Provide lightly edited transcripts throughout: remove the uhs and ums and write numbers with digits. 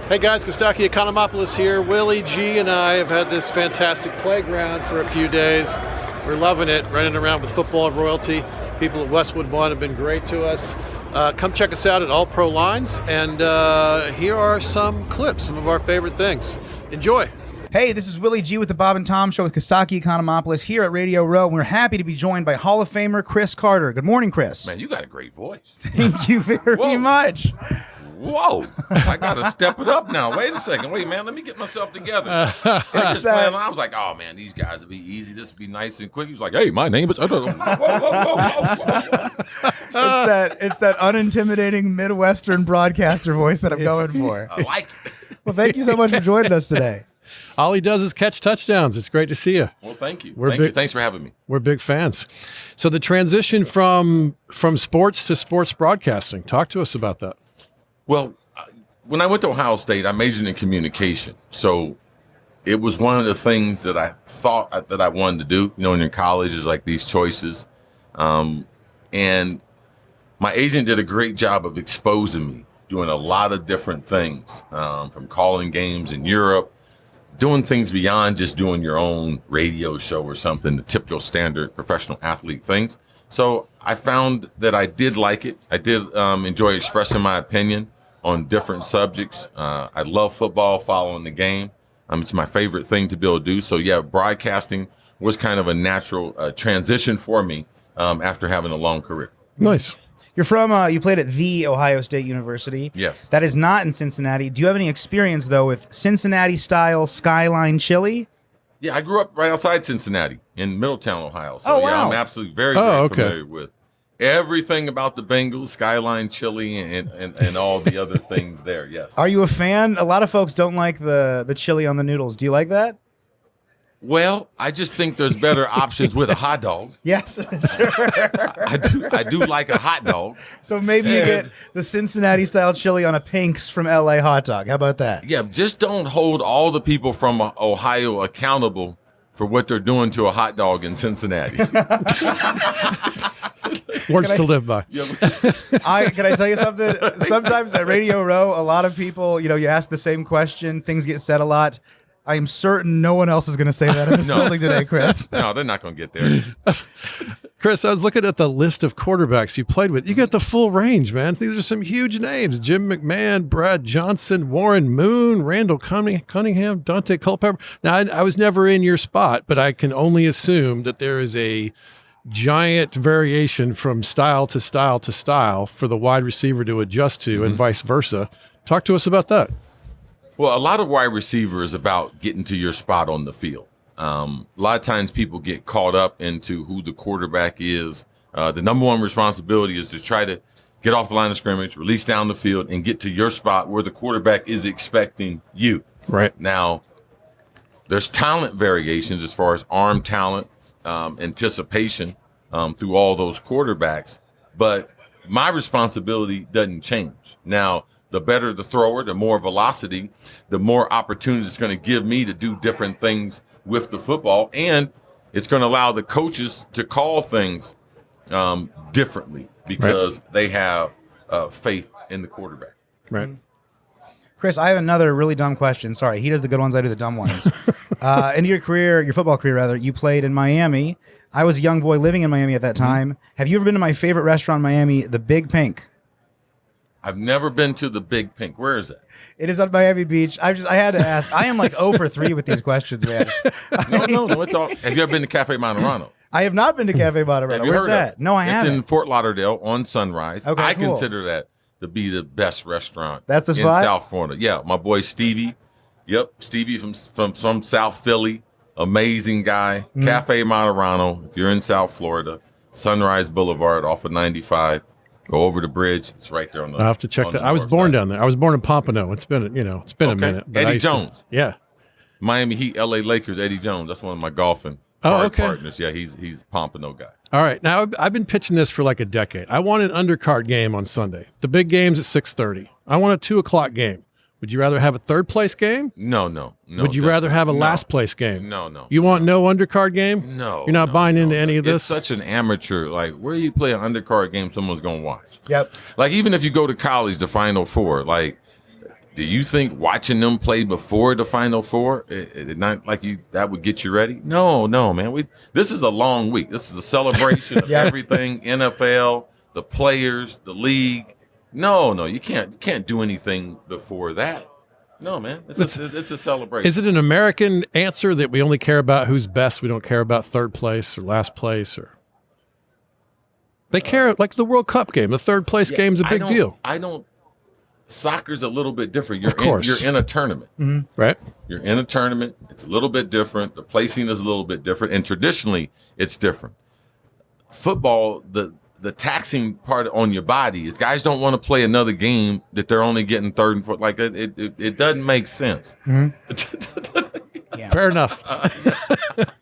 Hey guys, Costaki Economopoulos here. Willie, G, and I have had this fantastic playground for a few days. We're loving it, running around with football royalty. People at Westwood One have been great to us. Come check us out at All Pro Lines, and here are some clips, some of our favorite things. Enjoy. Hey, this is Willie G with the Bob and Tom Show with Kostaki Economopoulos here at Radio Row. We're happy to be joined by Hall of Famer Chris Carter. Good morning, Chris. Man, you got a great voice. Thank you very much. Whoa, I got to step it up now. Wait a second. Wait, man, let me get myself together. I was like, oh, man, these guys will be easy. This will be nice and quick. He was like, hey, my name is... Whoa. It's that unintimidating Midwestern broadcaster voice that I'm going for. I like it. Well, thank you so much for joining us today. All he does is catch touchdowns. It's great to see you. Well, thank you. Thanks for having me. We're big fans. So the transition from sports to sports broadcasting, talk to us about that. Well, when I went to Ohio State, I majored in communication. So it was one of the things that I thought that I wanted to do. You know, in college, is like these choices. And my agent did a great job of exposing me, doing a lot of different things, from calling games in Europe, doing things beyond just doing your own radio show or something, the typical standard professional athlete things. So I found that I did like it. I did enjoy expressing my opinion on different subjects. I love football, following the game. It's my favorite thing to be able to do. So yeah, broadcasting was kind of a natural transition for me after having a long career. Nice. You're from, you played at The Ohio State University. Yes. That is not in Cincinnati. Do you have any experience, though, with Cincinnati-style Skyline chili? Yeah, I grew up right outside Cincinnati in Middletown, Ohio. So, oh, wow. Yeah, I'm absolutely very familiar with everything about the Bengals, Skyline chili, and all the other things there, yes. Are you a fan? A lot of folks don't like the chili on the noodles. Do you like that? Well, I just think there's better options with a hot dog. Yes, sure. I do like a hot dog. So maybe you get the Cincinnati-style chili on a Pink's from L.A. hot dog. How about that? Yeah, just don't hold all the people from Ohio accountable for what they're doing to a hot dog in Cincinnati. Words to live by. Can I tell you something? Sometimes at Radio Row, a lot of people, you ask the same question, things get said a lot. I am certain no one else is going to say that in this building today, Chris. No, they're not going to get there. Chris, I was looking at the list of quarterbacks you played with. You get the full range, man. These are some huge names. Jim McMahon, Brad Johnson, Warren Moon, Randall Cunningham, Dante Culpepper. Now, I was never in your spot, but I can only assume that there is a giant variation from style to style to style for the wide receiver to adjust to and vice versa. Talk to us about that. Well, a lot of wide receiver is about getting to your spot on the field. A lot of times people get caught up into who the quarterback is. The number one responsibility is to try to get off the line of scrimmage, release down the field, and get to your spot where the quarterback is expecting you. Right. Now, there's talent variations as far as arm talent, anticipation through all those quarterbacks, but my responsibility doesn't change. Now, the better the thrower, the more velocity, the more opportunities it's going to give me to do different things with the football. And it's going to allow the coaches to call things differently because they have faith in the quarterback. Right. Chris, I have another really dumb question. Sorry, he does the good ones, I do the dumb ones. In your career, your football career rather, you played in Miami. I was a young boy living in Miami at that time. Have you ever been to my favorite restaurant in Miami, the Big Pink? I've never been to the Big Pink. Where is that? It is on Miami Beach. I had to ask. I am like 0 for 3 with these questions, man. No. It's all. Have you ever been to Cafe Monterano? I have not been to Cafe Monterano. Have you Where's heard that? of it? No, I haven't. It's in Fort Lauderdale on Sunrise. Okay, I cool. consider that to be the best restaurant. That's the in spot? South Florida. Yeah, my boy Stevie. Yep, Stevie from South Philly. Amazing guy. Cafe Monterano. If you're in South Florida, Sunrise Boulevard off of 95. Go over the bridge. It's right there on the. I'll have to check that. I was born down there. I was born in Pompano. It's been a minute. But Eddie Jones. Yeah. Miami Heat, LA Lakers, Eddie Jones. That's one of my golfing partners. Yeah, he's a Pompano guy. All right. Now, I've been pitching this for like a decade. I want an undercard game on Sunday. The big game's at 6:30. I want a 2 o'clock game. Would you rather have a third place game? No. Would you rather have a last place game? No. You want no undercard game? No. You're not buying into any of this? It's such an amateur. Like, where you play an undercard game someone's going to watch? Yep. Like, even if you go to college, the Final Four, like, Do you think watching them play before the Final Four, it not like that would get you ready? No, man. This is a long week. This is a celebration of everything, NFL, the players, the league. No, you can't do anything before that. No, man. It's a celebration. Is it an American answer that we only care about who's best? We don't care about third place or last place, or they care like the World Cup game. The third place game's a big deal. I don't. Soccer's a little bit different. You're in a tournament, right? You're in a tournament. It's a little bit different. The placing is a little bit different, and traditionally, it's different. Football, the taxing part on your body is guys don't want to play another game that they're only getting third and fourth. Like it doesn't make sense. Yeah. Fair enough.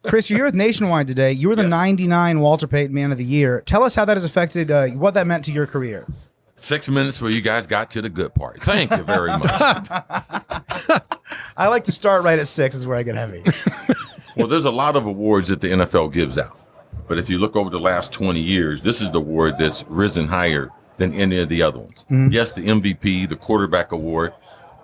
Chris, you're here with Nationwide today. You were the 99 Walter Payton Man of the Year. Tell us how that has affected what that meant to your career. 6 minutes before you guys got to the good part. Thank you very much. I like to start right at 6 is where I get heavy. Well, there's a lot of awards that the NFL gives out. But if you look over the last 20 years, this is the award that's risen higher than any of the other ones. Yes, the MVP, the quarterback award,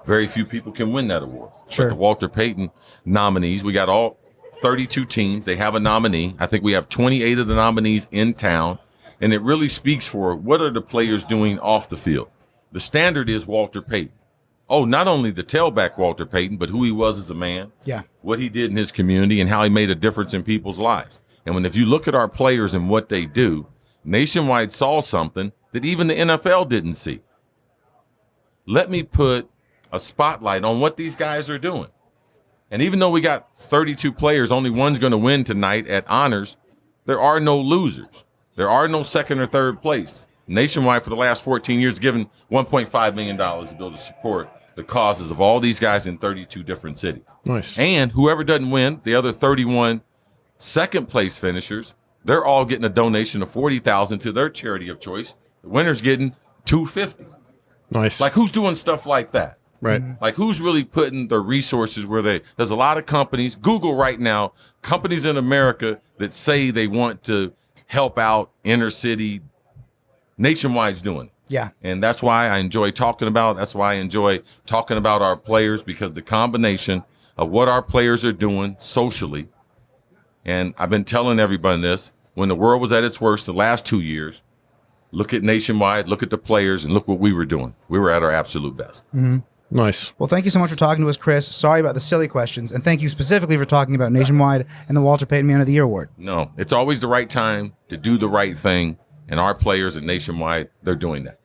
very few people can win that award. Sure. But the Walter Payton nominees, we got all 32 teams. They have a nominee. I think we have 28 of the nominees in town. And it really speaks for what are the players doing off the field. The standard is Walter Payton. Oh, not only the tailback Walter Payton, but who he was as a man, what he did in his community, and how he made a difference in people's lives. And if you look at our players and what they do, Nationwide saw something that even the NFL didn't see. Let me put a spotlight on what these guys are doing. And even though we got 32 players, only one's going to win tonight at honors, there are no losers. There are no second or third place. Nationwide, for the last 14 years, given $1.5 million to be able to support the causes of all these guys in 32 different cities. Nice. And whoever doesn't win, the other 31 second-place finishers, they're all getting a donation of $40,000 to their charity of choice. The winner's getting $250,000. Nice. Like, who's doing stuff like that? Right. Like, who's really putting the resources where there's a lot of companies, Google right now, companies in America that say they want to help out inner city. Nationwide's doing. Yeah. And that's why I enjoy talking about our players, because the combination of what our players are doing socially, and I've been telling everybody this, when the world was at its worst the last 2 years, look at Nationwide, look at the players, and look what we were doing. We were at our absolute best. Mm-hmm. Nice. Well, thank you so much for talking to us, Chris. Sorry about the silly questions, and thank you specifically for talking about Nationwide and the Walter Payton Man of the Year Award. No, it's always the right time to do the right thing, and our players at Nationwide, they're doing that.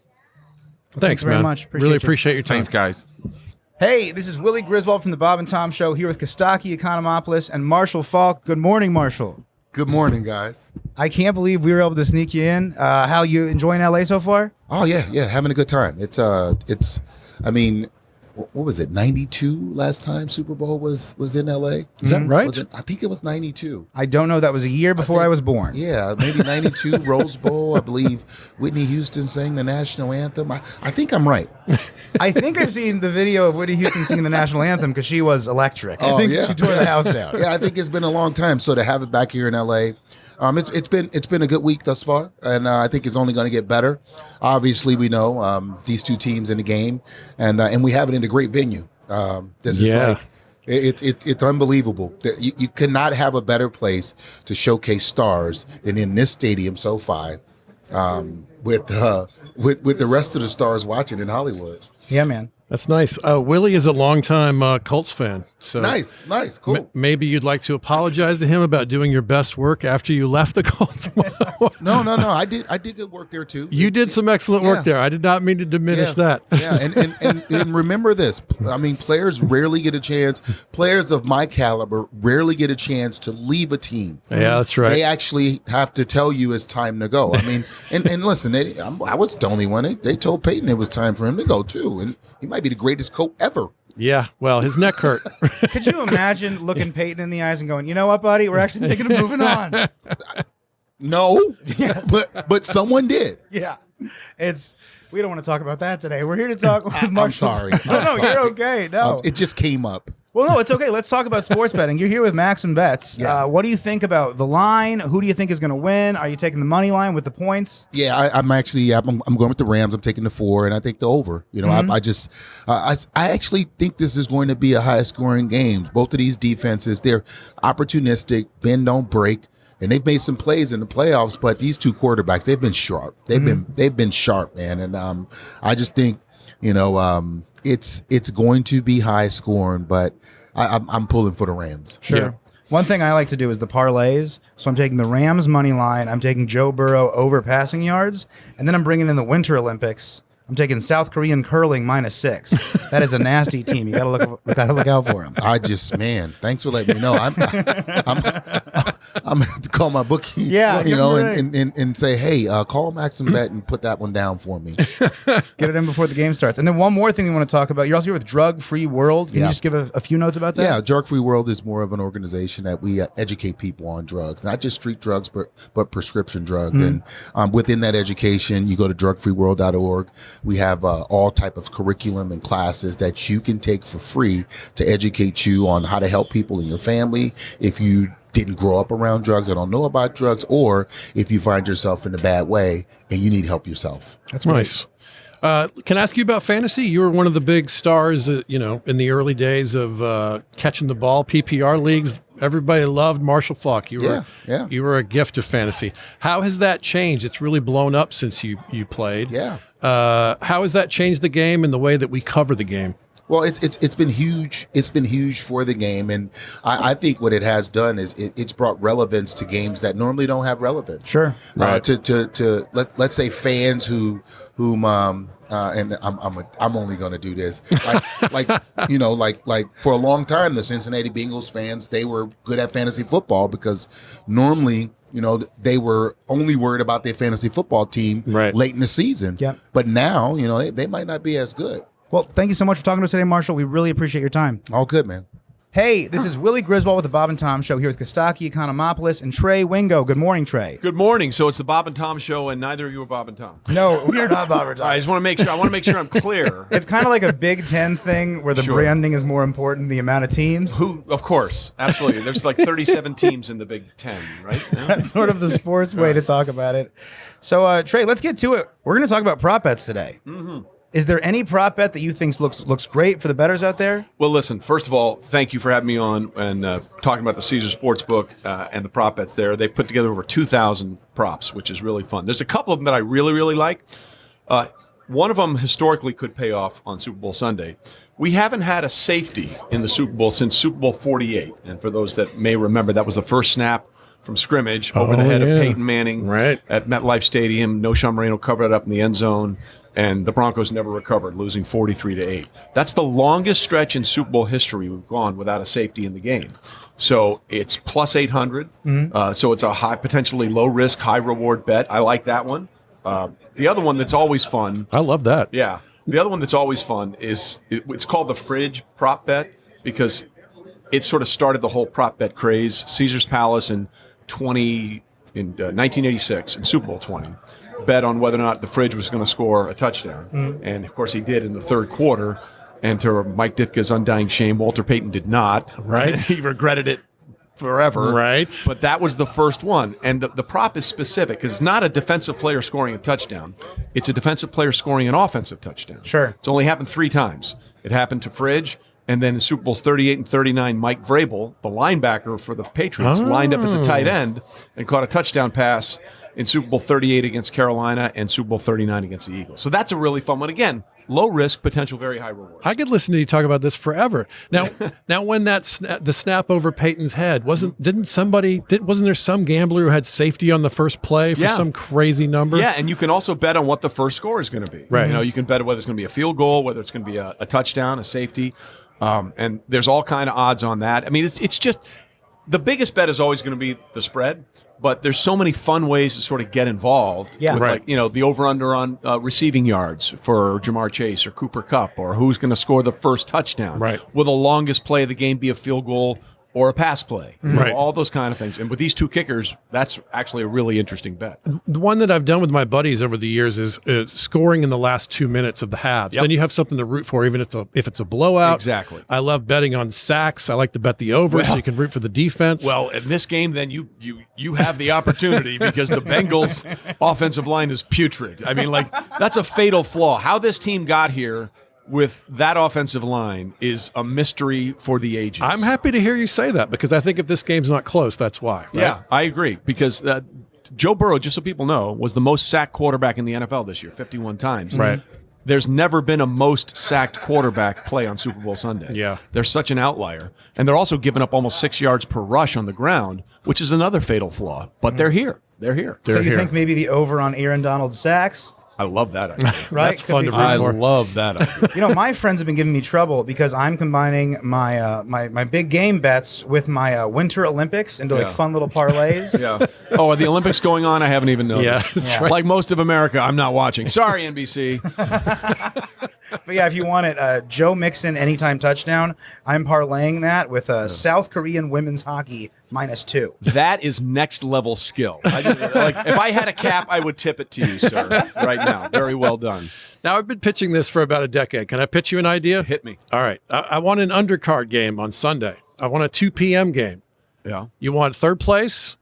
Well, thanks, very man. much. Really appreciate your time. Thanks, guys. Hey, this is Willie Griswold from the Bob and Tom Show here with Costaki, Economopoulos, and Marshall Faulk. Good morning, Marshall. Good morning, guys. I can't believe we were able to sneak you in. How you enjoying LA so far? Oh yeah, having a good time. It's I mean, what was it? 92 last time Super Bowl was in LA. Is that right? I think it was 92. I don't know. That was a year before I was born. Yeah, maybe 92 Rose Bowl. I believe Whitney Houston sang the national anthem. I think I'm right. I think I've seen the video of Whitney Houston singing the national anthem because she was electric. I think she tore the house down. Yeah, I think it's been a long time. So to have it back here in LA, it's been a good week thus far, and I think it's only going to get better. Obviously, we know these two teams in the game, and we have it in a great venue. This is like it's unbelievable. You could not have a better place to showcase stars than in this stadium, SoFi, with the rest of the stars watching in Hollywood. Yeah, man. That's nice. Willie is a longtime Colts fan. So nice, cool. Maybe you'd like to apologize to him about doing your best work after you left the Colts. No. I did good work there too. You did some excellent work there. I did not mean to diminish that. Yeah, and remember this. I mean, players rarely get a chance. Players of my caliber rarely get a chance to leave a team. Yeah, that's right. They actually have to tell you it's time to go. I mean, and listen, I was the only one. They told Peyton it was time for him to go too, and he might be the greatest coach ever. Yeah, well, his neck hurt. Could you imagine looking Peyton in the eyes and going, you know what, buddy? We're actually thinking of moving on. No, but someone did. Yeah. We don't want to talk about that today. We're here to talk with Marshall. I'm sorry. No, you're okay. No. It just came up. Well, no, it's okay. Let's talk about sports betting. You're here with Max and Bets. Yeah. What do you think about the line? Who do you think is going to win? Are you taking the money line with the points? Yeah, I'm going with the Rams. I'm taking the 4, and I think the over. You know, I actually think this is going to be a high scoring game. Both of these defenses, they're opportunistic, bend don't break, and they've made some plays in the playoffs. But these two quarterbacks, they've been sharp. They've been sharp, man. And I just think, it's going to be high scoring, but I'm pulling for the Rams. Sure. Yeah. One thing I like to do is the parlays. So I'm taking the Rams money line. I'm taking Joe Burrow over passing yards. And then I'm bringing in the Winter Olympics. I'm taking South Korean curling -6. That is a nasty team. You gotta look out for them. Thanks for letting me know. I'm gonna have to call my bookie. Yeah, and say, hey, call Max and Bet and put that one down for me. Get it in before the game starts. And then one more thing we want to talk about. You're also here with Drug Free World. Can you just give a few notes about that? Yeah, Drug Free World is more of an organization that we educate people on drugs, not just street drugs, but prescription drugs. And within that education, you go to drugfreeworld.org. We have all type of curriculum and classes that you can take for free to educate you on how to help people in your family. If you didn't grow up around drugs or don't know about drugs, or if you find yourself in a bad way and you need help yourself. That's nice. Can I ask you about fantasy? You were one of the big stars, in the early days of catching the ball, PPR leagues. Everybody loved Marshall Faulk. You were a gift of fantasy. How has that changed? It's really blown up since you played. Yeah. How has that changed the game and the way that we cover the game? Well, it's been huge. It's been huge for the game, and I think what it has done is it's brought relevance to games that normally don't have relevance. Sure. Right. To let's say fans whom and I'm only going to do this like for a long time the Cincinnati Bengals fans, they were good at fantasy football because normally they were only worried about their fantasy football team late in the season. Yep. But now they might not be as good. Well, thank you so much for talking to us today, Marshall. We really appreciate your time. All good, man. Hey, this is Willie Griswold with the Bob and Tom Show here with Costaki, Economopoulos, and Trey Wingo. Good morning, Trey. Good morning. So it's the Bob and Tom Show, and neither of you are Bob and Tom. No, we are not Bob and Tom. I just want to make sure. I want to make sure I'm clear. It's kind of like a Big Ten thing where the branding is more important than the amount of teams. Of course, absolutely. There's like 37 teams in the Big Ten, right? No? That's sort of the sports way to talk about it. So, Trey, let's get to it. We're going to talk about prop bets today. Mm-hmm. Is there any prop bet that you think looks great for the bettors out there? Well, listen, first of all, thank you for having me on and talking about the Caesar Sportsbook and the prop bets there. They put together over 2,000 props, which is really fun. There's a couple of them that I really, really like. One of them historically could pay off on Super Bowl Sunday. We haven't had a safety in the Super Bowl since Super Bowl 48. And for those that may remember, that was the first snap from scrimmage over the head of Peyton Manning at MetLife Stadium. Sean Moreno covered it up in the end zone. And the Broncos never recovered, losing 43-8. That's the longest stretch in Super Bowl history we've gone without a safety in the game. So it's plus 800. Mm-hmm. So it's a potentially low risk, high reward bet. I like that one. The other one that's always fun. I love that. Yeah. The other one that's always fun is it's called the fridge prop bet because it sort of started the whole prop bet craze. Caesar's Palace in 1986 in Super Bowl 20. Bet on whether or not the fridge was going to score a touchdown. And, of course, he did in the third quarter. And to Mike Ditka's undying shame, Walter Payton did not. Right. He regretted it forever. Right. But that was the first one. And the prop is specific because it's not a defensive player scoring a touchdown. It's a defensive player scoring an offensive touchdown. Sure. It's only happened 3 times. It happened to Fridge. And then in Super Bowls 38 and 39, Mike Vrabel, the linebacker for the Patriots, lined up as a tight end and caught a touchdown pass in Super Bowl 38 against Carolina and Super Bowl 39 against the Eagles. So that's a really fun one. Again, low risk, potential very high reward. I could listen to you talk about this forever. Now, when the snap over Peyton's head wasn't there some gambler who had safety on the first play for some crazy number? Yeah, and you can also bet on what the first score is going to be. Right. You can bet whether it's going to be a field goal, whether it's going to be a touchdown, a safety, and there's all kind of odds on that. I mean, it's just the biggest bet is always going to be the spread. But there's so many fun ways to sort of get involved. Yeah, with the over/under on receiving yards for Jamar Chase or Cooper Kupp, or who's going to score the first touchdown. Right. Will the longest play of the game be a field goal or a pass play. You know, Right. all those kind of things. And with these two kickers, that's actually a really interesting bet. The one that I've done with my buddies over the years is scoring in the last 2 minutes of the halves. Yep. Then you have something to root for, even if it's a blowout. Exactly. I love betting on sacks. I like to bet the over, so you can root for the defense. Well, in this game, then you have the opportunity because the Bengals' offensive line is putrid. I mean, like, that's a fatal flaw. How this team got here with that offensive line is a mystery for the ages. I'm happy to hear you say that because I think if this game's not close, that's why. Right? Yeah, I agree because Joe Burrow, just so people know, was the most sacked quarterback in the NFL this year, 51 times. Right. There's never been a most sacked quarterback play on Super Bowl Sunday. Yeah. They're such an outlier. And they're also giving up almost 6 yards per rush on the ground, which is another fatal flaw. But they're here. They're here. So you here. think maybe the over on Aaron Donald's sacks? I love that idea. Right? That's Could fun be to fun. root I for. love that idea. You know, my friends have been giving me trouble because I'm combining my my big game bets with my Winter Olympics into like Yeah. fun little parlays. Yeah. Oh, are the Olympics going on? I haven't even noticed. Yeah, that's Yeah. right. Like most of America, I'm not watching. Sorry, NBC. But yeah, if you want it, Joe Mixon anytime touchdown, I'm parlaying that with South Korean women's hockey -2. That is next level skill. Like if I had a cap, I would tip it to you, sir, right now. Very well done. Now, I've been pitching this for about a decade. Can I pitch you an idea? Hit me. All right. I want an undercard game on Sunday. I want a 2 p.m. game. Yeah. You want third place,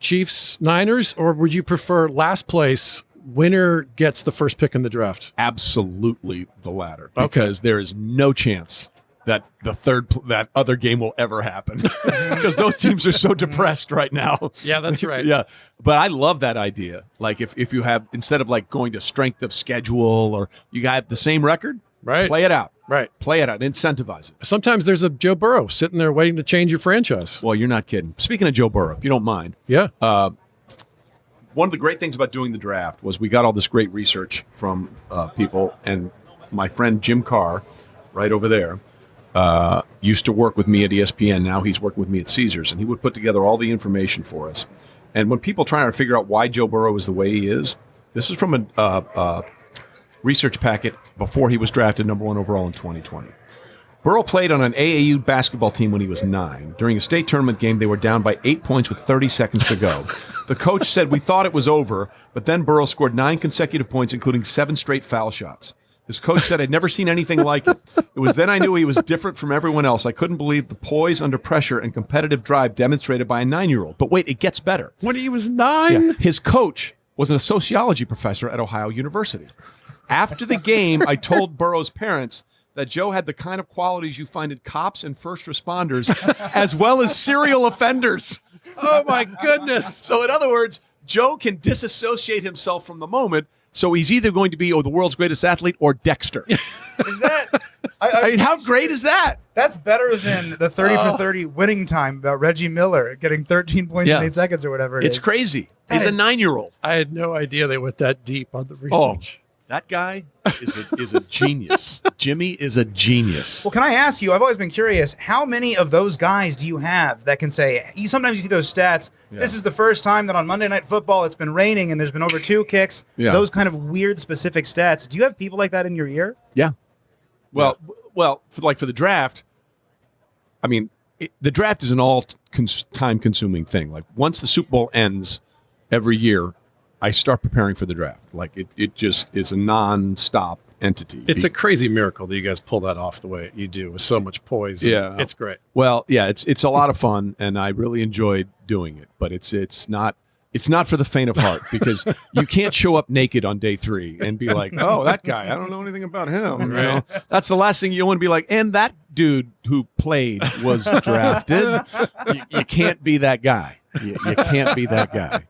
Chiefs, Niners, or would you prefer last place, winner gets the first pick in the draft? Absolutely the latter. Okay. Because there is no chance that that other game will ever happen. Because those teams are so depressed right now. Yeah, that's right. Yeah. But I love that idea. Like if you have, instead of like going to strength of schedule or you got the same record, Right. play it out. Right. Play it out. Incentivize it. Sometimes there's a Joe Burrow sitting there waiting to change your franchise. Well, you're not kidding. Speaking of Joe Burrow, if you don't mind, Yeah. one of the great things about doing the draft was we got all this great research from people, and my friend Jim Carr, right over there, used to work with me at ESPN. Now he's working with me at Caesars, and he would put together all the information for us. And when people try to figure out why Joe Burrow is the way he is, this is from a research packet before he was drafted #1 overall in 2020. Burrow played on an AAU basketball team when he was 9. During a state tournament game, they were down by 8 points with 30 seconds to go. The coach said, "We thought it was over," but then Burrow scored 9 consecutive points, including 7 straight foul shots. His coach said, "I'd never seen anything like it. It was then I knew he was different from everyone else. I couldn't believe the poise under pressure and competitive drive demonstrated by a 9-year-old. But wait, it gets better. When he was 9? Yeah. His coach was a sociology professor at Ohio University. After the game, I told Burrow's parents that Joe had the kind of qualities you find in cops and first responders, as well as serial offenders." Oh, my goodness. So, in other words, Joe can disassociate himself from the moment. So he's either going to be the world's greatest athlete or Dexter. Is that? I mean, how great is that? That's better than the 30 for 30 winning time about Reggie Miller getting 13 points Yeah. in 8 seconds or whatever it is. It's crazy. That He's is- a 9-year-old. I had no idea they went that deep on the Oh, research. that guy is a genius. Jimmy is a genius. Well, can I ask you, I've always been curious, how many of those guys do you have that can say, sometimes you see those stats, this is the first time that on Monday Night Football it's been raining and there's been over 2 kicks, those kind of weird specific stats. Do you have people like that in your ear? Yeah. Well, for the draft, I mean, the draft is an time-consuming thing. Like once the Super Bowl ends every year, I start preparing for the draft. Like it just is a non-stop entity. It's a crazy miracle that you guys pull that off the way you do with so much poise. Yeah. It's great. Well, yeah, it's a lot of fun, and I really enjoyed doing it. But it's not for the faint of heart because you can't show up naked on day 3 and be like, "Oh, that guy, I don't know anything about him." You know? That's the last thing you want to be like. And that dude who played was drafted. You can't be that guy. You can't be that guy.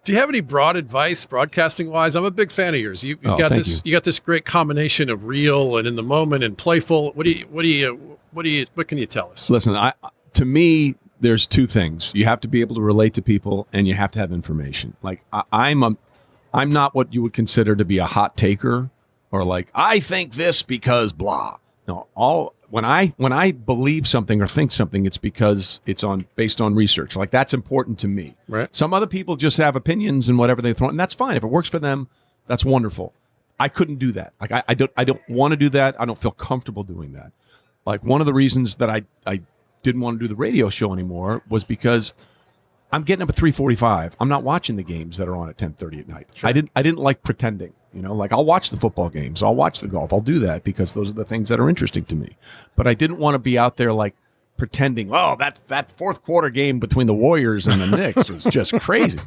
Do you have any broad advice, broadcasting wise? I'm a big fan of yours. You've got thank this. You got this great combination of real and in the moment and playful. What can you tell us? Listen, to me, there's 2 things. You have to be able to relate to people, and you have to have information. Like I'm not what you would consider to be a hot taker, or like I think this because blah. No, when I believe something or think something, it's because it's based on research. Like that's important to me. Right. Some other people just have opinions and whatever they throw, and that's fine. If it works for them, that's wonderful. I couldn't do that. Like I don't want to do that. I don't feel comfortable doing that. Like one of the reasons that I didn't want to do the radio show anymore was because I'm getting up at 3:45. I'm not watching the games that are on at 10:30 at night. Sure. I didn't like pretending. Like I'll watch the football games, I'll watch the golf, I'll do that because those are the things that are interesting to me. But I didn't want to be out there like pretending. Oh, that fourth quarter game between the Warriors and the Knicks was just crazy.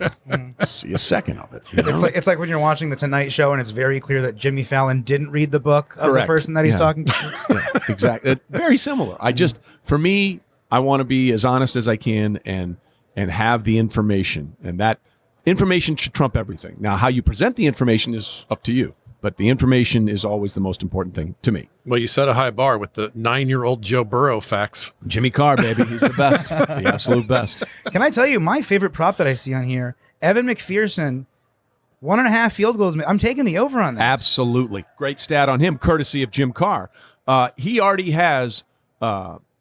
See a second of it. It's like when you're watching the Tonight Show and it's very clear that Jimmy Fallon didn't read the book of the person that he's talking to. Yeah, exactly. Very similar. For me, I want to be as honest as I can and have the information, and that information should trump everything. Now, how you present the information is up to you, but the information is always the most important thing to me. Well, you set a high bar with the 9-year-old Joe Burrow facts. Jimmy Carr, baby. He's the best. The absolute best. Can I tell you my favorite prop that I see on here? Evan McPherson, 1.5 field goals. I'm taking the over on that. Absolutely. Great stat on him, courtesy of Jim Carr. He already has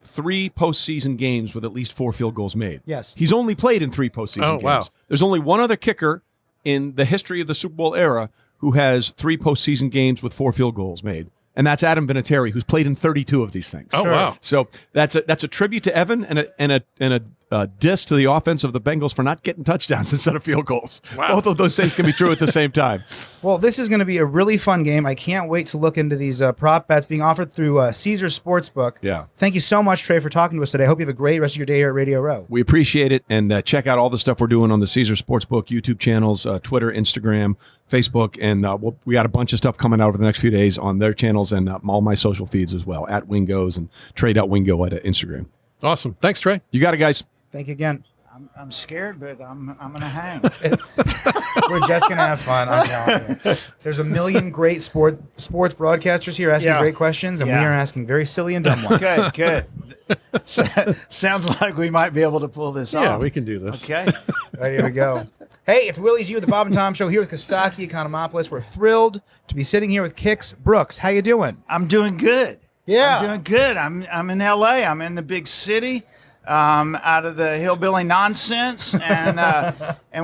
3 postseason games with at least 4 field goals made. Yes. He's only played in 3 postseason games. Wow. There's only one other kicker in the history of the Super Bowl era who has 3 postseason games with 4 field goals made. And that's Adam Vinatieri, who's played in 32 of these things. Oh, wow. So that's a tribute to Evan and a diss to the offense of the Bengals for not getting touchdowns instead of field goals. Wow. Both of those things can be true at the same time. Well, this is going to be a really fun game. I can't wait to look into these prop bets being offered through Caesar Sportsbook. Yeah. Thank you so much, Trey, for talking to us today. I hope you have a great rest of your day here at Radio Row. We appreciate it, and check out all the stuff we're doing on the Caesar Sportsbook YouTube channels, Twitter, Instagram, Facebook, and we got a bunch of stuff coming out over the next few days on their channels and all my social feeds as well, at Wingos and Trey.Wingo at Instagram. Awesome. Thanks, Trey. You got it, guys. Thank you again. I'm scared, but I'm gonna hang. We're just going to have fun, I'm telling you. There's a million great sports broadcasters here asking great questions, and we are asking very silly and dumb ones. Good. Sounds like we might be able to pull this off. Yeah, we can do this. Okay. Right, here we go. Hey, it's Willie's You, the Bob and Tom Show, here with Costaki, Economopoulos. We're thrilled to be sitting here with Kix Brooks. How you doing? I'm doing good. Yeah. I'm doing good. I'm in LA. I'm in the big city. Out of the hillbilly nonsense, and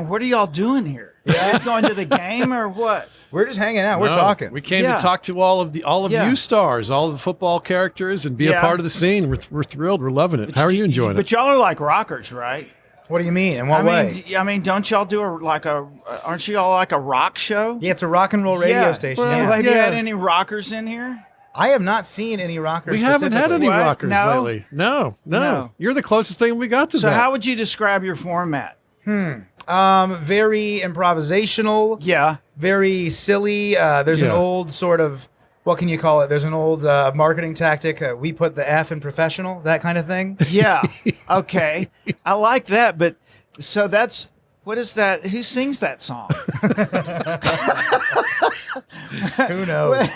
what are y'all doing here? You going to the game or what? We're just hanging out. We're No, talking. We came to talk to all of you stars, all of the football characters, and be a part of the scene. We're thrilled. We're loving it. How are you enjoying it? But y'all are like rockers, right? What do you mean? In what way? I mean, don't y'all do aren't you all like a rock show? Yeah, it's a rock and roll radio station. Well, Yeah. have you had any rockers in here? I have not seen any rockers. We haven't had any What? rockers No? lately. No. No. You're the closest thing we got to So that. how would you describe your format? Very improvisational. Yeah. Very silly. There's an Yeah. old sort of, what can you call it? There's an old marketing tactic. We put the F in professional, that kind of thing. Yeah. Okay. I like that, but so what is that? Who sings that song? Who knows?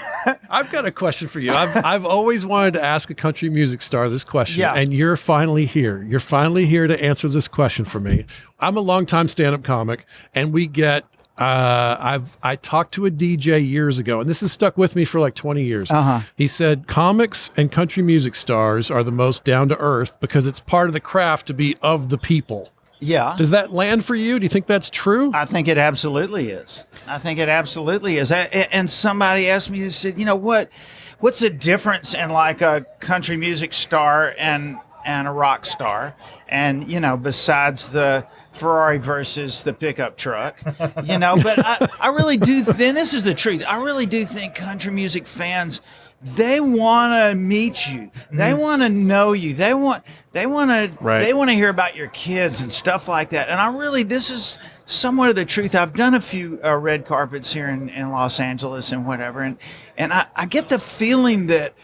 I've got a question for you. I've always wanted to ask a country music star this question, Yeah. and you're finally here. You're finally here to answer this question for me. I'm a longtime stand-up comic, and we get. I talked to a DJ years ago, and this has stuck with me for like 20 years. He said comics and country music stars are the most down to earth because it's part of the craft to be of the people. Yeah. Does that land for you? Do you think that's true? I think it absolutely is. And somebody asked me, they said, you know what's the difference in like a country music star and a rock star? And, besides the Ferrari versus the pickup truck, but I really do think, this is the truth, I really do think country music fans, they want to meet you. They want to know you. They want to hear about your kids and stuff like that. And this is somewhat of the truth. I've done a few red carpets here in Los Angeles and whatever, and I get the feeling that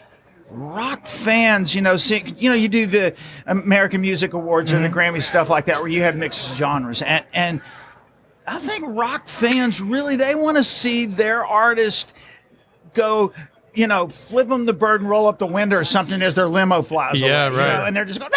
rock fans, you do the American Music Awards or the Grammy, stuff like that, where you have mixed genres, and I think rock fans really, they want to see their artist go, flip them the bird and roll up the window or something as their limo flies away. Yeah, right. And they're just going,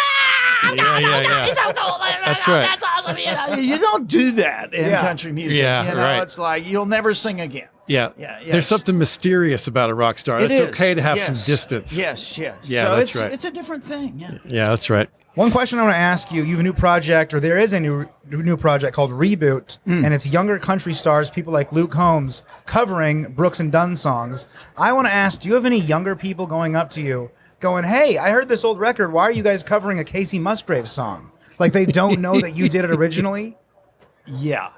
Yeah. he's so cool. That's right. That's awesome. You don't do that in country music. Yeah, right. It's like you'll never sing again. Yeah. Yes. There's something mysterious about a rock star. It's okay to have some Yes. distance. Yes. Yeah, So that's right. It's a different thing. Yeah. Yeah, that's right. One question I want to ask you: you have a new project, or there is a new project called Reboot, and it's younger country stars, people like Luke Combs, covering Brooks and Dunn songs. I want to ask: do you have any younger people going up to you, going, "Hey, I heard this old record. Why are you guys covering a Casey Musgrave song?" Like they don't know that you did it originally. Yeah.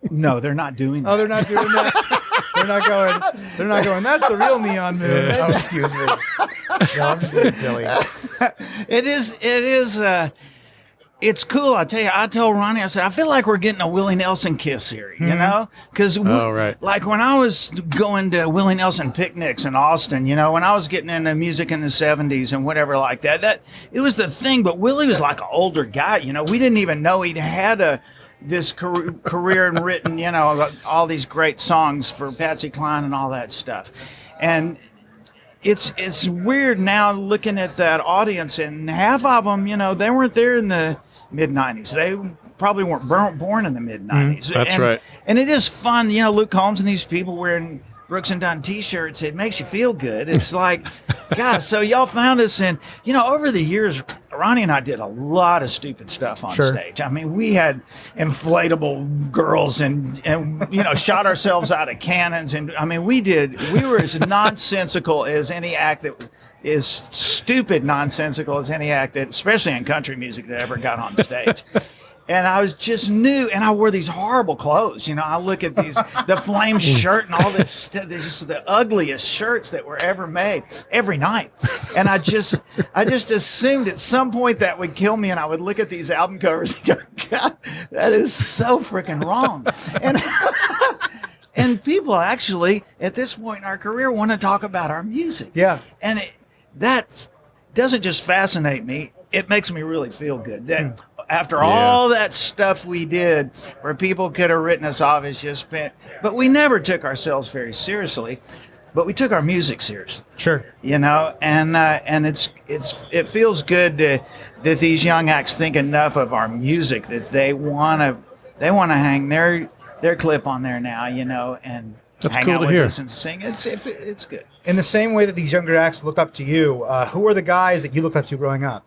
No, they're not doing that. Oh, they're not doing that. They're not going. They're not going. That's the real Neon Moon. Oh, excuse me. No, I'm just being silly. It is. It's cool. I tell you, I told Ronnie, I said, I feel like we're getting a Willie Nelson kiss here, you know? Because, right. like, when I was going to Willie Nelson picnics in Austin, you know, when I was getting into music in the 70s and whatever like that it was the thing. But Willie was like an older guy, you know? We didn't even know he'd had this career and written, you know, all these great songs for Patsy Cline and all that stuff. And it's weird now looking at that audience, and half of them, you know, they weren't there in the mid-'90s. They probably weren't born in the mid-'90s. That's right. And it is fun, you know, Luke Combs and these people wearing Brooks and Dunn t-shirts. It makes you feel good. It's like, God, so y'all found us, and, you know, over the years, Ronnie and I did a lot of stupid stuff on stage. I mean, we had inflatable girls and you know, shot ourselves out of cannons. And, I mean, we were as nonsensical as any act that is stupid nonsensical as any act that, especially in country music, that ever got on stage. And I was just new, and I wore these horrible clothes. You know, I look at the flame shirt and all this stuff. They're just the ugliest shirts that were ever made every night. And I just assumed at some point that would kill me, and I would look at these album covers and go, God, that is so freaking wrong. And people actually, at this point in our career, want to talk about our music. Yeah. And that doesn't just fascinate me. It makes me really feel good. That after all that stuff we did, where people could have written us off as just, but we never took ourselves very seriously, but we took our music seriously. Sure. You know, and it feels good that these young acts think enough of our music that they wanna hang their clip on there now, you know, and That's hang cool out to with hear. us and sing. It's good. In the same way that these younger acts look up to you, who are the guys that you looked up to growing up?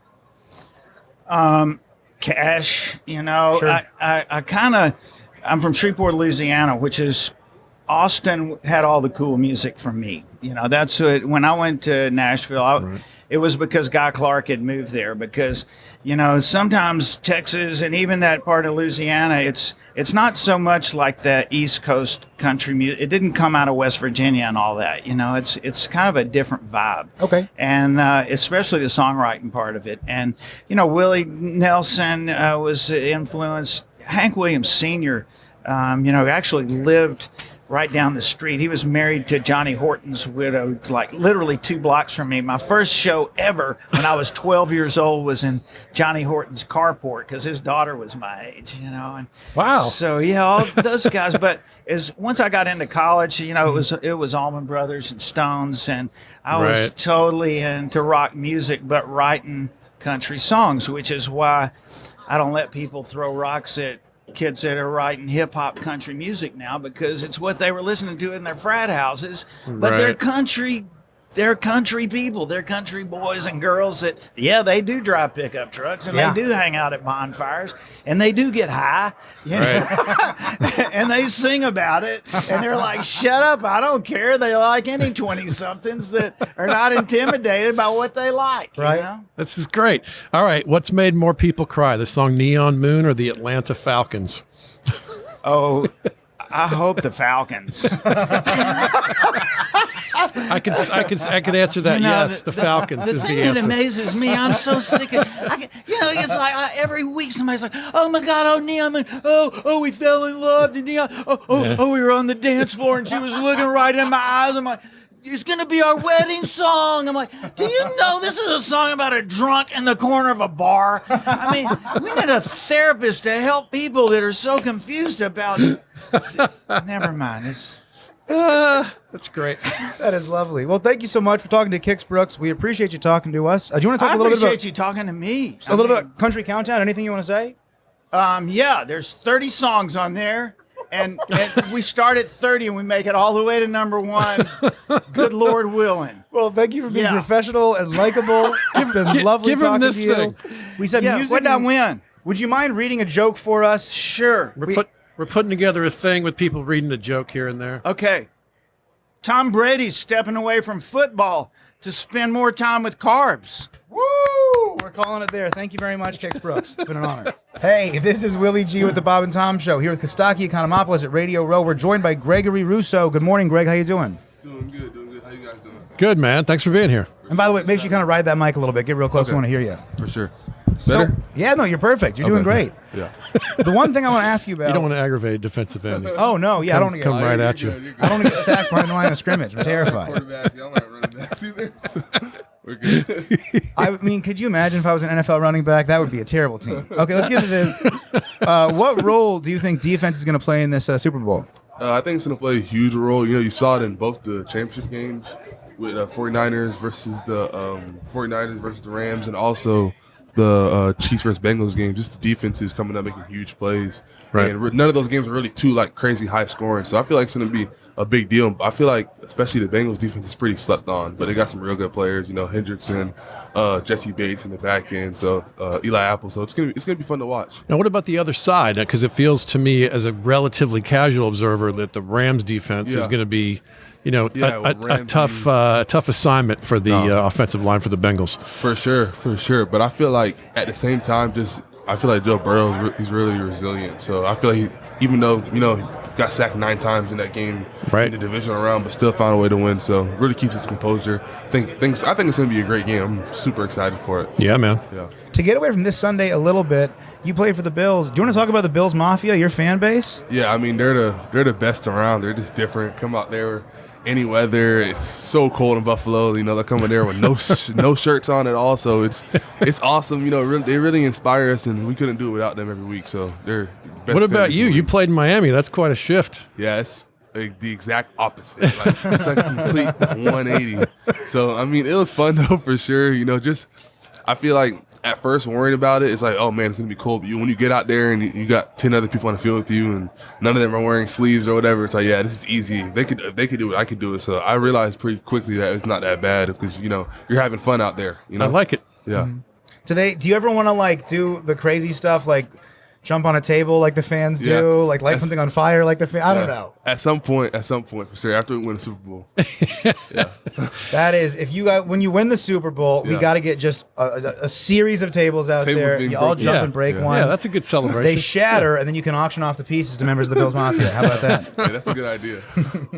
Cash, you know, Sure. I'm from Shreveport, Louisiana, which is Austin had all the cool music for me. You know, that's what, when I went to Nashville, it was because Guy Clark had moved there, because, you know, sometimes Texas and even that part of Louisiana, it's not so much like the East Coast country music. It didn't come out of West Virginia and all that. You know, it's kind of a different vibe. Okay. And especially the songwriting part of it. And, you know, Willie Nelson was influenced. Hank Williams Sr., you know, actually lived right down the street. He was married to Johnny Horton's widow, like literally 2 blocks from me. My first show ever when I was 12 years old was in Johnny Horton's carport because his daughter was my age, you know. And Wow. So yeah, all those guys. But once I got into college, you know, it was Allman Brothers and Stones, and I was Right. totally into rock music, but writing country songs, which is why I don't let people throw rocks at kids that are writing hip-hop country music now, because it's what they were listening to in their frat houses. But they're Right. country people. They're country boys and girls that, they do drive pickup trucks, and Yeah. they do hang out at bonfires, and they do get high, you know? And they sing about it, and they're like, shut up, I don't care. They like any 20-somethings that are not intimidated by what they like, Right. you know? This is great. All right. What's made more people cry? The song Neon Moon or the Atlanta Falcons? Oh, I hope the Falcons. I could answer that. You know, Yes, the Falcons the is thing the that answer. amazes me, I'm so sick of, it's like every week somebody's like, oh my God, oh Neon, we fell in love, and Neon, we were on the dance floor and she was looking right in my eyes. I'm like, it's going to be our wedding song. I'm like, do you know this is a song about a drunk in the corner of a bar? I mean, we need a therapist to help people that are so confused about never mind. That's great. That is lovely. Well, thank you so much for talking to Kix Brooks. We appreciate you talking to us. Do you want to talk I a little bit appreciate about you talking to me. a little bit about Country Countdown? Anything you want to say? Yeah, there's 30 songs on there, and we start at 30 and we make it all the way to number 1. Good Lord willing. Well, thank you for being Yeah. professional and likable. It's been lovely give him talking this to you. thing. We said Yeah, music. what did I and- win? Would you mind reading a joke for us? Sure. We're putting together a thing with people reading a joke here and there. Okay. Tom Brady's stepping away from football to spend more time with carbs. Woo! We're calling it there. Thank you very much, Kix Brooks. It's been an honor. Hey, this is Willie G with the Bob and Tom Show here with Costaki Economopoulos at Radio Row. We're joined by Gregory Rousseau. Good morning, Greg. How you doing? Doing good. How you guys doing? Good, man. Thanks for being here. And by the way, make sure you kind of ride that mic a little bit. Get real close. Okay. We want to hear you. For sure. So, Better? yeah, no, you're perfect. You're doing great. Yeah. The one thing I want to ask you about. You don't want to aggravate defensive end. Oh, no. Yeah, I don't want to Come get right You're at you. good, you're good. I don't want to get sacked behind the line of scrimmage. I'm terrified. Quarterback. Y'all not running backs either. So we're good. I mean, could you imagine if I was an NFL running back? That would be a terrible team. Okay, let's get into this. What role do you think defense is going to play in this Super Bowl? I think it's going to play a huge role. You know, you saw it in both the championship games with 49ers versus the 49ers versus the Rams, and also the Chiefs versus Bengals game. Just the defenses coming up making huge plays. Right. And none of those games are really too like crazy high scoring. So I feel like it's going to be a big deal. I feel like especially the Bengals defense is pretty slept on, but they got some real good players. You know, Hendrickson, Jesse Bates in the back end, so Eli Apple. So it's gonna be fun to watch. Now, what about the other side? Because it feels to me, as a relatively casual observer, that the Rams defense is Yeah. going to be, you know, Yeah, a Ramsey- tough assignment for the offensive line for the Bengals. For sure. But I feel like at the same time, I feel like Joe Burrow, he's really resilient. So I feel like even though, you know, he got sacked 9 times in that game Right. in the divisional round, but still found a way to win. So really keeps his composure. I think it's going to be a great game. I'm super excited for it. Yeah, man. Yeah. To get away from this Sunday a little bit, you play for the Bills. Do you want to talk about the Bills Mafia, your fan base? Yeah, I mean, they're the best around. They're just different. Come out there any weather. It's so cold in Buffalo. You know, they're coming there with no shirts on at all. So it's awesome. You know, they really inspire us, and we couldn't do it without them every week. So they're the best What about fans you? in the You league. played in Miami. That's quite a shift. Yeah, it's like the exact opposite. Like, it's a complete 180. So I mean, it was fun though for sure. You know, just I feel like at first worrying about it, it's like, oh man, it's gonna be cold. But when you get out there and you got 10 other people on the field with you, and none of them are wearing sleeves or whatever, it's like, yeah, this is easy. If they could do it, I could do it. So I realized pretty quickly that it's not that bad because you know you're having fun out there. You know, I like it. yeah. Do you ever want to like do the crazy stuff like jump on a table like the fans do, Yeah. like light something on fire like the fans? I don't know. At some point, for sure. After we win the Super Bowl, That is, when you win the Super Bowl, we Yeah. got to get just a series of tables out Tables there. being You all broken. jump Yeah. and break Yeah. one. Yeah, that's a good celebration. They shatter, and then you can auction off the pieces to members of the Bills Mafia. How about that? yeah, that's a good idea.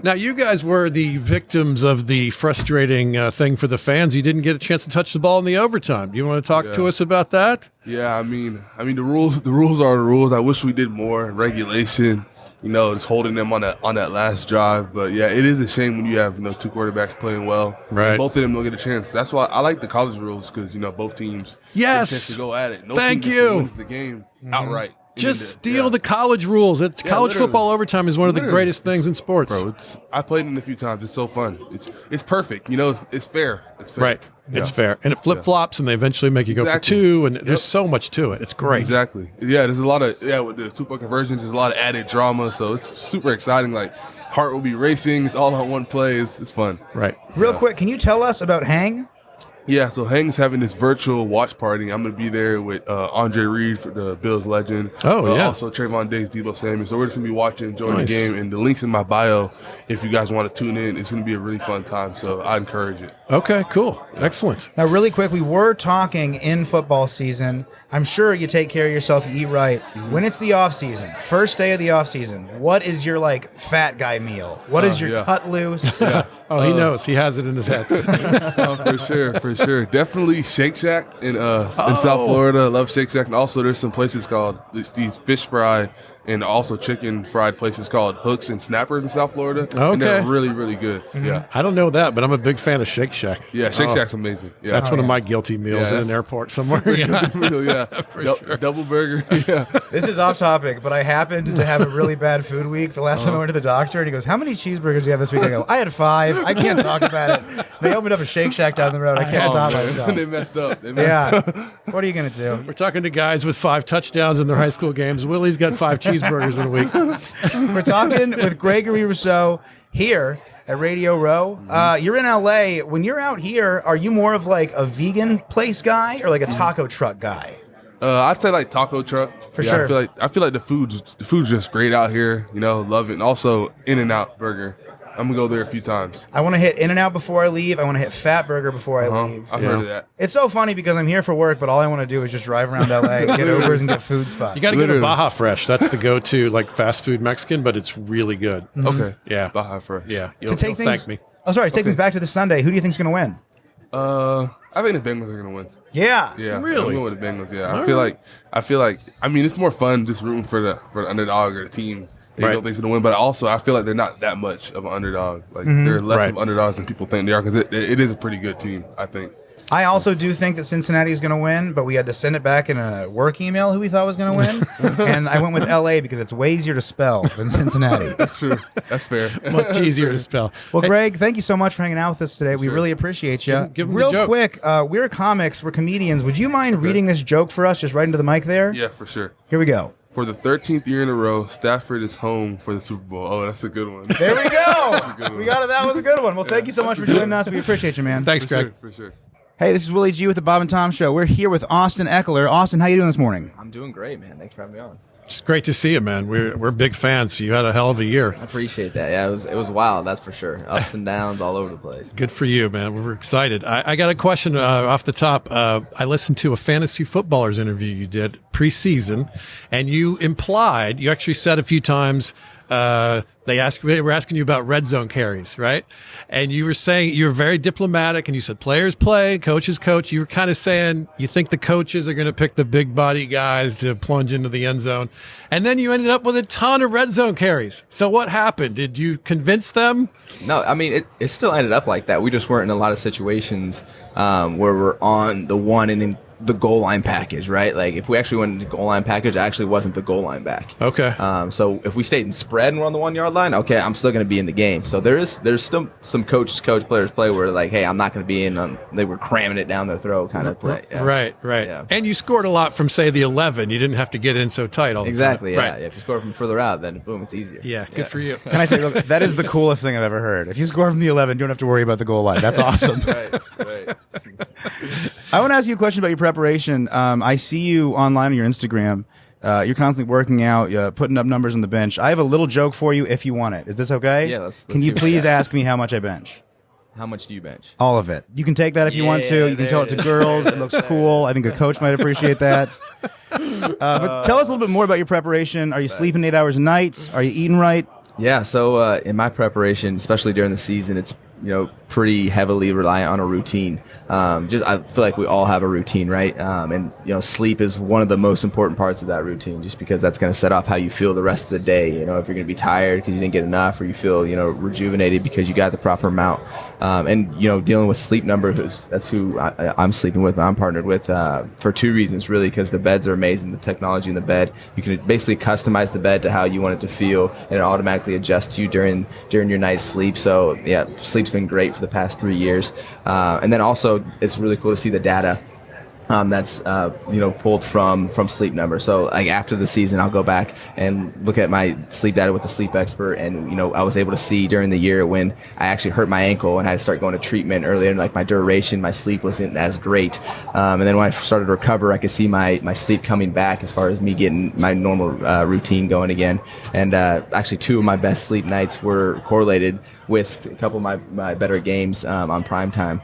Now, you guys were the victims of the frustrating thing for the fans. You didn't get a chance to touch the ball in the overtime. Do you want to talk to Yeah. us about that? Yeah, I mean the rules are the rules. I wish we did more regulation, you know, just holding them on that last drive. But yeah, it is a shame when you have, you know, 2 quarterbacks playing well. Right. And both of them don't get a chance. That's why I like the college rules because, you know, both teams Yes. get a chance to go at it. No Thank team you. wins the game outright. Just steal the college rules. College literally. football overtime is one of the Literally. greatest things in sports. Bro, I played in it a few times. It's so fun. It's perfect. You know, it's fair. It's fair. Right. It's Yeah. fair. And it flip flops and they eventually make you go Exactly. for 2. And there's so much to it. It's great. Exactly. Yeah, there's a lot of with the 2-point conversions, there's a lot of added drama. So it's super exciting. Like heart will be racing. It's all on one play. It's fun. Right. Real quick, can you tell us about Hang? Yeah, so Hang's having this virtual watch party. I'm going to be there with Andre Reed, for the Bills legend. Oh, yeah. Also Trayvon Diggs, Debo Samuel. So we're just going to be watching, enjoying Nice. the game. And the link's in my bio if you guys want to tune in. It's going to be a really fun time. So I encourage it. Okay, cool. Excellent. Now, really quick, we were talking in football season. I'm sure you take care of yourself, you eat right. When it's the off season, first day of the off season, what is your like fat guy meal? What is your yeah. cut loose? Oh, he knows. He has it in his head. For sure. Definitely Shake Shack in South Florida. Love Shake Shack. And also there's some places called these fish fry and also chicken fried places called Hooks and Snappers in South Florida. And they're Okay. really, really good. Yeah. I don't know that, but I'm a big fan of Shake Shack. Yeah, Shake Oh, Shack's amazing. Yeah. That's one of my guilty meals in that's- an airport somewhere. Double burger. Yeah. This is off topic, but I happened to have a really bad food week the last time I went to the doctor, and he goes, "How many cheeseburgers do you have this week?" I go, "I had 5. I can't talk about it." They opened up a Shake Shack down the road. I can't stop myself. They messed up. Yeah. What are you gonna do? We're talking to guys with 5 touchdowns in their high school games. Willie's got 5 cheeseburgers in a week. We're talking with Gregory Rousseau here at Radio Row. You're in LA. When you're out here, are you more of like a vegan place guy or like a taco truck guy? I'd say like taco truck. For sure. I feel like the food's just great out here. You know, love it. And also In-N-Out Burger. I'm gonna go there a few times. I want to hit In-N-Out before I leave. I want to hit Fat Burger before I leave. I've heard of that. It's so funny because I'm here for work, but all I want to do is just drive around LA, get Ubers, and get food spots. You got to go to Literally. Baja Fresh. That's the go-to like fast food Mexican, but it's really good. Okay. Yeah. Baja Fresh. Yeah. to take you'll things. thank me. Oh, sorry. To take things back to this Sunday. Who do you think's going to win? I think the Bengals are gonna win. Yeah. Yeah, Really? I'm going with the Bengals. Yeah, I feel like. I mean, it's more fun just rooting for the underdog or the team. They Right. don't think it's gonna win, but also I feel like they're not that much of an underdog. Like they're less Right. of underdogs than people think they are because it is a pretty good team. I think. I also do think that Cincinnati is going to win, but we had to send it back in a work email who we thought was going to win. And I went with LA because it's way easier to spell than Cincinnati. True, that's fair. Much easier to spell. Well, Hey, Greg, thank you so much for hanging out with us today. We Sure. really appreciate you. Give 'em the Real joke. quick, we're comics, we're comedians. Would you mind reading this joke for us just right into the mic there? Yeah, for sure. Here we go. For the 13th year in a row, Stafford is home for the Super Bowl. Oh, that's a good one. There we go. good one. We got it. That was a good one. Well, thank you so much for joining us. We appreciate you, man. Thanks, For Greg. sure, for sure. Hey, this is Willie G with the Bob and Tom Show. We're here with Austin Ekeler. Austin, how you doing this morning? I'm doing great, man. Thanks for having me on. It's great to see you, man. We're big fans. You had a hell of a year. I appreciate that. Yeah, it was wild, that's for sure. Ups and downs all over the place. Good for you, man. We're excited. I got a question off the top. I listened to a fantasy footballers interview you did preseason, and you actually said a few times, they were asking you about red zone carries, right? And you were saying you were very diplomatic, and you said players play, coaches coach. You were kind of saying you think the coaches are going to pick the big body guys to plunge into the end zone, and then you ended up with a ton of red zone carries. So what happened? Did you convince them? No, I mean, it still ended up like that. We just weren't in a lot of situations where we're on the one and in the goal line package, right? Like if we actually went into goal line package, I actually wasn't the goal line back. Okay. So if we stayed in spread and we're on the 1 yard line, okay, I'm still going to be in the game. So there's still some coaches coach, players play where like, hey, I'm not going to be in. They were cramming it down their throat kind of play. Yeah. Right. Yeah. And you scored a lot from, say, the 11. You didn't have to get in so tight all the Exactly. time. Yeah. Right. If you score from further out, then boom, it's easier. Yeah, good for you. Can I say, that is the coolest thing I've ever heard. If you score from the 11, you don't have to worry about the goal line. That's awesome. Right. I want to ask you a question about your preparation. I see you online on your Instagram. You're constantly working out, putting up numbers on the bench. I have a little joke for you if you want it. Is this okay? Yeah, let's Can see you what please you got. ask me how much I bench? How much do you bench? All of it. You can take that if you want to. Yeah, You can there tell it it to is. girls. It looks cool. I think a coach might appreciate that. But tell us a little bit more about your preparation. Are you sleeping 8 hours a night? Are you eating right? Yeah, so in my preparation, especially during the season, it's pretty heavily reliant on a routine. I feel like we all have a routine, right? And sleep is one of the most important parts of that routine, just because that's going to set off how you feel the rest of the day. If you're going to be tired because you didn't get enough, or you feel rejuvenated because you got the proper amount. And dealing with Sleep Number, that's who I'm sleeping with, I'm partnered with for two reasons, really, because the beds are amazing, the technology in the bed. You can basically customize the bed to how you want it to feel, and it automatically adjusts you during your night's sleep. So yeah, sleep's been great for the past 3 years. And then also it's really cool to see the data that's pulled from Sleep Number. So like after the season, I'll go back and look at my sleep data with a sleep expert, and I was able to see during the year when I actually hurt my ankle and had to start going to treatment earlier, and like my duration, my sleep wasn't as great. And then when I started to recover, I could see my sleep coming back as far as me getting my normal routine going again. And actually 2 of my best sleep nights were correlated with a couple of my better games on prime time.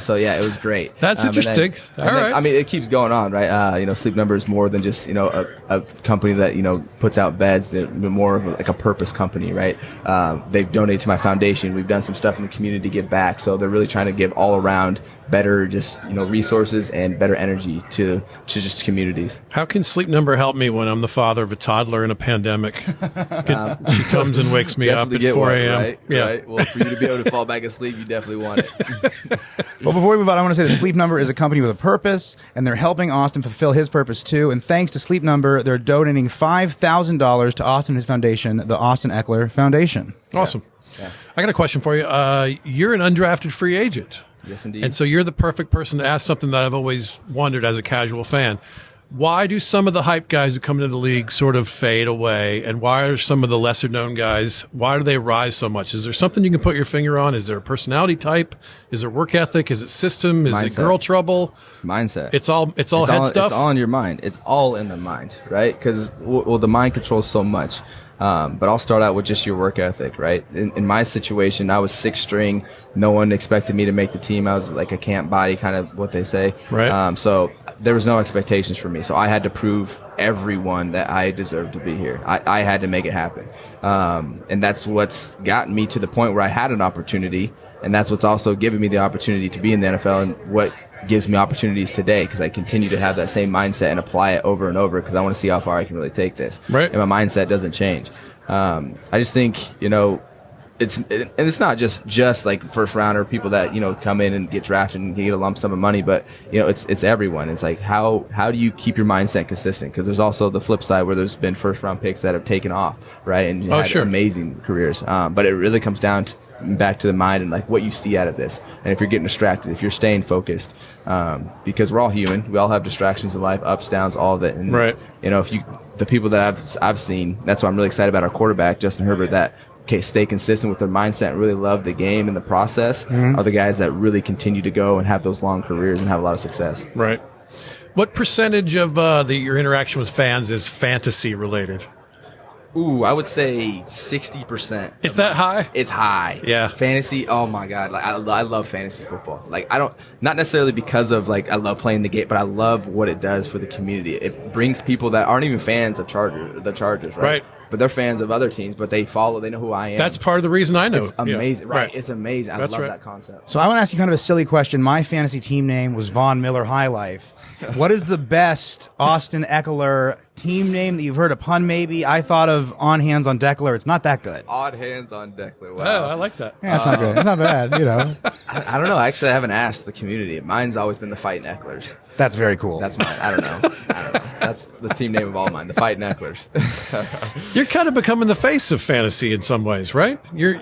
So yeah, it was great. That's interesting. All right. I mean, it keeps going on, right? Sleep Number is more than just a company that puts out beds. They're more of like a purpose company, right? They've donated to my foundation. We've done some stuff in the community to give back. So they're really trying to give all around better resources and better energy to just communities. How can Sleep Number help me when I'm the father of a toddler in a pandemic? She comes and wakes me up Definitely at get 4 one, a.m. right? Yeah. Right? Well, for you to be able to fall back asleep, you definitely want it. Well, before we move on, I want to say that Sleep Number is a company with a purpose, and they're helping Austin fulfill his purpose too. And thanks to Sleep Number, they're donating $5,000 to Austin and his foundation, the Austin Ekeler Foundation. Awesome. Yeah. I got a question for you. You're an undrafted free agent. Yes, indeed. And so you're the perfect person to ask something that I've always wondered as a casual fan. Why do some of the hype guys who come into the league sort of fade away? And why are some of the lesser known guys, why do they rise so much? Is there something you can put your finger on? Is there a personality type? Is there work ethic? Is it system? Is it Mindset. girl trouble? Mindset. It's all head stuff? It's all in your mind. It's all in the mind, right? Because the mind controls so much. But I'll start out with just your work ethic, right? In my situation, I was 6th string. No one expected me to make the team. I was like a camp body, kind of what they say. Right. So there was no expectations for me. So I had to prove everyone that I deserved to be here. I had to make it happen. And that's what's gotten me to the point where I had an opportunity. And that's what's also given me the opportunity to be in the NFL and what gives me opportunities today, because I continue to have that same mindset and apply it over and over, because I want to see how far I can really take this. Right. And my mindset doesn't change. I just think, it's not just like first rounder people that, come in and get drafted and get a lump sum of money, but it's everyone. It's like, how do you keep your mindset consistent? Because there's also the flip side where there's been first round picks that have taken off, right? And had amazing careers. But it really comes down to back to the mind and like what you see out of this, and if you're getting distracted, if you're staying focused, because we're all human, we all have distractions in life, ups, downs, all of it. And right. If the people that I've seen, that's why I'm really excited about our quarterback Justin Herbert, that stay consistent with their mindset and really love the game and the process, are the guys that really continue to go and have those long careers and have a lot of success. Right. What percentage of your interaction with fans is fantasy related? Ooh, I would say 60%. Is that high? It's high. Yeah. Fantasy, oh my God. Like I love fantasy football. Like not necessarily because of like I love playing the game, but I love what it does for the community. It brings people that aren't even fans of the Chargers, right? Right. But they're fans of other teams, but they know who I am. That's part of the reason I know. It's amazing. Yeah. Right. It's amazing. I love right. that concept. So I want to ask you kind of a silly question. My fantasy team name was Von Miller High Life. What is the best Austin Ekeler team name that you've heard? A pun, maybe? I thought of On Hands on Deckler. It's not that good. Odd Hands on Deckler. Oh, Wow. I like that. Yeah, it's not good. It's not bad, I don't know. Actually, I haven't asked the community. Mine's always been the Fighting Ecklers. That's very cool. That's mine. I don't know. That's the team name of all mine, the Fighting Ecklers. You're kind of becoming the face of fantasy in some ways, right?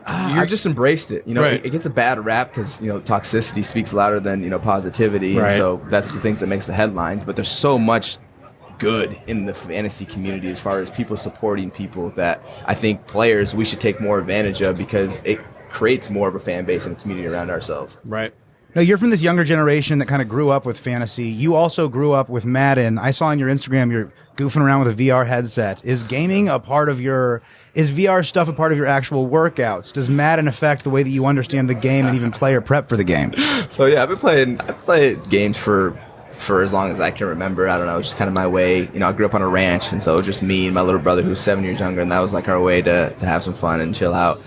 I've just embraced it. Right. It gets a bad rap because, toxicity speaks louder than, positivity. Right. And so that's the things that makes the headlines. But there's so much good in the fantasy community as far as people supporting people that I think players we should take more advantage of, because it creates more of a fan base and a community around ourselves. Right. Now, you're from this younger generation that kind of grew up with fantasy. You also grew up with Madden. I saw on your Instagram you're goofing around with a VR headset. Is gaming is VR stuff a part of your actual workouts? Does Madden affect the way that you understand the game and even play or prep for the game? So yeah, I played games for as long as I can remember. I don't know, it's just kind of my way. I grew up on a ranch, and so it was just me and my little brother who's 7 years younger, and that was like our way to have some fun and chill out.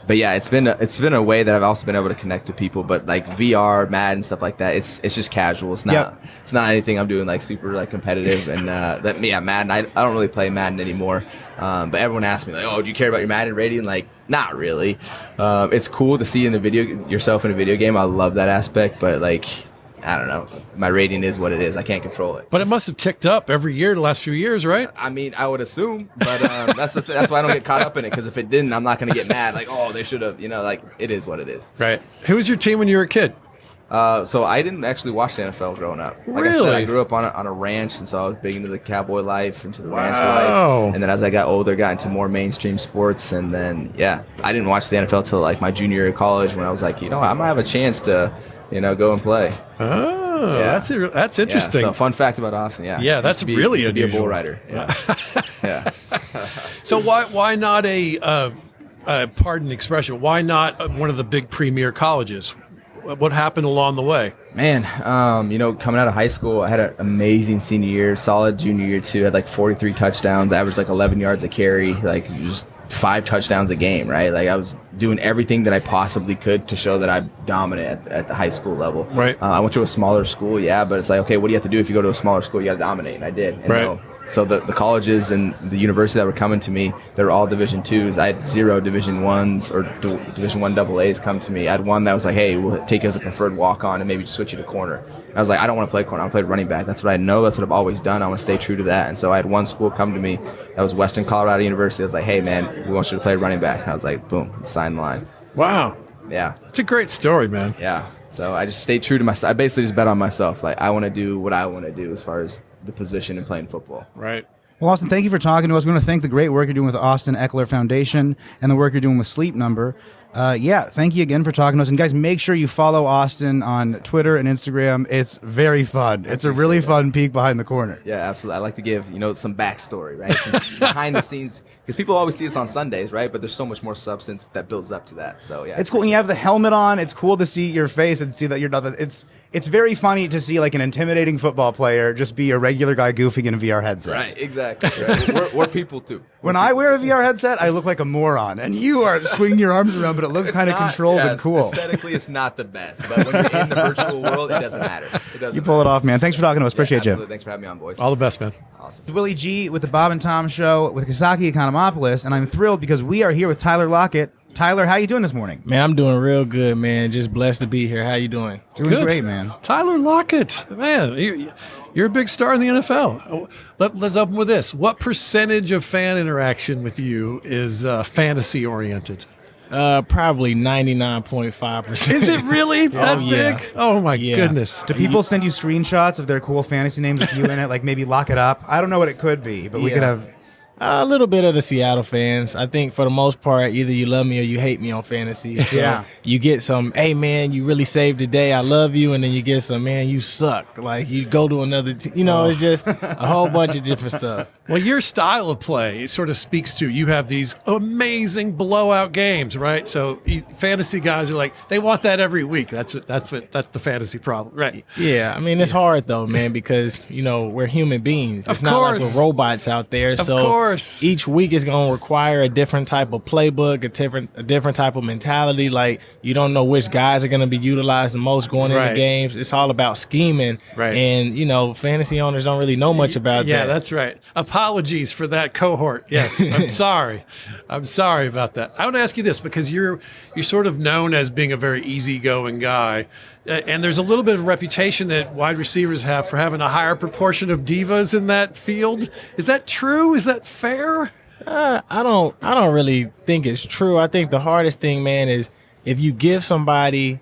But yeah, it's been a way that I've also been able to connect to people. But like VR, Madden, stuff like that, it's just casual. It's not It's not anything I'm doing like super like competitive. And Madden, I don't really play Madden anymore. But everyone asks me like, oh, do you care about your Madden rating? Like, not really. It's cool to see yourself in a video game. I love that aspect, but like, I don't know. My rating is what it is. I can't control it. But it must have ticked up every year the last few years, right? I mean, I would assume, but that's why I don't get caught up in it. Because if it didn't, I'm not going to get mad. Like, oh, they should have. Like it is what it is. Right. Who was your team when you were a kid? So I didn't actually watch the NFL growing up. Like I said, I grew up on a ranch, and so I was big into the cowboy life, into the ranch life. And then as I got older, got into more mainstream sports, and then I didn't watch the NFL till like my junior year of college, when I was like, I might have a chance to, go and play. Oh, that's interesting. So fun fact about Austin. Yeah, that's really unusual. To be a bull rider. Yeah. So why not pardon the expression, why not one of the big premier colleges? What happened along the way? Man, coming out of high school, I had an amazing senior year, solid junior year too. I had like 43 touchdowns, averaged like 11 yards a carry, like just 5 touchdowns a game, right? Like I was doing everything that I possibly could to show that I'm dominant at the high school level. Right. I went to a smaller school, but it's like, okay, what do you have to do if you go to a smaller school? You got to dominate, and I did. And right. So the colleges and the university that were coming to me, they were all Division IIs. I had 0 Division I's or Division I AA's come to me. I had one that was like, hey, we'll take you as a preferred walk-on and maybe just switch you to corner. And I was like, I don't want to play corner. I want to play running back. That's what I know. That's what I've always done. I want to stay true to that. And so I had one school come to me. That was Western Colorado University. I was like, hey, man, we want you to play running back. And I was like, boom, sign the line. Wow. Yeah. It's a great story, man. Yeah. So I just stayed true to myself. I basically just bet on myself. Like, I want to do what I want to do as far as the position and playing football. Right. Well, Austin, thank you for talking to us. We want to thank the great work you're doing with the Austin Ekeler Foundation and the work you're doing with Sleep Number. Yeah, thank you again for talking to us. And guys, make sure you follow Austin on Twitter and Instagram. It's very fun. It's a really fun peek behind the corner. Yeah, absolutely. I like to give, some backstory, right? Some behind the scenes, because people always see us on Sundays, right? But there's so much more substance that builds up to that. So, yeah. It's cool when you have the helmet on. It's cool to see your face and see that you're not. It's very funny to see like an intimidating football player just be a regular guy goofing in a VR headset. Right, exactly. Right. We're people, too. When I wear a VR headset, I look like a moron. And you are swinging your arms around, but it looks kind of controlled and cool. Aesthetically, it's not the best. But when you're in the virtual world, it doesn't matter. You pull it off, man. Thanks for talking to us. Appreciate you. Thanks for having me on, boys. All the best, man. Awesome. Willie G with the Bob and Tom Show with Costaki Economopoulos, and I'm thrilled because we are here with Tyler Lockett. Tyler, how you doing this morning? Man, I'm doing real good, man. Just blessed to be here. How you doing? Doing Good. great, man. Tyler Lockett, man, you're a big star in the NFL. Let's open with this. What percentage of fan interaction with you is fantasy oriented? Probably 99.5%. Is it really that yeah. big? Oh my goodness. Do people send you screenshots of their cool fantasy names with you in it, like maybe Lock It Up? I don't know what it could be, but we could have... A little bit of the Seattle fans. I think for the most part, either you love me or you hate me on fantasy. So Yeah. You get some, hey, man, you really saved the day. I love you. And then you get some, man, you suck. Like, you go to another team. It's just a whole bunch of different stuff. Well, your style of play sort of speaks to you have these amazing blowout games, right? So fantasy guys are like, they want that every week. That's the fantasy problem, right? Yeah, I mean, it's hard, though, man, because, we're human beings. It's not like we're robots out there. Of So course. each week is going to require a different type of playbook, a different type of mentality. Like, you don't know which guys are going to be utilized the most going into games. It's all about scheming. Right. And, fantasy owners don't really know much about that. Yeah, that's right. Apologies for that cohort. Yes, I'm sorry. I'm sorry about that. I want to ask you this because you're sort of known as being a very easygoing guy. And there's a little bit of reputation that wide receivers have for having a higher proportion of divas in that field. Is that true? Is that fair? I don't really think it's true. I think the hardest thing, man, is if you give somebody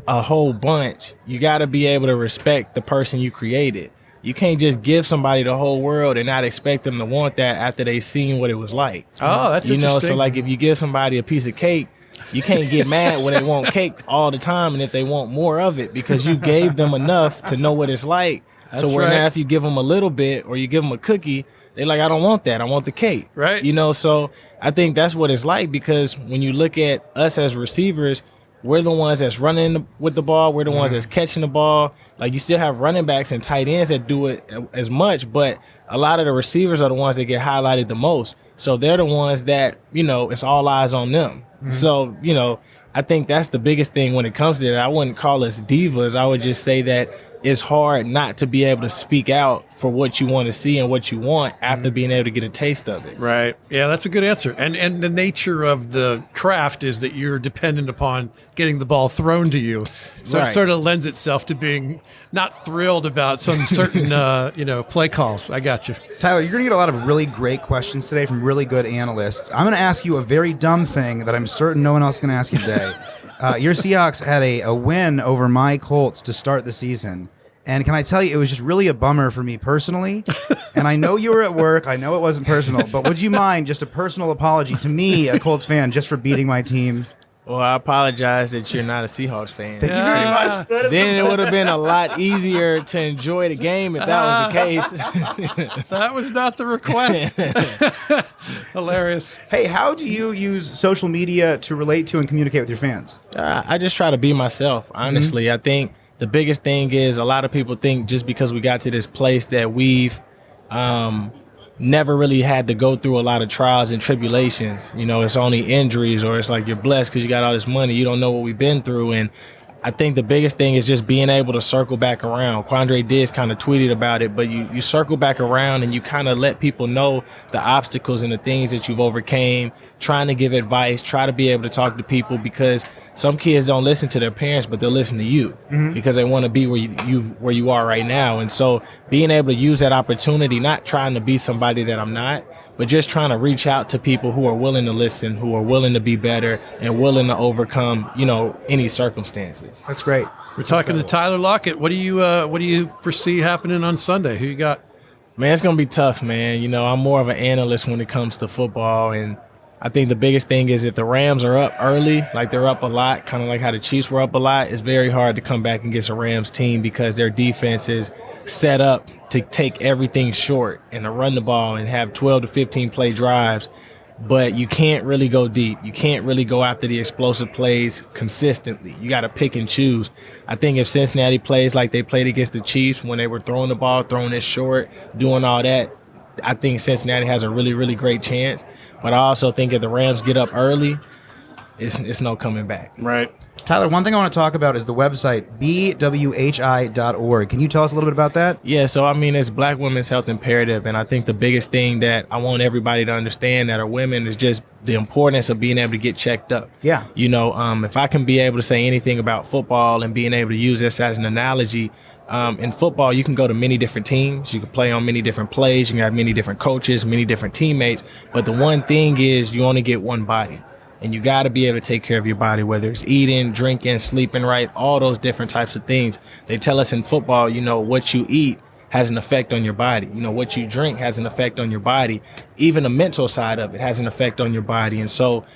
a whole bunch, you got to be able to respect the person you created. You can't just give somebody the whole world and not expect them to want that after they've seen what it was like. Oh, that's interesting. So like if you give somebody a piece of cake, you can't get mad when they want cake all the time and if they want more of it because you gave them enough to know what it's like. That's to where right. now if you give them a little bit or you give them a cookie, they're like, I don't want that. I want the cake. Right. So I think that's what it's like because when you look at us as receivers, we're the ones that's running with the ball. We're the ones that's catching the ball. Like you still have running backs and tight ends that do it as much, but a lot of the receivers are the ones that get highlighted the most. So they're the ones that, it's all eyes on them. So, I think that's the biggest thing when it comes to that. I wouldn't call us divas. I would just say that it's hard not to be able to speak out for what you want to see and what you want after being able to get a taste of it. Right. Yeah, that's a good answer. And the nature of the craft is that you're dependent upon getting the ball thrown to you. So Right. it sort of lends itself to being not thrilled about some certain, play calls. I got you. Tyler, you're going to get a lot of really great questions today from really good analysts. I'm going to ask you a very dumb thing that I'm certain no one else is going to ask you today. Your Seahawks had a win over my Colts to start the season. And can I tell you, it was just really a bummer for me personally. And I know you were at work. I know it wasn't personal. But would you mind just a personal apology to me, a Colts fan, just for beating my team? Well, I apologize that you're not a Seahawks fan. Thank you very much. That is Then the it would have best. been a lot easier to enjoy the game if that was the case. That was not the request. Hilarious. Hey, how do you use social media to relate to and communicate with your fans? I just try to be myself, honestly. I think the biggest thing is a lot of people think just because we got to this place that we've never really had to go through a lot of trials and tribulations. It's only injuries or it's like you're blessed because you got all this money. You don't know what we've been through. And I think the biggest thing is just being able to circle back around. Quandre Diggs kind of tweeted about it, but you circle back around and you kind of let people know the obstacles and the things that you've overcame, trying to give advice, try to be able to talk to people because some kids don't listen to their parents, but they'll listen to you because they want to be where you are right now. And so being able to use that opportunity, not trying to be somebody that I'm not, but just trying to reach out to people who are willing to listen, who are willing to be better and willing to overcome, any circumstances. That's great. We're talking to Tyler Lockett. What do you foresee happening on Sunday? Who you got? Man, it's going to be tough, man. I'm more of an analyst when it comes to football. And, I think the biggest thing is if the Rams are up early, like they're up a lot, kind of like how the Chiefs were up a lot, it's very hard to come back against a Rams team because their defense is set up to take everything short and to run the ball and have 12 to 15 play drives. But you can't really go deep. You can't really go after the explosive plays consistently. You got to pick and choose. I think if Cincinnati plays like they played against the Chiefs when they were throwing the ball, throwing it short, doing all that, I think Cincinnati has a really, really great chance. But I also think if the Rams get up early, it's no coming back. Right. Tyler, one thing I want to talk about is the website, bwhi.org. Can you tell us a little bit about that? Yeah, so I mean, it's Black Women's Health Imperative, and I think the biggest thing that I want everybody to understand that are women is just the importance of being able to get checked up. Yeah. You know, if I can be able to say anything about football and being able to use this as an analogy, in football, you can go to many different teams. You can play on many different plays. You can have many different coaches, many different teammates. But the one thing is you only get one body. And you got to be able to take care of your body, whether it's eating, drinking, sleeping right, all those different types of things. They tell us in football, you know, what you eat has an effect on your body. You know, what you drink has an effect on your body. Even the mental side of it has an effect on your body. And so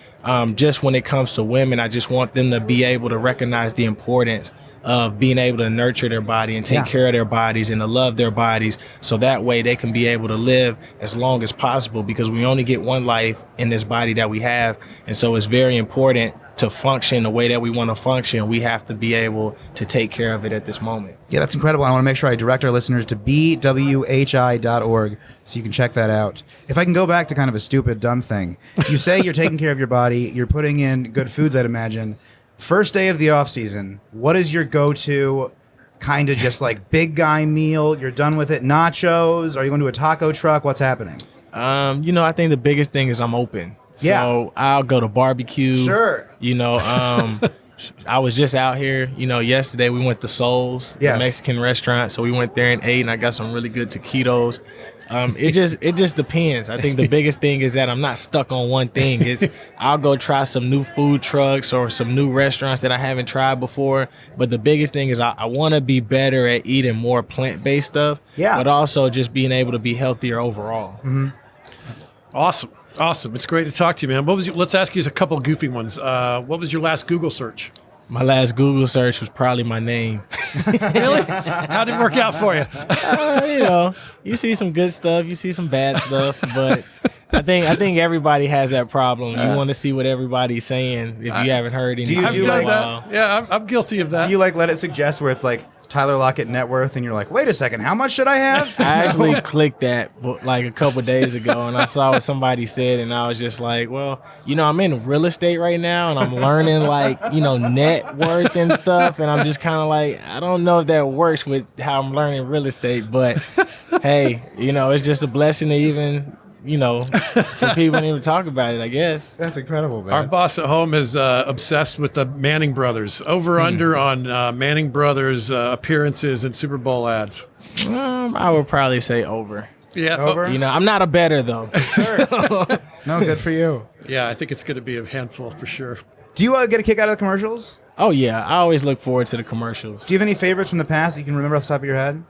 just when it comes to women, I just want them to be able to recognize the importance of being able to nurture their body and take care of their bodies and to love their bodies so that way they can be able to live as long as possible because we only get one life in this body that we have. And so it's very important to function the way that we want to function. We have to be able to take care of it at this moment. Yeah, that's incredible. I want to make sure I direct our listeners to bwhi.org so you can check that out. If I can go back to kind of a stupid, dumb thing. You say you're taking care of your body, you're putting in good foods, I'd imagine. First day of the off season, what is your go-to kind of just like big guy meal? You're done with it. Nachos? Are you going to a taco truck? What's happening? You know, I think the biggest thing is I'm open. Yeah. So I'll go to barbecue. Sure. You know, I was just out here, you know, yesterday we went to Soul's, the Mexican restaurant. So we went there and ate and I got some really good taquitos. It just depends. I think the biggest thing is that I'm not stuck on one thing. I'll go try some new food trucks or some new restaurants that I haven't tried before. But the biggest thing is I want to be better at eating more plant-based stuff. Yeah. But also just being able to be healthier overall. Mm-hmm. Awesome. It's great to talk to you, man. Let's ask you a couple goofy ones. What was your last Google search? My last Google search was probably my name. Really? How did it work out for you? You know, you see some good stuff, you see some bad stuff, but I think everybody has that problem. You want to see what everybody's saying if you haven't heard anything. I've done that. Yeah, I'm guilty of that. Do you like let it suggest where it's like Tyler Lockett net worth and you're like, wait a second, how much should I have? I actually clicked that like a couple days ago and I saw what somebody said and I was just like, well, you know, I'm in real estate right now and I'm learning like, you know, net worth and stuff. And I'm just kind of like, I don't know if that works with how I'm learning real estate, but hey, you know, it's just a blessing to even, you know, for people to even talk about it, I guess. That's incredible, man. Our boss at home is obsessed with the Manning brothers. Over/under on Manning brothers appearances in Super Bowl ads. I would probably say over. Yeah, Over? You know, I'm not a bettor though. Sure. No, good for you. Yeah, I think it's going to be a handful for sure. Do you get a kick out of the commercials? Oh yeah, I always look forward to the commercials. Do you have any favorites from the past that you can remember off the top of your head?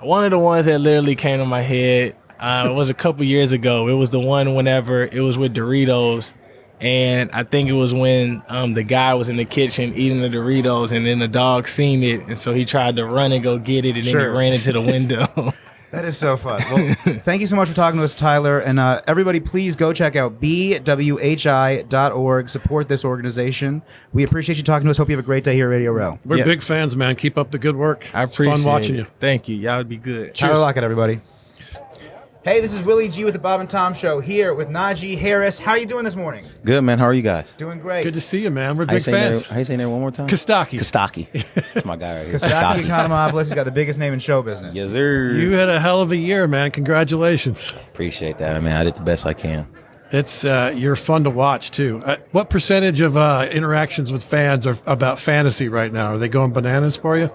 One of the ones that literally came to my head it was a couple years ago. It was the one whenever it was with Doritos, and I think it was when the guy was in the kitchen eating the Doritos, and then the dog seen it, and so he tried to run and go get it, and then he ran into the window. That is so fun. Well, thank you so much for talking to us, Tyler. And everybody, please go check out bwhi.org. Support this organization. We appreciate you talking to us. Hope you have a great day here at Radio Row. We're big fans, man. Keep up the good work. I appreciate It's fun watching it. you. Thank you. Y'all would be good. Tyler Lockett, everybody. Hey, this is Willie G with the Bob and Tom Show here with Najee Harris. How are you doing this morning? Good, man. How are you guys? Doing great. Good to see you, man. We're big fans. How you saying that one more time? Kostaki. Kostaki. That's my guy right here. Kostaki Economopoulos has got the biggest name in show business. Yes, sir. You had a hell of a year, man. Congratulations. Appreciate that, man. I did the best I can. It's you're fun to watch too. What percentage of interactions with fans are about fantasy right now? Are they going bananas for you?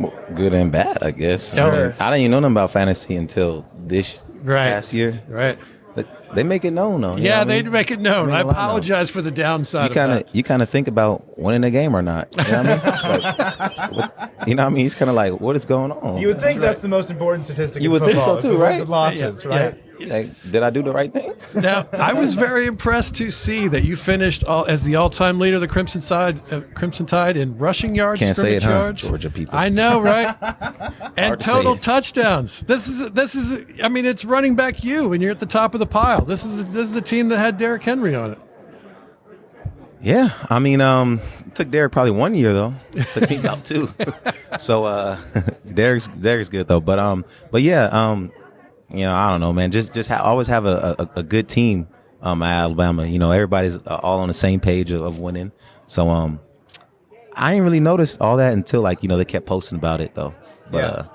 Well, good and bad, I guess. Sure. I didn't even know nothing about fantasy until this past year. Right. They make it known, though. Yeah, they make it known. I Make a lot apologize for the downside of that. You kind of think about winning a game or not. You know what I mean? You know what I mean? He's kind of like, what is going on? You would think that's the most important statistic You in would think football, so, is too, the wins right? and losses, right? Like, did I do the right thing? Now, I was very impressed to see that you finished as the all-time leader of the Crimson Tide in rushing yards, Can't say scrimmage it, huh? yards. Georgia people. I know, right? And Hard to say total it. touchdowns. This is. I mean, it's running back you, and you're at the top of the pile. This is the team that had Derrick Henry on it. Yeah, I mean, it took Derek probably 1 year though. It took me about 2. So Derek's good though. But yeah, you know, I don't know, man. Just always have a good team at Alabama. You know, everybody's all on the same page of winning. So I didn't really notice all that until, like, you know, they kept posting about it though. But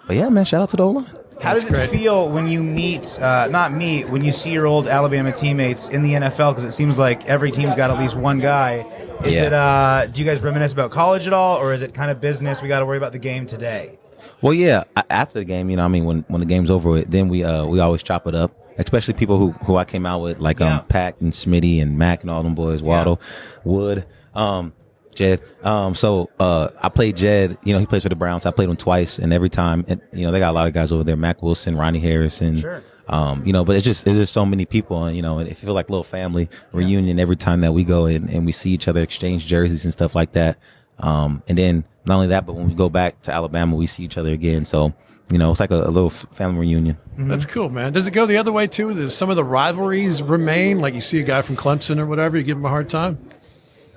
yeah, man, shout out to the O-line. How does it feel when you when you see your old Alabama teammates in the NFL? Because it seems like every team's got at least one guy. Is it? Do you guys reminisce about college at all, or is it kind of business? We got to worry about the game today. Well, yeah. After the game, you know, I mean, when the game's over with, then we always chop it up. Especially people who I came out with, like Pack and Smitty and Mac and all them boys, Waddle, Wood, Jed. So I played Jed. You know, he plays for the Browns. I played him twice, and every time, you know, they got a lot of guys over there: Mac Wilson, Ronnie Harrison. Sure. You know, but it's just so many people, and you know, it feels like a little family reunion every time that we go and we see each other, exchange jerseys and stuff like that. And then not only that, but when we go back to Alabama, we see each other again. So, you know, it's like a little family reunion. Mm-hmm. That's cool, man. Does it go the other way too? Does some of the rivalries remain? Like you see a guy from Clemson or whatever, you give him a hard time?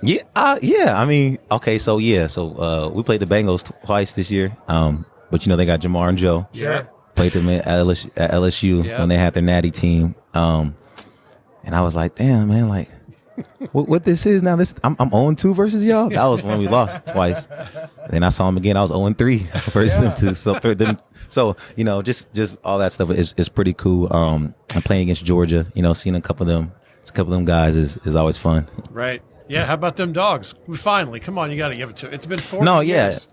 Yeah. Yeah. I mean, okay. So we played the Bengals twice this year. But you know, they got Jamar and Joe. Yeah. Played them at LSU when they had their natty team. And I was like, damn, man, like, what this is now? I'm 0-2 versus y'all. That was when we lost twice. Then I saw him again. I was 0-3 versus them too. So you know, just all that stuff is pretty cool. I'm playing against Georgia. You know, seeing a couple of them guys is always fun. Right. Yeah. How about them dogs? Finally, come on, you got to give it to. It's been 4 years.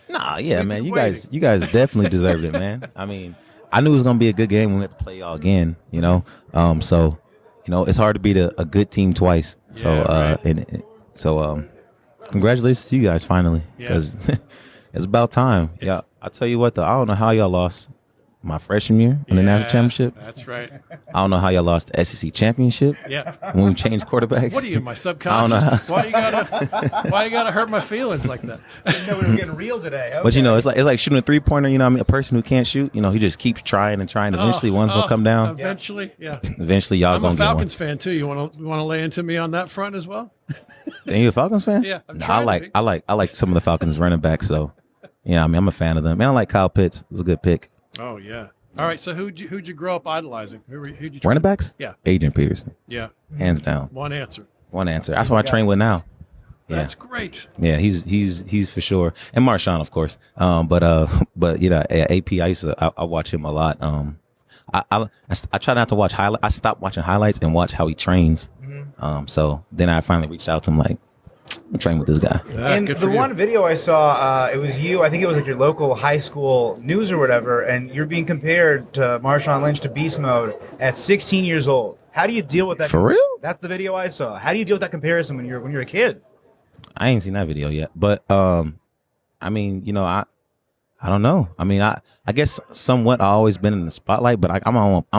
Nah, yeah, man. You guys definitely deserved it, man. I mean, I knew it was gonna be a good game when we had to play y'all again. You know, so you know, it's hard to beat a good team twice. So, congratulations to you guys finally, because it's about time. Yeah, I'll tell you what though, I don't know how y'all lost my freshman year in the national championship. That's right. I don't know how y'all lost the SEC championship. Yeah. When we changed quarterbacks. What are you, my subconscious? I don't know. Why you gotta hurt my feelings like that? Didn't know we were getting real today. Okay. But you know, it's like shooting a 3-pointer. You know, I mean, a person who can't shoot, you know, he just keeps trying and trying. Eventually, one's gonna come down. Eventually, yeah. Eventually, y'all I'm gonna a get one. Falcons fan too. You want to lay into me on that front as well? Are you a Falcons fan? Yeah, I'm No, trying to be. I like some of the Falcons running backs. So, yeah, I mean, I'm a fan of them. Man, I like Kyle Pitts. It was a good pick. Oh yeah. All right. So who'd you grow up idolizing? Who'd you train? Running backs? Yeah. Adrian Peterson, Yeah. hands down. One answer. One answer. That's what I train with now. Yeah. That's great. Yeah, he's for sure, and Marshawn, of course. But you know, AP, I watch him a lot. I try not to watch highlights. I stopped watching highlights and watch how he trains. So then I finally reached out to him, like, I'm training with this guy. And the one video I saw, it was you. I think it was like your local high school news or whatever, and you're being compared to Marshawn Lynch to Beast Mode at 16 years old. How do you deal with that? For real? That's the video I saw. How do you deal with that comparison when you're a kid? I ain't seen that video yet, but I mean, you know, I don't know. I mean, I guess somewhat I always been in the spotlight, but I'm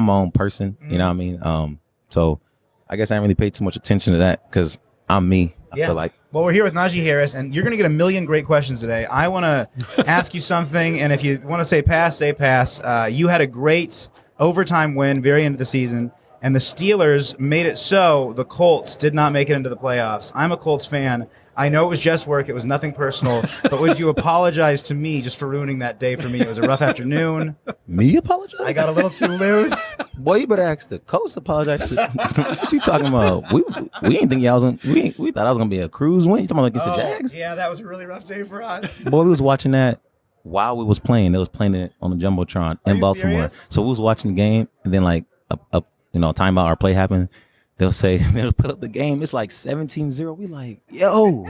my own person. You know what I mean? So I guess I didn't really pay too much attention to that because I'm me. I feel like. Well, we're here with Najee Harris, and you're going to get a million great questions today. I want to ask you something, and if you want to say pass, say pass. You had a great overtime win, very end of the season, and the Steelers made it so the Colts did not make it into the playoffs. I'm a Colts fan. I know it was just work. It was nothing personal. But would you apologize to me just for ruining that day for me? It was a rough afternoon. Me apologize? I got a little too loose. Boy, you better ask the coach. Apologize. What you talking about? We didn't think y'all was gonna. We thought I was gonna be a cruise win. You talking about against the Jags? Yeah, that was a really rough day for us. Boy, we was watching that while we was playing. They was playing it on the jumbotron in Baltimore. Serious? So we was watching the game, and then like a timeout, our play happened. They'll put up the game. It's like 17-0. We like, yo,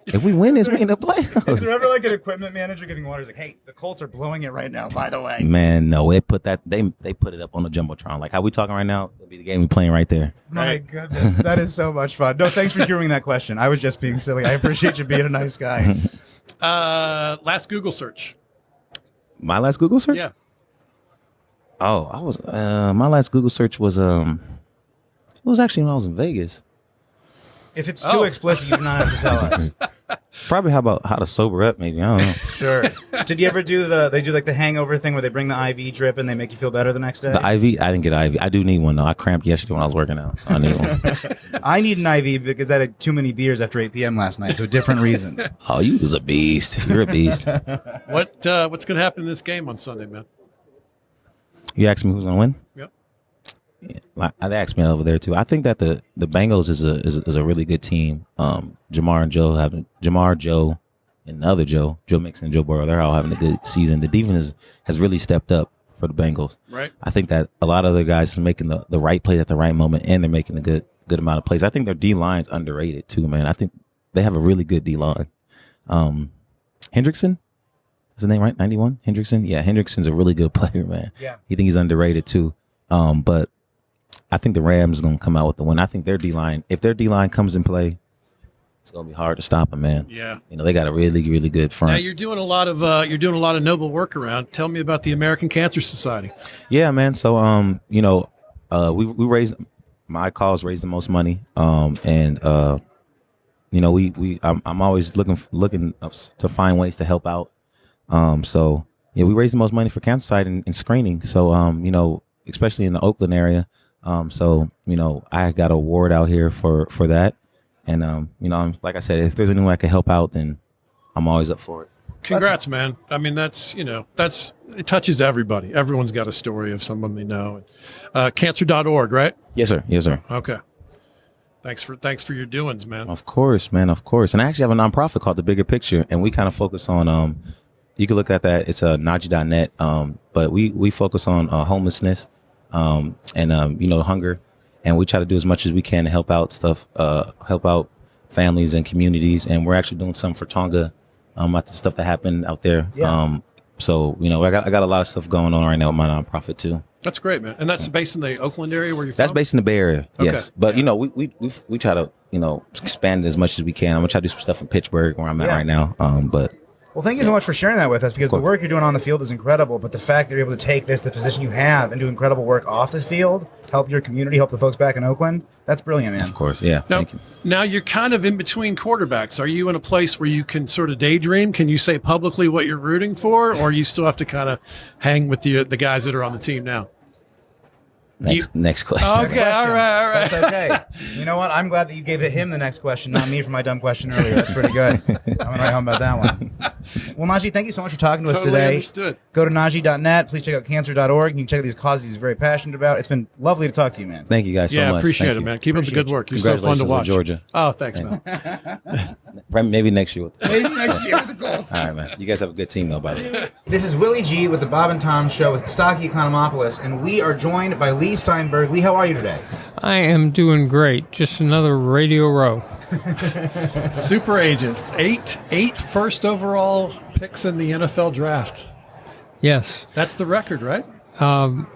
if we win this, we in the playoffs. Is there ever like an equipment manager getting orders like, hey, the Colts are blowing it right now, by the way? Man, no, they put it up on the jumbotron. Like how we talking right now, it'll be the game we playing right there. My goodness, that is so much fun. No, thanks for hearing that question. I was just being silly. I appreciate you being a nice guy. Last Google search. My last Google search? Yeah. Oh, I was my last Google search was it was actually when I was in Vegas. If it's too explicit, you do not have to tell us. Probably how to sober up, maybe. I don't know. Sure. Did you ever do they do like the hangover thing where they bring the IV drip and they make you feel better the next day? The IV, I didn't get an IV. I do need one though. I cramped yesterday when I was working out, so I need one. I need an IV because I had too many beers after 8 p.m. last night, so different reasons. Oh, you was a beast. You're a beast. What's going to happen in this game on Sunday, man? You asked me who's gonna win? Yep. Yeah, they asked me over there too. I think that the Bengals is a really good team. Jamar, Joe, and the other Joe Mixon, Joe Burrow, they're all having a good season. The defense has really stepped up for the Bengals. Right. I think that a lot of other guys are making the right play at the right moment, and they're making a good amount of plays. I think their D line's underrated too, man. I think they have a really good D line. Hendrickson, is his name right? 91 Hendrickson. Yeah, Hendrickson's a really good player, man. Yeah. You think he's underrated too. But I think the Rams are going to come out with the win. I think their D-line, if their D-line comes in play, it's going to be hard to stop them, man. Yeah. You know, they got a really, really good front. Now you're doing a lot of noble work around. Tell me about the American Cancer Society. Yeah, man. So, we raised, my cause raised the most money. I'm always looking to find ways to help out. So yeah, we raised the most money for Cancer Society and screening. So, especially in the Oakland area. I got an award out here for that. And, like I said, if there's anyone I can help out, then I'm always up for it. Congrats, man. I mean, it touches everybody. Everyone's got a story of someone they know. Cancer.org, right? Yes, sir. Yes, sir. Okay. Thanks for your doings, man. Of course, man. Of course. And I actually have a nonprofit called The Bigger Picture, and we kind of focus on, you can look at that. It's Najee.net. But we focus on homelessness, and hunger, and we try to do as much as we can to help out families and communities. And we're actually doing something for Tonga, about the stuff that happened out there. Yeah. I got a lot of stuff going on right now with my nonprofit too. That's great, man. And that's based in the Oakland area where you're from? That's based in the Bay Area. Okay. Yes, but we try to expand it as much as we can. I'm gonna try to do some stuff in Pittsburgh where I'm at right now. Well, thank you so much for sharing that with us, because the work you're doing on the field is incredible, but the fact that you're able to take the position you have, and do incredible work off the field, help your community, help the folks back in Oakland, that's brilliant, man. Of course, yeah. Thank you. Now you're kind of in between quarterbacks. Are you in a place where you can sort of daydream? Can you say publicly what you're rooting for, or you still have to kind of hang with the guys that are on the team now? Next question. Okay, all right. That's okay. You know what? I'm glad that you gave him the next question, not me for my dumb question earlier. That's pretty good. I'm going to write home about that one. Well, Najee, thank you so much for talking to us today. Understood. Go to Najee.net. Please check out cancer.org. You can check out these causes he's very passionate about. It's been lovely to talk to you, man. Thank you guys so much. Yeah, appreciate it, man. Keep up the good work. You're so fun to watch. Georgia. Oh, thanks, man. Maybe next year. Maybe next year with the Colts. All right, man. You guys have a good team, though, by the way. This is Willie G with the Bob and Tom Show with Costaki Economopoulos, and we are joined by Leigh Steinberg. Leigh, how are you today? I am doing great. Just another Radio Row. Super agent. Eight first overall picks in the NFL draft. Yes. That's the record, right? I'm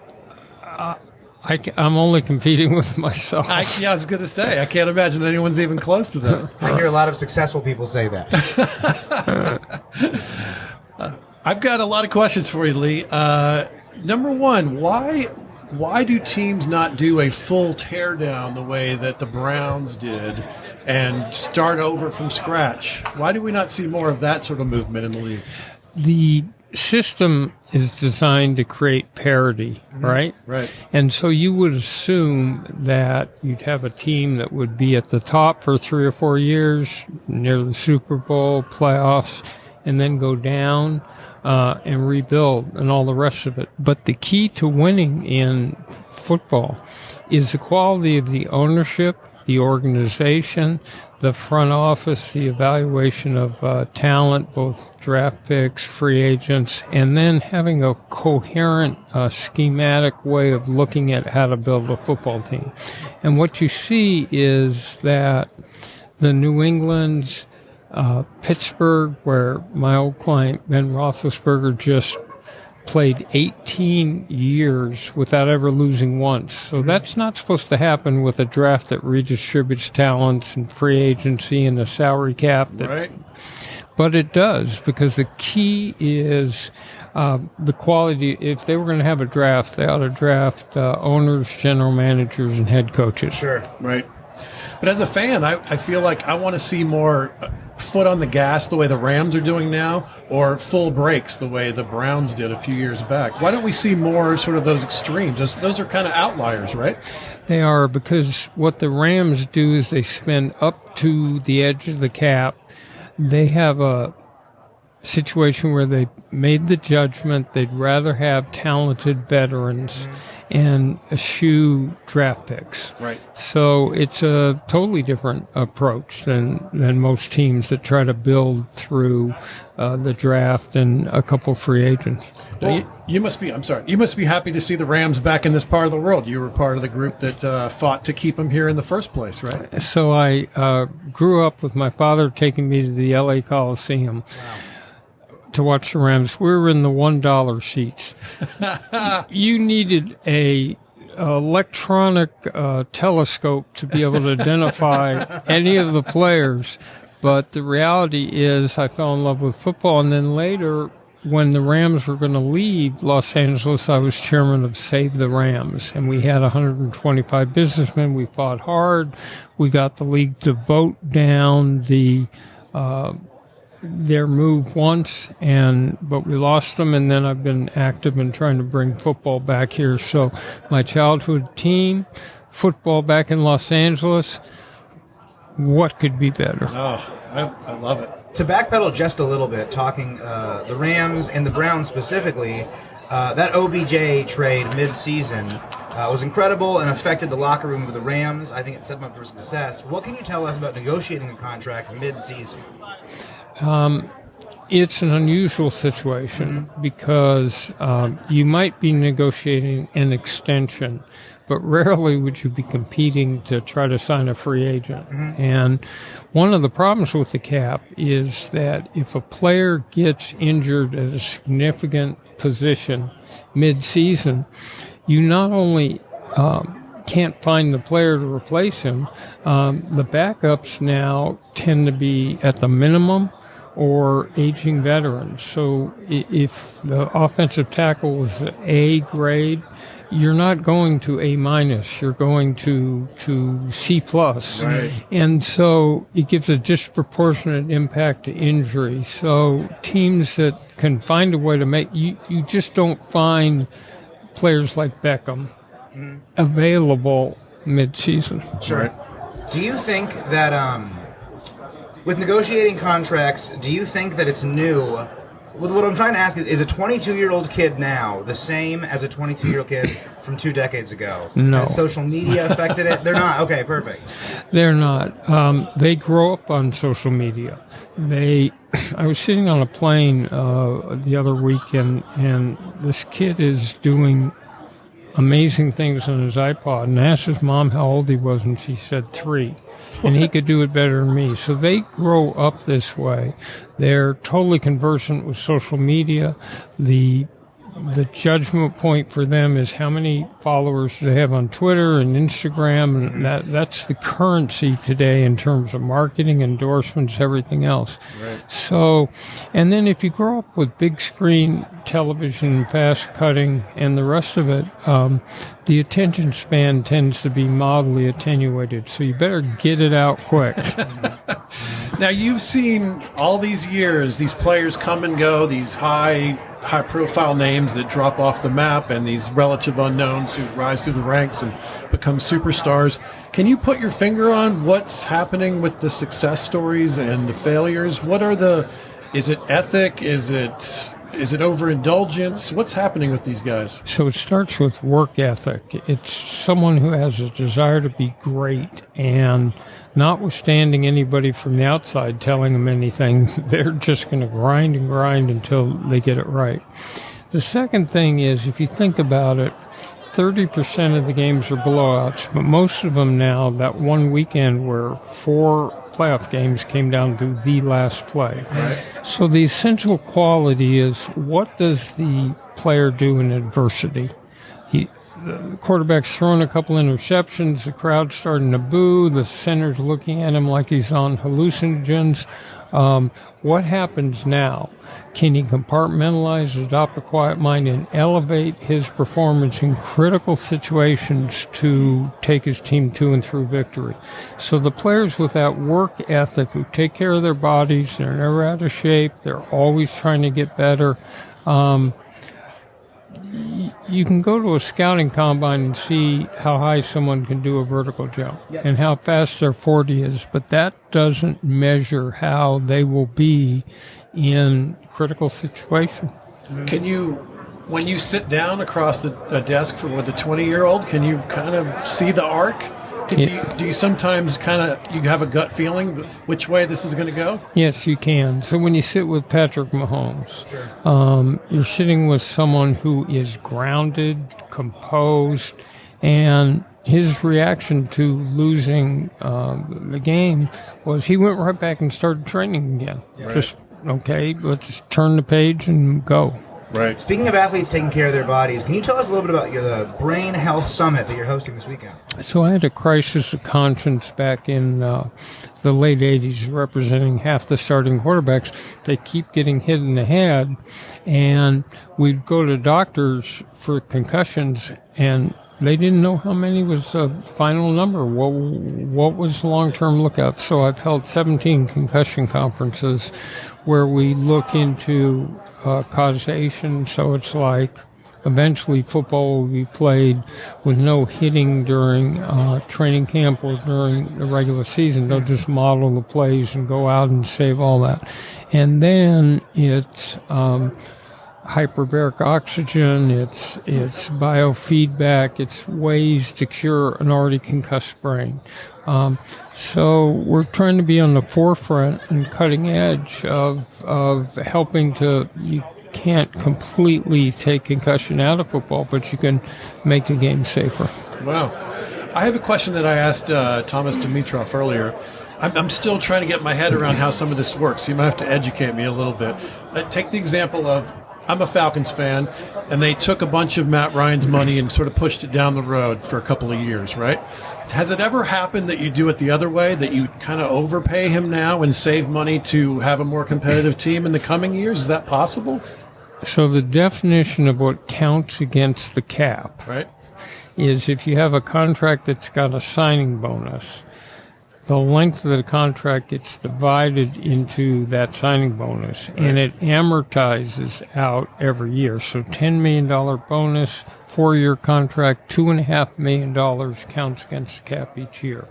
only competing with myself. I was going to say, I can't imagine anyone's even close to that. I hear a lot of successful people say that. I've got a lot of questions for you, Leigh. Number one, why do teams not do a full teardown the way that the Browns did and start over from scratch? Why do we not see more of that sort of movement in the league? The system is designed to create parity, right? Right. And so you would assume that you'd have a team that would be at the top for 3 or 4 years, near the Super Bowl, playoffs, and then go down and rebuild and all the rest of it. But the key to winning in football is the quality of the ownership, the organization, the front office, the evaluation of talent, both draft picks, free agents, and then having a coherent, schematic way of looking at how to build a football team. And what you see is that the New England's Pittsburgh, where my old client Ben Roethlisberger just played 18 years without ever losing once. So that's not supposed to happen with a draft that redistributes talents and free agency and a salary cap. Right. But it does, because the key is the quality. If they were going to have a draft, they ought to draft owners, general managers, and head coaches. Sure. Right. But as a fan, I feel like I want to see more foot on the gas the way the Rams are doing now, or full brakes the way the Browns did a few years back. Why don't we see more sort of those extremes? Those are kind of outliers, right? They are, because what the Rams do is they spend up to the edge of the cap. They have a situation where they made the judgment they'd rather have talented veterans and eschew draft picks. Right. So it's a totally different approach than most teams that try to build through the draft and a couple free agents. Well, you must be happy to see the Rams back in this part of the world. You were part of the group that fought to keep them here in the first place, right? So I grew up with my father taking me to the LA Coliseum. To watch the Rams. We were in the $1 seats. You needed a electronic telescope to be able to identify any of the players. But the reality is I fell in love with football. And then later, when the Rams were going to leave Los Angeles, I was chairman of Save the Rams. And we had 125 businessmen. We fought hard. We got the league to vote down their move once, but we lost them, and then I've been active in trying to bring football back here. So my childhood team, football back in Los Angeles, what could be better? Oh, I love it. To backpedal just a little bit, talking the Rams and the Browns specifically, that OBJ trade mid-season was incredible and affected the locker room of the Rams. I think it set them up for success. What can you tell us about negotiating a contract mid-season? It's an unusual situation because you might be negotiating an extension, but rarely would you be competing to try to sign a free agent. And one of the problems with the cap is that if a player gets injured at a significant position mid-season, you not only can't find the player to replace him, the backups now tend to be at the minimum or aging veterans. So if the offensive tackle was A grade, you're not going to A minus, you're going to C plus. Right. And so it gives a disproportionate impact to injury. So teams that can find a way to make, you just don't find players like Beckham available mid-season. Sure. Right. Do you think that with negotiating contracts, do you think that it's new? What I'm trying to ask is a 22-year-old kid now the same as a 22-year-old kid from 2 decades ago? No. Has social media affected it? They're not. Okay, perfect. They're not. They grow up on social media. I was sitting on a plane the other weekend, and this kid is doing amazing things on his iPod, and I asked his mom how old he was, and she said 3. And he could do it better than me. So they grow up this way. They're totally conversant with social media. The judgment point for them is how many followers do they have on Twitter and Instagram, and that's the currency today in terms of marketing, endorsements, everything else. Right. So, and then if you grow up with big screen television, fast cutting, and the rest of it, the attention span tends to be mildly attenuated. So you better get it out quick. Now, you've seen all these years, these players come and go, these high-profile names that drop off the map, and these relative unknowns who rise through the ranks and become superstars. Can you put your finger on what's happening with the success stories and the failures? Is it ethic? Is it overindulgence? What's happening with these guys? So it starts with work ethic. It's someone who has a desire to be great, and notwithstanding anybody from the outside telling them anything, they're just going to grind and grind until they get it right. The second thing is, if you think about it, 30% of the games are blowouts, but most of them now, that one weekend where 4 playoff games came down to the last play. Right. So the essential quality is, what does the player do in adversity? The quarterback's throwing a couple interceptions, the crowd's starting to boo, the center's looking at him like he's on hallucinogens. What happens now? Can he compartmentalize, adopt a quiet mind, and elevate his performance in critical situations to take his team to and through victory? So the players with that work ethic who take care of their bodies, they're never out of shape, they're always trying to get better. You can go to a scouting combine and see how high someone can do a vertical jump and how fast their 40 is, but that doesn't measure how they will be in critical situations. Can you, when you sit down across a desk with a 20-year-old, can you kind of see the arc? Do you sometimes you have a gut feeling which way this is going to go? Yes, you can. So when you sit with Patrick Mahomes, you're sitting with someone who is grounded, composed, and his reaction to losing the game was he went right back and started training again. Right. Just, okay, let's turn the page and go. Right. Speaking of athletes taking care of their bodies, can you tell us a little bit about the Brain Health Summit that you're hosting this weekend? So I had a crisis of conscience back in the late 80s, representing half the starting quarterbacks. They keep getting hit in the head, and we'd go to doctors for concussions, and they didn't know how many was the final number. What was the long-term lookout? So I've held 17 concussion conferences where we look into causation. So it's like eventually football will be played with no hitting during training camp or during the regular season. They'll just model the plays and go out and save all that. And then it's hyperbaric oxygen, it's biofeedback, it's ways to cure an already concussed brain. So we're trying to be on the forefront and cutting edge of helping to, you can't completely take concussion out of football, but you can make the game safer. Wow. I have a question that I asked Thomas Dimitrov earlier. I'm still trying to get my head around how some of this works. You might have to educate me a little bit. Take the example of, I'm a Falcons fan, and they took a bunch of Matt Ryan's money and sort of pushed it down the road for a couple of years, right? Has it ever happened that you do it the other way, that you kind of overpay him now and save money to have a more competitive team in the coming years? Is that possible? So the definition of what counts against the cap, right, is if you have a contract that's got a signing bonus, the length of the contract gets divided into that signing bonus, and it amortizes out every year. So $10 million bonus, 4-year contract, $2.5 million counts against the cap each year.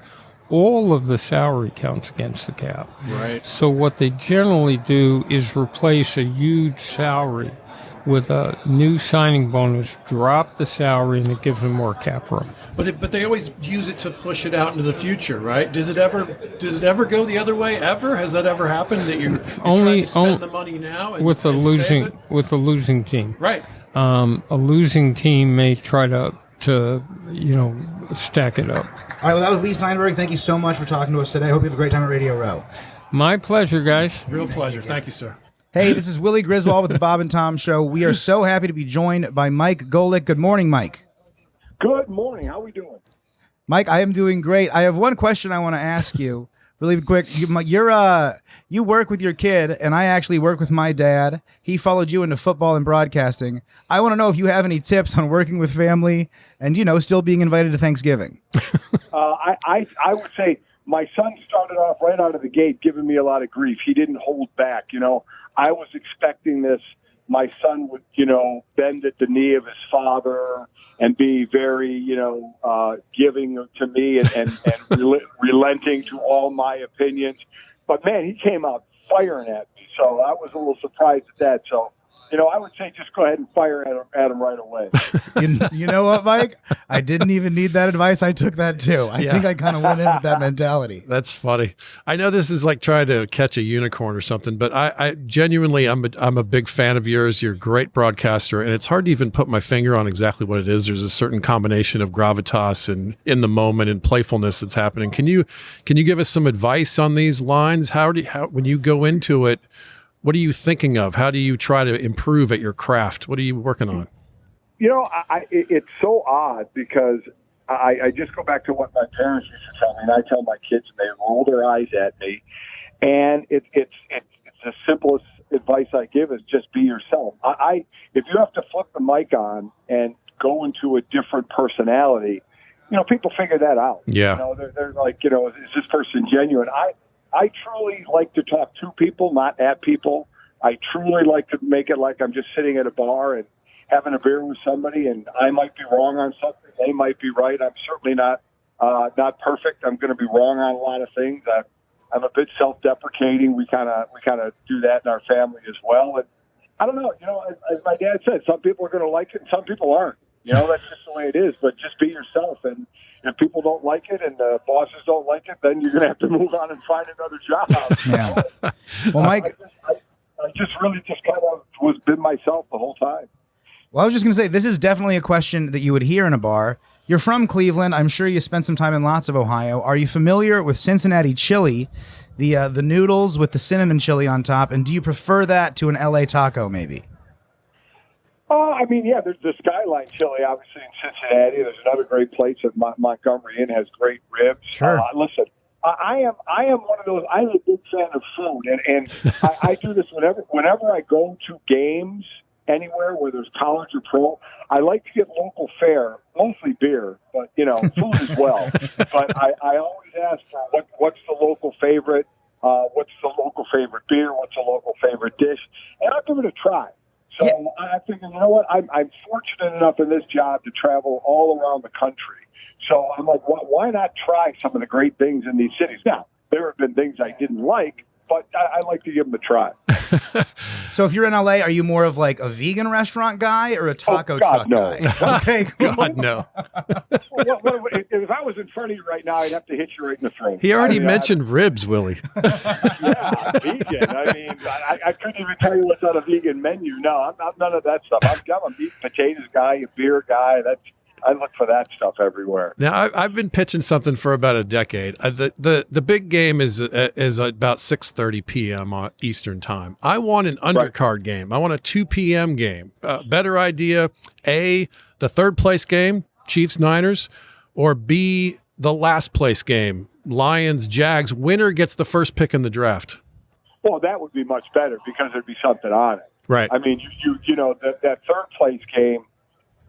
All of the salary counts against the cap. Right. So what they generally do is replace a huge salary with a new signing bonus, drop the salary, and it gives them more cap room. But they always use it to push it out into the future, right? Does it ever go the other way ever? Has that ever happened that you're trying to spend the money now and, with a losing team? Right. A losing team may try to stack it up. All right, well, that was Leigh Steinberg. Thank you so much for talking to us today. I hope you have a great time at Radio Row. My pleasure, guys. Real pleasure. Thank you, sir. Hey, this is Willie Griswold with the Bob and Tom Show. We are so happy to be joined by Mike Golic. Good morning, Mike. Good morning. How are we doing? Mike, I am doing great. I have one question I want to ask you really quick. You work with your kid, and I actually work with my dad. He followed you into football and broadcasting. I want to know if you have any tips on working with family and, still being invited to Thanksgiving. I would say my son started off right out of the gate giving me a lot of grief. He didn't hold back, I was expecting this. My son would, bend at the knee of his father and be very, giving to me and relenting to all my opinions. But, man, he came out firing at me. So I was a little surprised at that. So, I would say just go ahead and fire at him right away. You know what, Mike? I didn't even need that advice. I took that too. I think I kind of went in with that mentality. That's funny. I know this is like trying to catch a unicorn or something, but I genuinely, I'm a big fan of yours. You're a great broadcaster, and it's hard to even put my finger on exactly what it is. There's a certain combination of gravitas and in the moment and playfulness that's happening. Can you give us some advice on these lines? How when you go into it, what are you thinking of? How do you try to improve at your craft? What are you working on? It's so odd because I just go back to what my parents used to tell me, and I tell my kids, and they roll their eyes at me. And it's the simplest advice I give is just be yourself. If you have to flip the mic on and go into a different personality, people figure that out. Yeah. They're like, is this person genuine? I truly like to talk to people, not at people. I truly like to make it like I'm just sitting at a bar and having a beer with somebody, and I might be wrong on something. They might be right. I'm certainly not perfect. I'm going to be wrong on a lot of things. I'm a bit self-deprecating. We kind of do that in our family as well. And I don't know. As my dad said, some people are going to like it and some people aren't. That's just the way it is. But just be yourself. And if people don't like it and the bosses don't like it, then you're going to have to move on and find another job. Yeah. Well, Mike, I just really just kind of was been myself the whole time. Well, I was just going to say, this is definitely a question that you would hear in a bar. You're from Cleveland. I'm sure you spent some time in lots of Ohio. Are you familiar with Cincinnati chili, the noodles with the cinnamon chili on top? And do you prefer that to an LA taco, maybe? Yeah, there's the Skyline chili, obviously, in Cincinnati. There's another great place at Montgomery Inn, has great ribs. Sure. Listen, I am one of those. I'm a big fan of food, and I do this whenever I go to games anywhere where there's college or pro. I like to get local fare, mostly beer, but food as well. But I always ask for what's the local favorite, what's the local favorite beer, what's the local favorite dish, and I'll give it a try. So I figure, you know what? I'm fortunate enough in this job to travel all around the country. So I'm like, why not try some of the great things in these cities? Now, there have been things I didn't like, but I like to give them a try. So if you're in LA, are you more of like a vegan restaurant guy or a taco truck no. guy? Okay, cool. God, no. If I was in front of you right now, I'd have to hit you right in the throat. He already mentioned ribs, Willie. Yeah, vegan. I couldn't even tell you what's on a vegan menu. No, I'm not none of that stuff. I'm a meat and potatoes guy, a beer guy. I look for that stuff everywhere. Now, I've been pitching something for about a decade. The big game is about 6:30 p.m. on Eastern time. I want an undercard game. I want a 2 p.m. game. Better idea, A, the third place game, Chiefs-Niners, or B, the last place game, Lions-Jags. Winner gets the first pick in the draft. Well, that would be much better because there'd be something on it. Right. I mean, that third place game,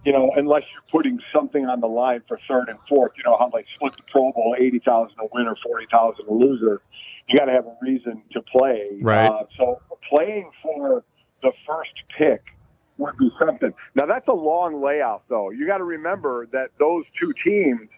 unless you're putting something on the line for third and fourth, how they split the Pro Bowl, 80,000 a winner, 40,000 a loser, you got to have a reason to play. Right. So playing for the first pick would be something. Now, that's a long layout, though. You got to remember that those two teams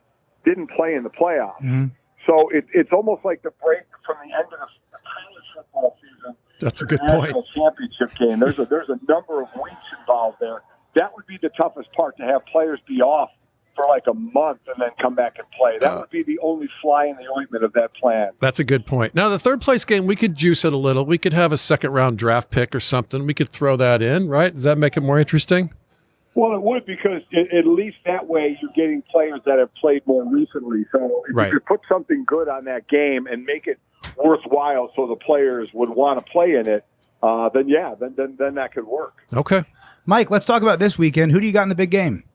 didn't play in the playoffs. Mm-hmm. So it's almost like the break from the end of the college football season. That's a good point. point. Championship game. There's a number of weeks involved there. That would be the toughest part, to have players be off for like a month and then come back and play. That would be the only fly in the ointment of that plan. That's a good point. Now, the third place game, we could juice it a little. We could have a second round draft pick or something. We could throw that in, right? Does that make it more interesting? Well, it would, because at least that way you're getting players that have played more recently. So if you could put something good on that game and make it worthwhile so the players would want to play in it, then that could work. Okay. Mike, let's talk about this weekend. Who do you got in the big game?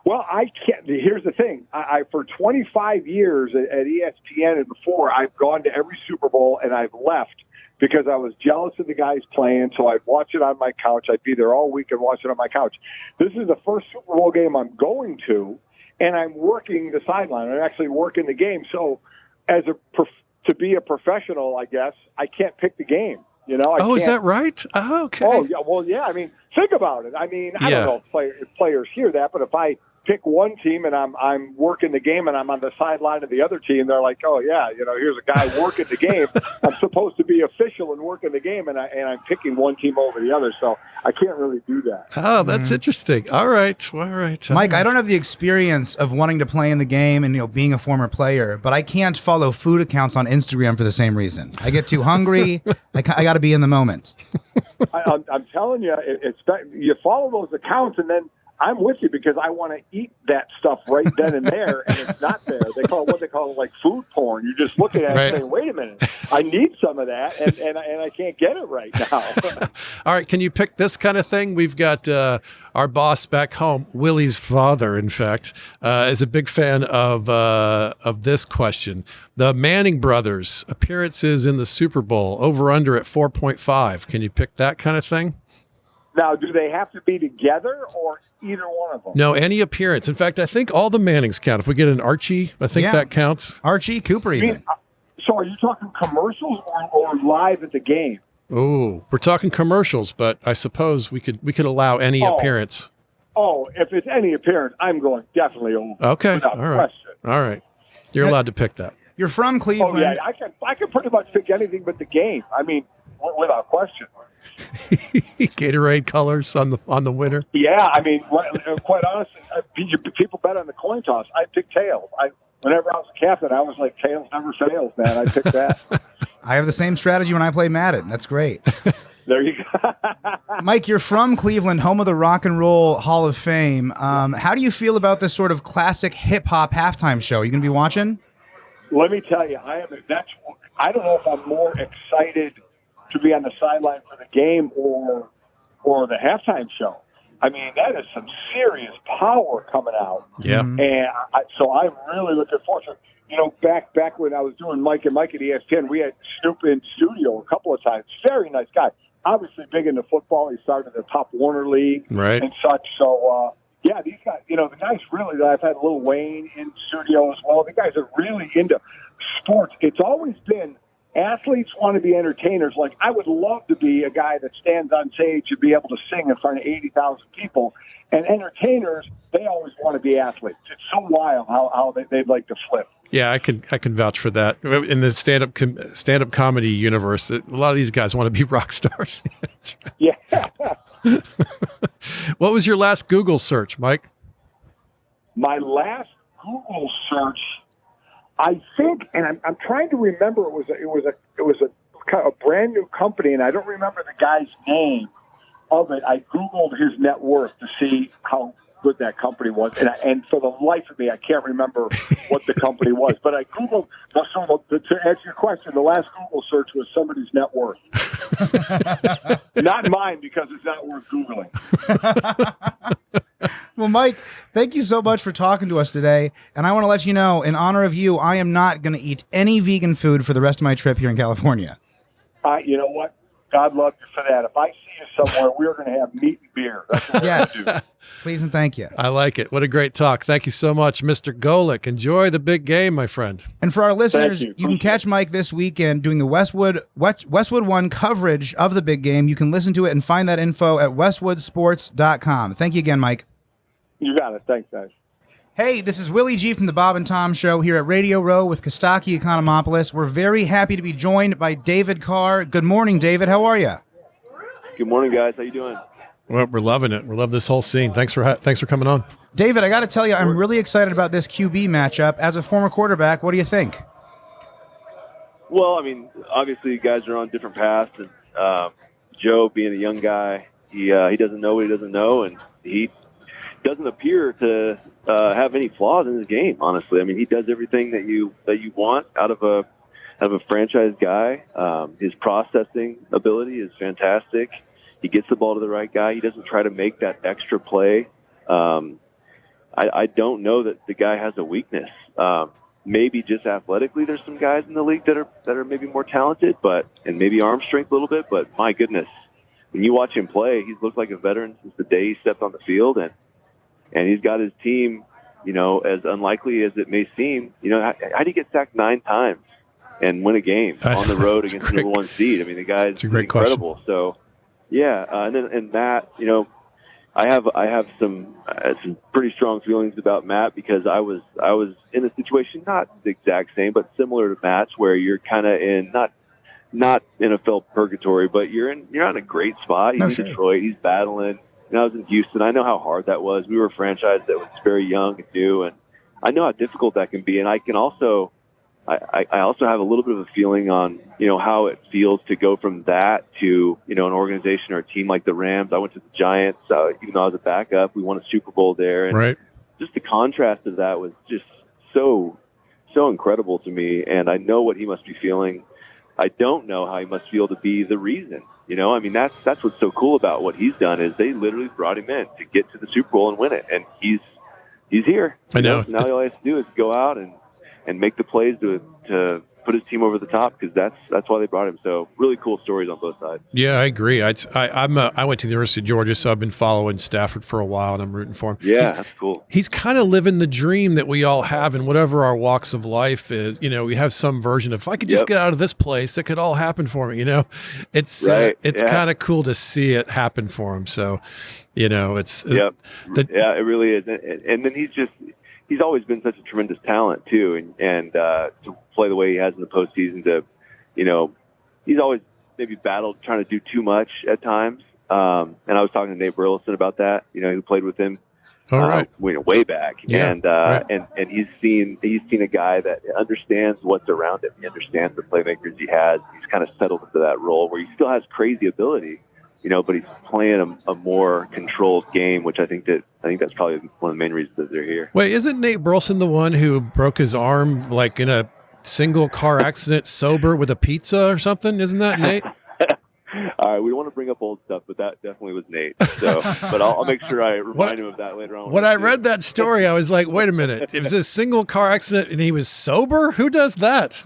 Well, I can't. Here's the thing. I for 25 years at ESPN and before, I've gone to every Super Bowl and I've left because I was jealous of the guys playing. So I'd watch it on my couch. I'd be there all week and watch it on my couch. This is the first Super Bowl game I'm going to, and I'm working the sideline. I'm actually working the game. So to be a professional, I guess, I can't pick the game. Is that right? Oh, okay. Oh, yeah. Well, yeah. I mean, think about it. I mean, I don't know if players hear that, but if I pick one team and I'm working the game and I'm on the sideline of the other team, they're like, oh yeah, here's a guy working the game. I'm supposed to be official and working the game, and I'm picking one team over the other, so I can't really do that. Oh, that's interesting. All right. Mike, I don't have the experience of wanting to play in the game and being a former player, but I can't follow food accounts on Instagram for the same reason. I get too hungry. I got to be in the moment. I'm telling you, you follow those accounts, and then I'm with you because I want to eat that stuff right then and there, and it's not there. They call it what they call like food porn. You're just looking at it and saying, "Wait a minute, I need some of that," and I can't get it right now. All right, can you pick this kind of thing? We've got our boss back home, Willie's father, in fact, is a big fan of this question. The Manning brothers appearances in the Super Bowl, over under at 4.5. Can you pick that kind of thing? Now, do they have to be together or either one of them? No, any appearance. In fact, I think all the Mannings count. If we get an Archie, I think that counts. Archie, Cooper even. So are you talking commercials or live at the game? Oh, we're talking commercials, but I suppose we could allow any appearance. Oh, if it's any appearance, I'm going definitely over. Okay, without all right, question. all right. You're allowed to pick that. You're from Cleveland. Oh yeah, I can pretty much pick anything but the game. I mean, without question. Gatorade colors on the winner. Yeah, I mean, quite honestly, people bet on the coin toss. I pick tails. Whenever I was a captain, I was like, tails never fails, man. I picked that. I have the same strategy when I play Madden. That's great. There you go. Mike, you're from Cleveland, home of the Rock and Roll Hall of Fame. How do you feel about this sort of classic hip-hop halftime show? Are you going to be watching? Let me tell you, I don't know if I'm more excited to be on the sideline for the game or the halftime show. I mean, that is some serious power coming out. Yeah. And so I'm really looking forward to it. You know, back when I was doing Mike and Mike at ESPN, we had Snoop in studio a couple of times. Very nice guy. Obviously big into football. He started the Top Warner League and such. So, yeah, these guys, you know, the guys really, I've had Lil Wayne in studio as well. The guys are really into sports. It's always been athletes want to be entertainers. Like, I would love to be a guy that stands on stage and be able to sing in front of 80,000 people. And entertainers, they always want to be athletes. It's so wild how they'd like to flip. Yeah, I can vouch for that. In the stand-up comedy universe, a lot of these guys want to be rock stars. Yeah. What was your last Google search, Mike? My last Google search, I think, and I'm trying to remember, it was a kind of a brand new company, and I don't remember the guy's name of it. I Googled his net worth to see how good that company was, and for the life of me, I can't remember what the company was. But I Googled, to answer your question, the last Google search was somebody's net worth. Not mine, because it's not worth Googling. Well, Mike, thank you so much for talking to us today. And I want to let you know, in honor of you, I am not going to eat any vegan food for the rest of my trip here in California. You know what? God love you for that. If I see you somewhere, we're going to have meat and beer. That's what we're going to do. Please and thank you. I like it. What a great talk. Thank you so much, Mr. Golic. Enjoy the big game, my friend. And for our listeners, you can catch Mike this weekend doing the Westwood One coverage of the big game. You can listen to it and find that info at westwoodsports.com. Thank you again, Mike. You got it. Thanks, guys. Hey, this is Willie G from the Bob and Tom Show here at Radio Row with Costaki Economopoulos. We're very happy to be joined by David Carr. Good morning, David. How are you? Good morning, guys. How you doing? Well, we're loving it. We love this whole scene. Thanks for coming on. David, I got to tell you, I'm really excited about this QB matchup. As a former quarterback, what do you think? Well, I mean, obviously, you guys are on different paths. And Joe, being a young guy, he doesn't know what he doesn't know, and he doesn't appear to have any flaws in his game. Honestly, I mean, he does everything that you want out of a franchise guy. His processing ability is fantastic. He gets the ball to the right guy. He doesn't try to make that extra play. I don't know that the guy has a weakness. Maybe just athletically, there's some guys in the league that are maybe more talented, and maybe arm strength a little bit. But my goodness, when you watch him play, he's looked like a veteran since the day he stepped on the field, and he's got his team, you know, as unlikely as it may seem. You know, how do you get sacked 9 times and win a game on the road against the number 1 seed? I mean, the guy's incredible. Question. So, yeah, and Matt, you know, I have some pretty strong feelings about Matt, because I was in a situation not the exact same, but similar to Matt's, where you're kind of in not NFL purgatory, but you're in a great spot. He's in Detroit. He's battling. And I was in Houston. I know how hard that was. We were a franchise that was very young and new, and I know how difficult that can be. And I can also I also have a little bit of a feeling on, how it feels to go from that to, an organization or a team like the Rams. I went to the Giants, even though I was a backup. We won a Super Bowl there. And right. Just the contrast of that was just so incredible to me. And I know what he must be feeling. I don't know how he must feel to be the reason. That's what's so cool about what he's done is they literally brought him in to get to the Super Bowl and win it. And he's here. I know. Now all he has to do is go out and make the plays to put his team over the top, because that's why they brought him. So really cool stories on both sides. Yeah, I agree. I went to the University of Georgia, so I've been following Stafford for a while, and I'm rooting for him. Yeah, that's cool. He's kind of living the dream that we all have in whatever our walks of life is. We have some version of, if I could just get out of this place, it could all happen for me. It's right. kind of cool to see it happen for him. So, it's it really is. And then he's always been such a tremendous talent too, and to play the way he has in the postseason, he's always maybe battled trying to do too much at times. And I was talking to Nate Burleson about that, who played with him way back. Yeah, and he's seen a guy that understands what's around him. He understands the playmakers he has. He's kind of settled into that role where he still has crazy ability, but he's playing a more controlled game, which I think that's probably one of the main reasons that they're here. Wait, isn't Nate Burleson the one who broke his arm like in a single car accident sober with a pizza or something? Isn't that Nate? All right, we don't want to bring up old stuff, but that definitely was Nate. So, but I'll make sure I remind him of that later on. When I read that story, I was like, wait a minute. It was a single car accident and he was sober? Who does that?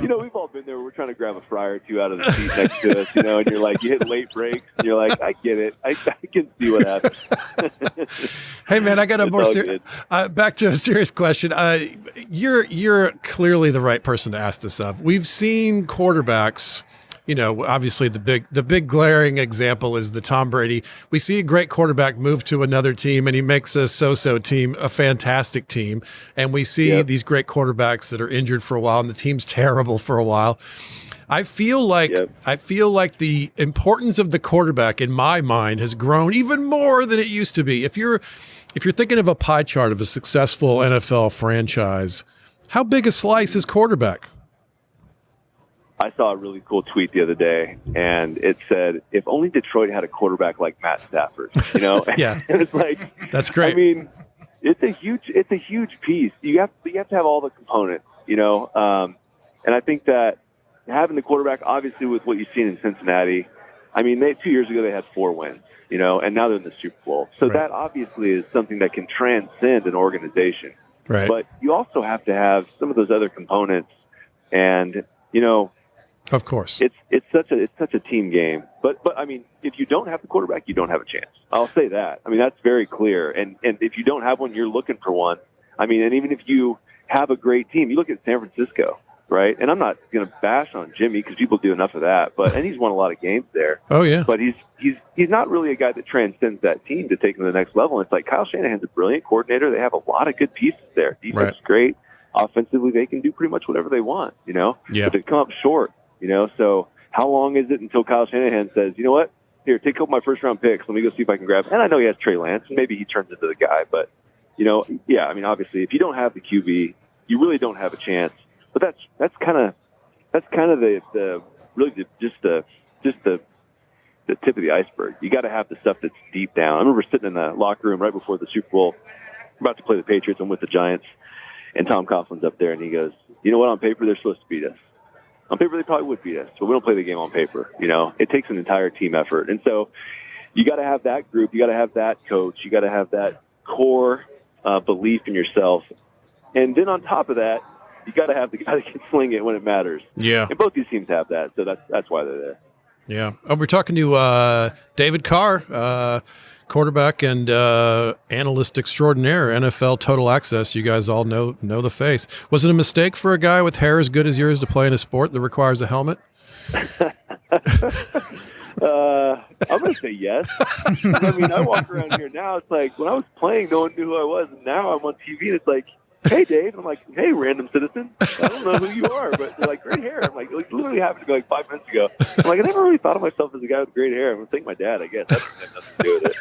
We've all been there. We're trying to grab a fry or two out of the seat next to us, and you're like, you hit late brakes, and you're like, I get it. I can see what happened. Hey, man, I got a more serious, back to a serious question. You're clearly the right person to ask this of. We've seen quarterbacks. Obviously the big glaring example is the Tom Brady. We see a great quarterback move to another team and he makes a so-so team a fantastic team. And we see these great quarterbacks that are injured for a while and the team's terrible for a while. I feel like the importance of the quarterback in my mind has grown even more than it used to be. If you're thinking of a pie chart of a successful NFL franchise, how big a slice is quarterback? I saw a really cool tweet the other day, and it said, "If only Detroit had a quarterback like Matt Stafford." Yeah, and it's like, that's great. I mean, it's a huge piece. You have to have all the components, and I think that having the quarterback, obviously, with what you've seen in Cincinnati, I mean, 2 years ago they had 4 wins, and now they're in the Super Bowl. So that obviously is something that can transcend an organization. Right. But you also have to have some of those other components, and of course, it's such a team game. But I mean, if you don't have the quarterback, you don't have a chance. I'll say that. I mean, that's very clear. And if you don't have one, you're looking for one. I mean, and even if you have a great team, you look at San Francisco, right? And I'm not going to bash on Jimmy because people do enough of that. And he's won a lot of games there. Oh yeah. But he's not really a guy that transcends that team to take them to the next level. And it's like Kyle Shanahan's a brilliant coordinator. They have a lot of good pieces there. Defense is great. Offensively, they can do pretty much whatever they want. Yeah. But they come up short. So how long is it until Kyle Shanahan says, you know what, here, take a couple of my first-round picks. Let me go see if I can grab. And I know he has Trey Lance, and maybe he turns into the guy. But, I mean, obviously, if you don't have the QB, you really don't have a chance. But that's kind of the tip of the iceberg. You got to have the stuff that's deep down. I remember sitting in the locker room right before the Super Bowl, about to play the Patriots. I'm with the Giants, and Tom Coughlin's up there, and he goes, you know what, on paper, they're supposed to beat us. On paper, they probably would beat us, but we don't play the game on paper. It takes an entire team effort. And so you got to have that group. You got to have that coach. You got to have that core belief in yourself. And then on top of that, you got to have the guy that can sling it when it matters. Yeah. And both these teams have that. So that's why they're there. Yeah. We're talking to David Carr, quarterback and analyst extraordinaire, NFL Total Access. You guys all know the face. Was it a mistake for a guy with hair as good as yours to play in a sport that requires a helmet? I'm going to say yes. I mean, I walk around here now. It's like when I was playing, no one knew who I was. And now I'm on TV, and it's like, hey, Dave. And I'm like, hey, random citizen. I don't know who you are, but they're like, great hair. I'm like, it literally happened to me like 5 minutes ago. I'm like, I never really thought of myself as a guy with great hair. I'm going to thank my dad, I guess. That doesn't have nothing to do with it.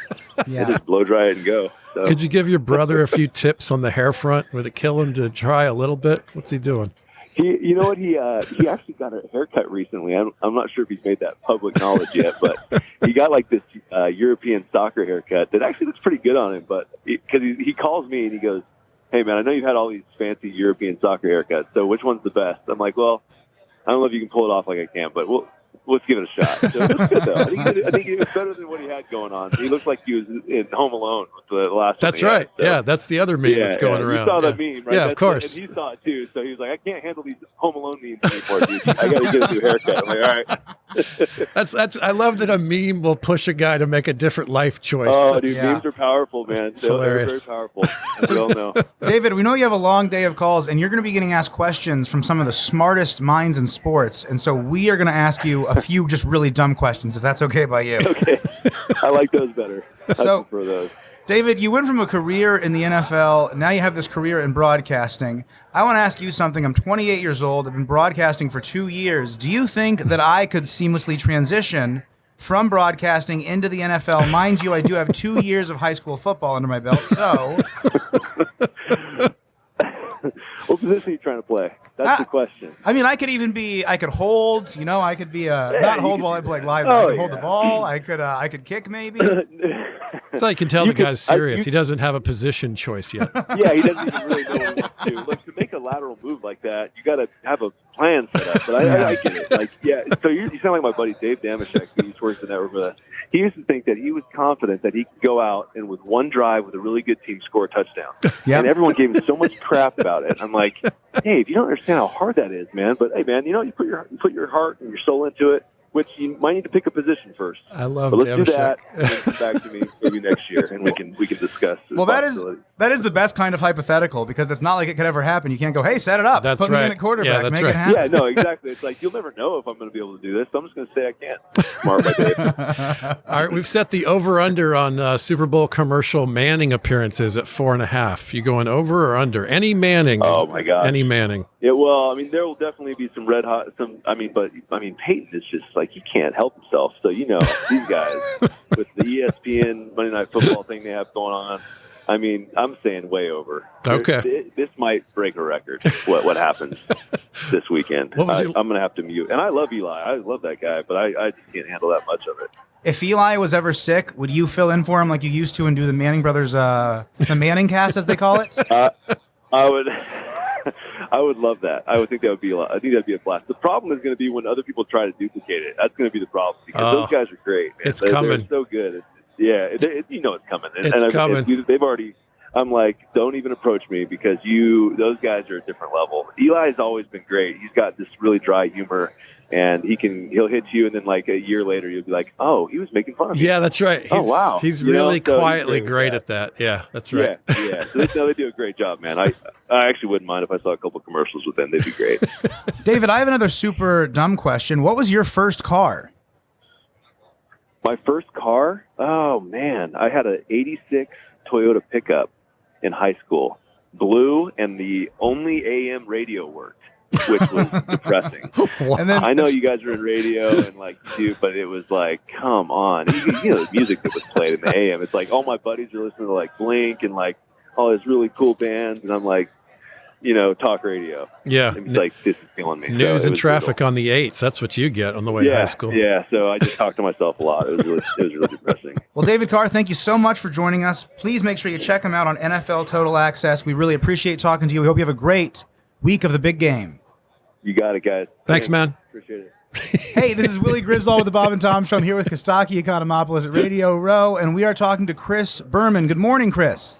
Yeah. I just blow dry it and go. So Could you give your brother a few tips on the hair front? Would it kill him to try a little bit? What's he doing? you know what? He actually got a haircut recently. I'm not sure if he's made that public knowledge yet, but he got like this European soccer haircut that actually looks pretty good on him. But because he calls me and he goes, "Hey man, I know you've had all these fancy European soccer haircuts. So which one's the best?" I'm like, "Well, I don't know if you can pull it off like I can, but let's give it a shot." So it was good though. I think it was better than what he had going on. He looked like he was in Home Alone with the last. That's one right. Had, so. Yeah, that's the other meme that's going around. You saw that meme, right? Yeah, of course. And he saw it too. So he was like, "I can't handle these Home Alone memes anymore, dude. I got to get a new haircut." I'm like, "All right." That's. I love that a meme will push a guy to make a different life choice. Oh, dude, memes are powerful, man. It's hilarious. They're very powerful. As we all know. David, we know you have a long day of calls, and you're going to be getting asked questions from some of the smartest minds in sports. And so we are going to ask you a few just really dumb questions, if that's okay by you. Okay. I like those better. So, I prefer those. David, you went from a career in the NFL, now you have this career in broadcasting. I want to ask you something. I'm 28 years old. I've been broadcasting for 2 years. Do you think that I could seamlessly transition from broadcasting into the NFL? Mind you, I do have 2 years of high school football under my belt, so... What position are you trying to play? That's the question. I mean, I could hold, I could be not hold while I play live. I could hold the ball. I could kick maybe. That's how you can tell the guy's serious. He doesn't have a position choice yet. Yeah, he doesn't even really know what he wants to do. Like, to make a lateral move like that, you got to have a plan set up. But I get it. Like, yeah. So you sound like my buddy Dave Damashek. He's worked in network with us. He used to think that he was confident that he could go out and with one drive with a really good team score a touchdown. Yep. And everyone gave him so much crap about it. I'm like, Dave, you don't understand how hard that is, man. But hey, man, you put your heart and your soul into it, which you might need to pick a position first. I love. But let's do that, and then come back to me maybe next year, and we can discuss. Well, that is the best kind of hypothetical, because it's not like it could ever happen. You can't go, hey, set it up. That's Put right. me in at quarterback. Yeah, that's make right. it happen. Yeah, no, exactly. It's like, you'll never know if I'm going to be able to do this, so I'm just going to say I can't. Smart by Dave. All right, we've set the over-under on Super Bowl commercial Manning appearances at 4.5. You going over or under? Any Manning? Oh, my God. Any Manning. Yeah, well, I mean, there will definitely be some red hot, Peyton is just like, he can't help himself. So, these guys with the ESPN Monday Night Football thing they have going on, I mean, I'm saying way over. Okay. This might break a record, what happens this weekend. I'm going to have to mute. And I love Eli. I love that guy, but I just can't handle that much of it. If Eli was ever sick, would you fill in for him like you used to and do the Manning brothers, the Manning cast, as they call it? I would. I would love that. I would think that would be a lot. I think that'd be a blast. The problem is going to be when other people try to duplicate it. That's going to be the problem, because those guys are great. Man. It's coming. They're so good. It's coming. It's coming. They've already. I'm like, don't even approach me, because those guys are a different level. Eli's always been great. He's got this really dry humor, and he'll hit you, and then like a year later you'll be like, oh, he was making fun of me. Yeah, that's right. Wow. He's really quietly great at that. Yeah, that's right. Yeah. So they do a great job, man. I actually wouldn't mind if I saw a couple commercials with them. They'd be great. David, I have another super dumb question. What was your first car? My first car? Oh, man. I had an 86 Toyota pickup in high school. Blue, and the only AM radio worked, which was depressing. And then, I know you guys are in radio and like you do, but it was like, come on. The music that was played in the AM. It's like all my buddies are listening to like Blink and like all these really cool bands, and I'm like, talk radio. Yeah. It's like, this is killing me. News and traffic on the 8s. That's what you get on the way to high school. Yeah, so I just talked to myself a lot. It was really depressing. Well, David Carr, thank you so much for joining us. Please make sure you check him out on NFL Total Access. We really appreciate talking to you. We hope you have a great week of the big game. You got it, guys. Thanks, man. Appreciate it. Hey, this is Willie Griswold with the Bob and Tom Show. I'm here with Costaki Economopoulos at Radio Row, and we are talking to Chris Berman. Good morning, Chris.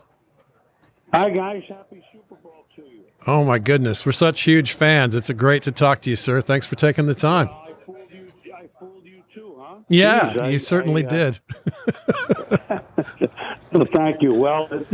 Hi, guys. Happy Super Bowl to you. Oh, my goodness. We're such huge fans. It's great to talk to you, sir. Thanks for taking the time. I fooled you too, huh? Yeah, Jeez, you certainly did. Well, thank you. Well, it's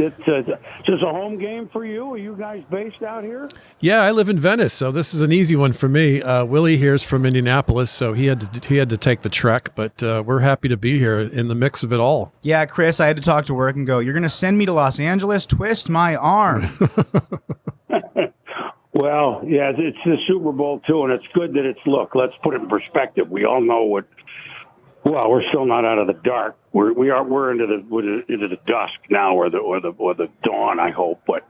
just a home game for you. Are you guys based out here? Yeah, I live in Venice, so this is an easy one for me. Willie here's from Indianapolis, so he had to take the trek, but we're happy to be here in the mix of it all. Yeah, Chris, I had to talk to work and go, you're going to send me to Los Angeles? Twist my arm. Well, yeah, it's the Super Bowl too, and it's good that let's put it in perspective. We all know Well, we're still not out of the dark. We're into the dusk now, or the dawn, I hope. But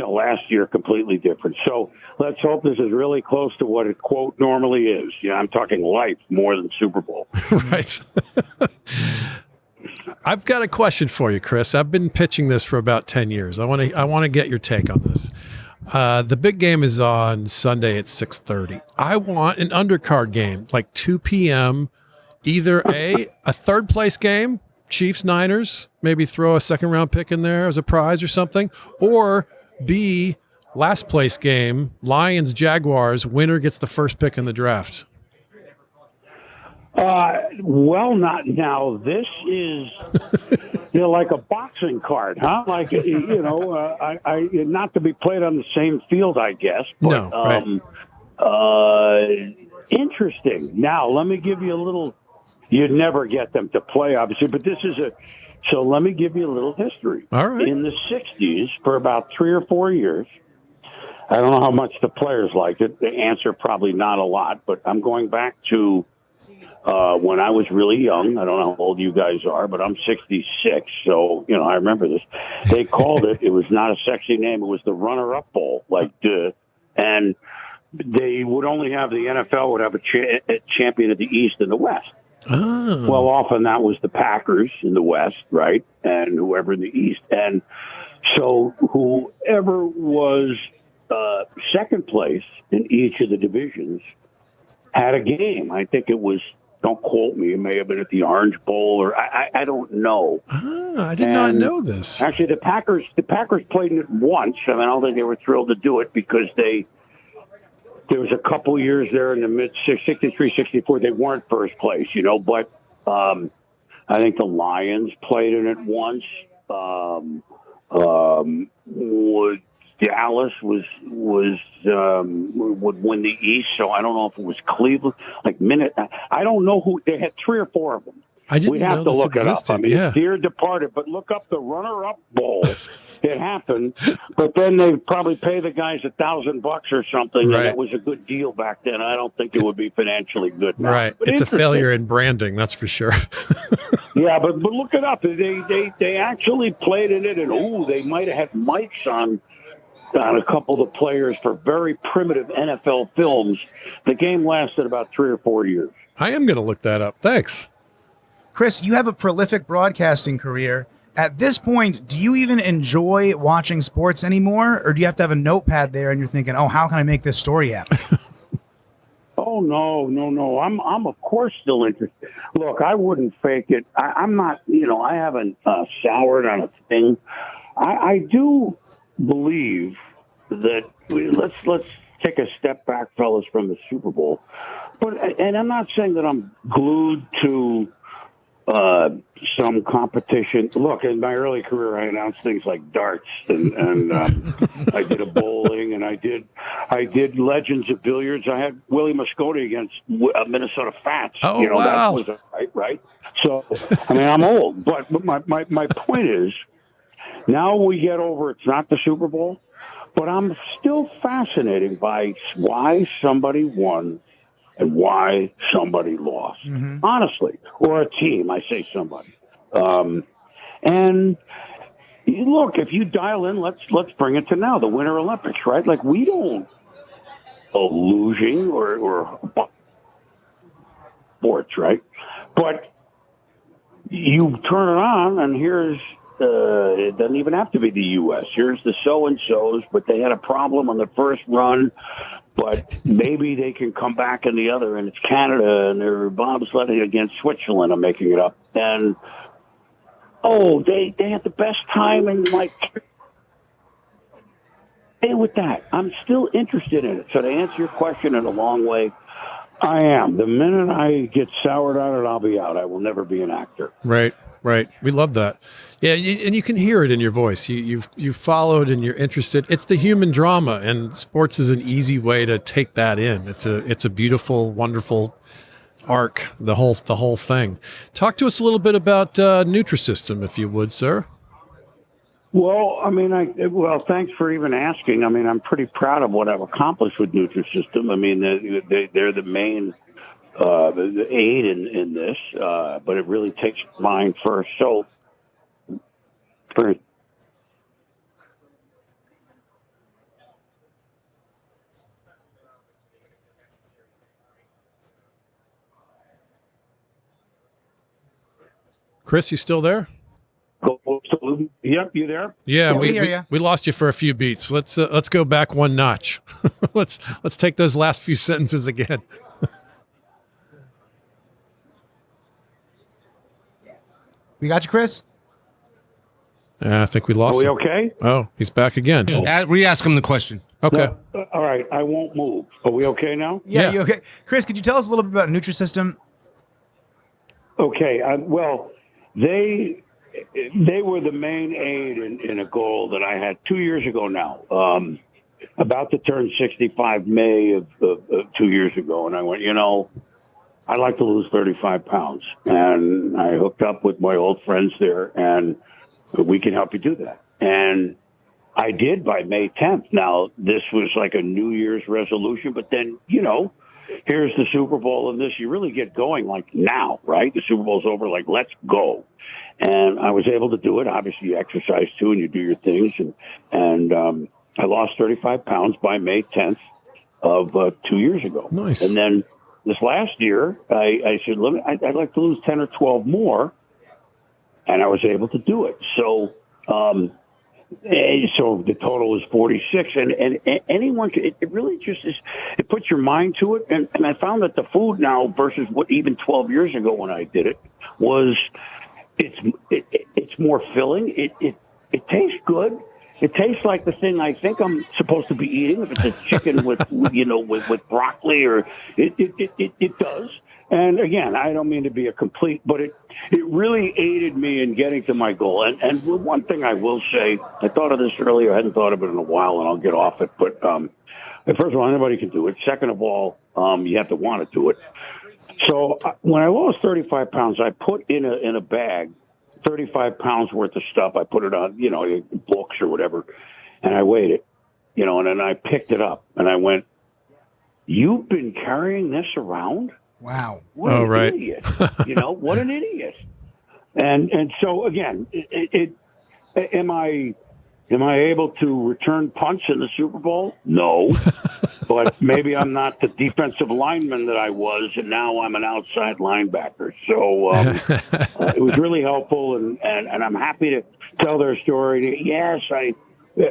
last year completely different. So let's hope this is really close to what it quote normally is. Yeah, I'm talking life more than Super Bowl. Right. I've got a question for you, Chris. I've been pitching this for about 10 years. I want to get your take on this. The big game is on Sunday at 6:30. I want an undercard game, like 2 p.m., either a third place game, Chiefs Niners, maybe throw a second round pick in there as a prize or something, or B, last place game, Lions Jaguars, winner gets the first pick in the draft. Well, not now. This is like a boxing card, huh? Like I not to be played on the same field, I guess. But, no, right. Interesting. Now, let me give you a little. You'd never get them to play, obviously, but this is so let me give you a little history. All right. In the 60s, for about 3 or 4 years, I don't know how much the players liked it. The answer, probably not a lot, but I'm going back to when I was really young. I don't know how old you guys are, but I'm 66, so, I remember this. They called it was not a sexy name, it was the runner-up bowl, and they would only have, the NFL would have a champion of the East and the West. Oh. Well, often that was the Packers in the West, right, and whoever in the East. And so whoever was second place in each of the divisions had a game. I think it was, don't quote me, it may have been at the Orange Bowl, or I don't know. I did not know this. Actually, the Packers played in it once. I don't think they were thrilled to do it because there was a couple years there in the mid 63, 64. They weren't first place, but I think the Lions played in it once. Dallas would win the East, so I don't know if it was Cleveland. I don't know who. They had 3 or 4 of them. I didn't We'd have know to this look existed. it up. Yeah. Dear departed, but look up the runner-up bowl. It happened, but then they probably pay the guys $1,000 or something, Right. and it was a good deal back then. I don't think it would be financially good now. Right. But It's a interesting. failure in branding, that's for sure. Yeah, but look it up. They actually played in it, and they might have had mics on a couple of the players for very primitive NFL films. The game lasted about 3 or 4 years. I am going to look that up. Thanks. Chris, you have a prolific broadcasting career. At this point, do you even enjoy watching sports anymore, or do you have to have a notepad there and you're thinking, how can I make this story happen? Oh, no. I'm of course still interested. Look, I wouldn't fake it. I'm not, I haven't soured on a thing. I do believe that let's take a step back, fellas, from the Super Bowl. And I'm not saying that I'm glued to some competition. Look, in my early career, I announced things like darts, and I did a bowling, and I did Legends of Billiards. I had Willie Mosconi against Minnesota Fats. Oh, That wow. was right. So, I'm old, but my point is, now we get over. It's not the Super Bowl, but I'm still fascinated by why somebody won and why somebody lost, honestly, or a team. I say somebody. And look, if you dial in, let's bring it to now, the Winter Olympics, right? Like, we don't losing or sports, right? But you turn it on, and here's it doesn't even have to be the U.S. Here's the so-and-sos, but they had a problem on the first run, but maybe they can come back in the other, and it's Canada, and they're bobsledding against Switzerland. I'm making it up. And, they had the best time in, Hey, with that, I'm still interested in it. So to answer your question in a long way, I am. The minute I get soured on it, I'll be out. I will never be an actor. Right. We love that. Yeah, and you can hear it in your voice. You've followed and you're interested. It's the human drama, and sports is an easy way to take that in. It's a beautiful, wonderful arc, the whole thing. Talk to us a little bit about Nutrisystem, if you would, sir. Well, thanks for even asking. I'm pretty proud of what I've accomplished with Nutrisystem. They're the main aid in this, but it really takes mine first. So, Chris, you still there? Yep, you there? Yeah, we hear ya. we lost you for a few beats. Let's go back one notch. let's take those last few sentences again. We got you, Chris? I think we lost Are we him. okay? Oh, he's back again. Re-ask him the question. Okay. All right, I won't move. Are we okay now? Yeah, you okay? Chris, could you tell us a little bit about Nutrisystem? Okay, well, they were the main aid in a goal that I had 2 years ago now. About to turn 65 May of 2 years ago, and I went, I'd like to lose 35 pounds. And I hooked up with my old friends there, and we can help you do that. And I did by May 10th. Now, this was like a New Year's resolution, but then, here's the Super Bowl and this, you really get going like now, right? The Super Bowl's over, like, let's go. And I was able to do it. Obviously, you exercise too, and you do your things. And I lost 35 pounds by May 10th of 2 years ago. Nice. And then this last year, I said, I'd like to lose 10 or 12 more. And I was able to do it. So, so the total is 46. And anyone, it really just is, it puts your mind to it. And I found that the food now versus what even 12 years ago when I did it was, it's more filling. It tastes good. It tastes like the thing I think I'm supposed to be eating. If it's a chicken with with broccoli, or it does. And again, I don't mean to be a complete, but it really aided me in getting to my goal. And one thing I will say, I thought of this earlier. I hadn't thought of it in a while, and I'll get off it. But first of all, anybody can do it. Second of all, you have to want to do it. So when I lost 35 pounds, I put in a bag 35 pounds worth of stuff. I put it on, books or whatever, and I weighed it, and then I picked it up and I went, "You've been carrying this around? Wow. What an idiot. What an idiot." And so again, am I able to return punch in the Super Bowl? No. But maybe I'm not the defensive lineman that I was, and now I'm an outside linebacker. So it was really helpful, and I'm happy to tell their story. Yes,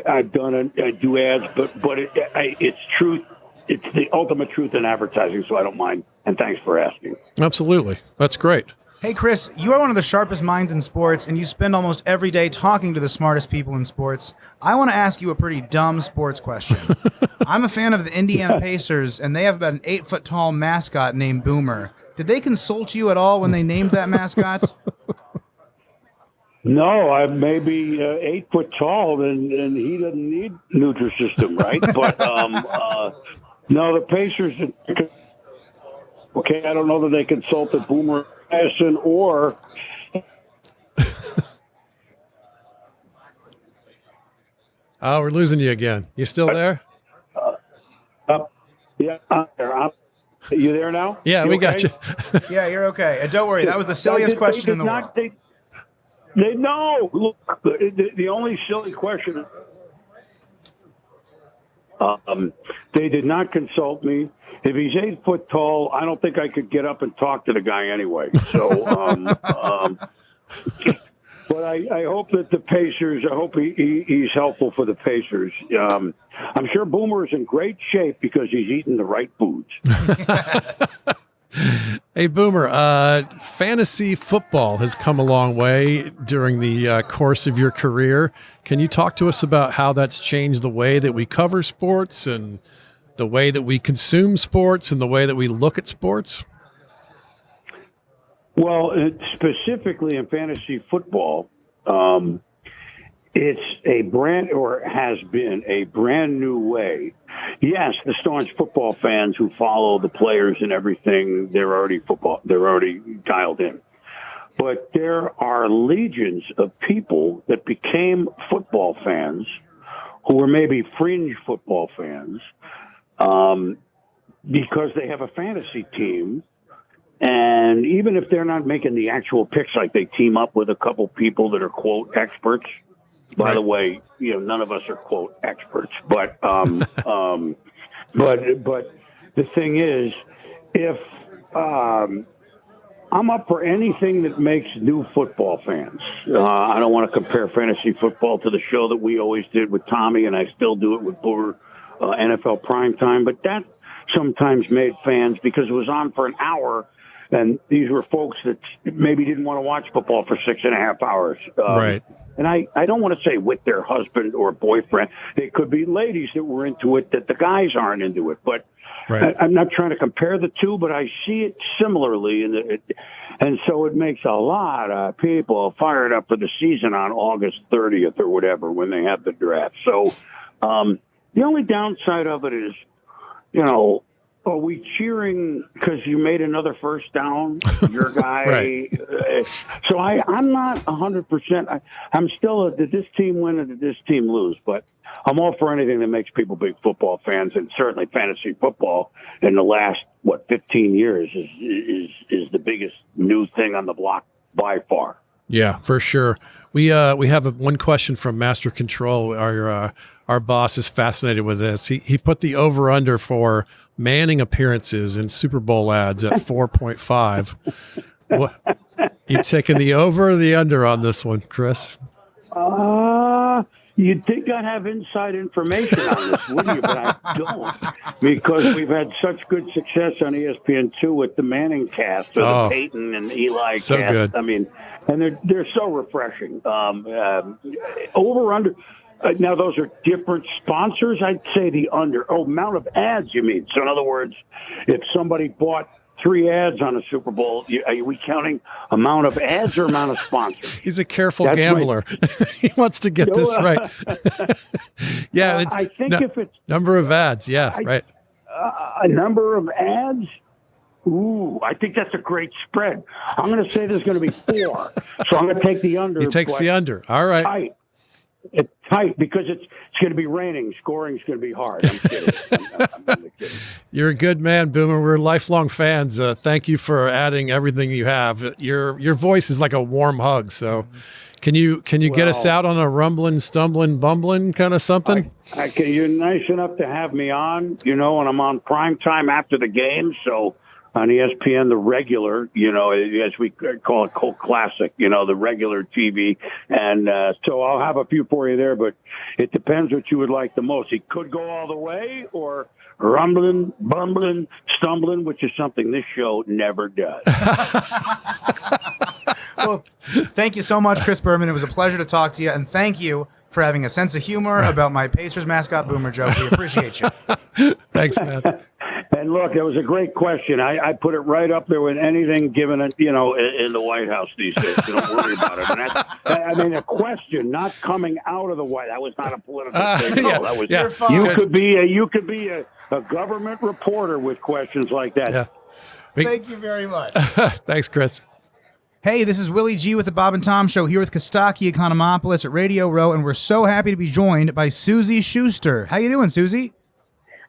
I've done it. I do ads, but it's truth. It's the ultimate truth in advertising, so I don't mind. And thanks for asking. Absolutely. That's great. Hey, Chris, you are one of the sharpest minds in sports, and you spend almost every day talking to the smartest people in sports. I want to ask you a pretty dumb sports question. I'm a fan of the Indiana Pacers, and they have about an 8-foot-tall mascot named Boomer. Did they consult you at all when they named that mascot? No, I may be 8 foot tall, and he doesn't need Nutrisystem, right? But no, the Pacers. Okay, I don't know that they consulted Boomer Esiason or. Oh, we're losing you again. You still there? Yeah, I'm there. You there now? Yeah, we got you. Yeah, you're okay. And don't worry, that was the silliest question in the world. No, look, the only silly question. They did not consult me. If he's 8 foot tall, I don't think I could get up and talk to the guy anyway. So, but I hope that the Pacers. I hope he's helpful for the Pacers. I'm sure Boomer is in great shape because he's eating the right foods. Hey, Boomer, fantasy football has come a long way during the course of your career. Can you talk to us about how that's changed the way that we cover sports and the way that we consume sports and the way that we look at sports? Well, specifically in fantasy football, it's a brand, or has been a brand new way. Yes, the staunch football fans who follow the players and everything, they're already dialed in. But there are legions of people that became football fans who were maybe fringe football fans because they have a fantasy team And even if they're not making the actual picks, like they team up with a couple people that are quote experts. By the way, none of us are quote experts, but but the thing is, if I'm up for anything that makes new football fans. I don't want to compare fantasy football to the show that we always did with Tommy, and I still do it with Boomer, NFL Primetime, but that sometimes made fans because it was on for an hour, and these were folks that maybe didn't want to watch football for 6.5 hours. Right. And I don't want to say with their husband or boyfriend. It could be ladies that were into it that the guys aren't into it. But right. I'm not trying to compare the two, but I see it similarly. And so it makes a lot of people fired up for the season on August 30th or whatever when they have the draft. So the only downside of it is, are we cheering because you made another first down, your guy? Right. So I'm not 100%. I'm still did this team win or did this team lose? But I'm all for anything that makes people big football fans, and certainly fantasy football in the last 15 years is the biggest new thing on the block by far. Yeah, for sure. We have one question from Master Control. Our boss is fascinated with this. He put the over under for Manning appearances in Super Bowl ads at 4.5. What you taking the over or the under on this one, Chris? You'd think I'd have inside information on this, wouldn't you? But I don't, because we've had such good success on ESPN2 with the Manning cast, or the Peyton and Eli so cast. Good. I mean, and they're so refreshing. Over under. Now, those are different sponsors. I'd say the under. Oh, amount of ads, you mean? So, in other words, if somebody bought 3 ads on a Super Bowl, are we counting amount of ads or amount of sponsors? He's a careful gambler. He wants to get this right. Yeah, I think if it's number of ads, right. A number of ads. Ooh, I think that's a great spread. I'm going to say there's going to be 4, so I'm going to take the under. He takes the under. All right. Tight. It's tight because it's going to be raining. Scoring's going to be hard. I'm kidding. I'm really kidding. You're a good man, Boomer. We're lifelong fans. Thank you for adding everything you have. Your voice is like a warm hug. So, can you get us out on a rumbling, stumbling, bumbling kind of something? You're nice enough to have me on, and I'm on prime time after the game. So on ESPN, the regular, as we call it, Colt Classic, the regular TV. And so I'll have a few for you there, but it depends what you would like the most. It could go all the way or rumbling, bumbling, stumbling, which is something this show never does. Well, thank you so much, Chris Berman. It was a pleasure to talk to you, and thank you for having a sense of humor about my Pacers mascot Boomer joke. We appreciate you. Thanks, man. And look, it was a great question. I put it right up there with anything given, in the White House these days. So don't worry about it. And a question not coming out of the White House. That was not a political thing. No, that was. You could be a government reporter with questions like that. Yeah. Thank you very much. Thanks, Chris. Hey, this is Willie G with the Bob and Tom Show here with Costaki Economopoulos at Radio Row, and we're so happy to be joined by Suzy Schuster. How you doing, Suzy?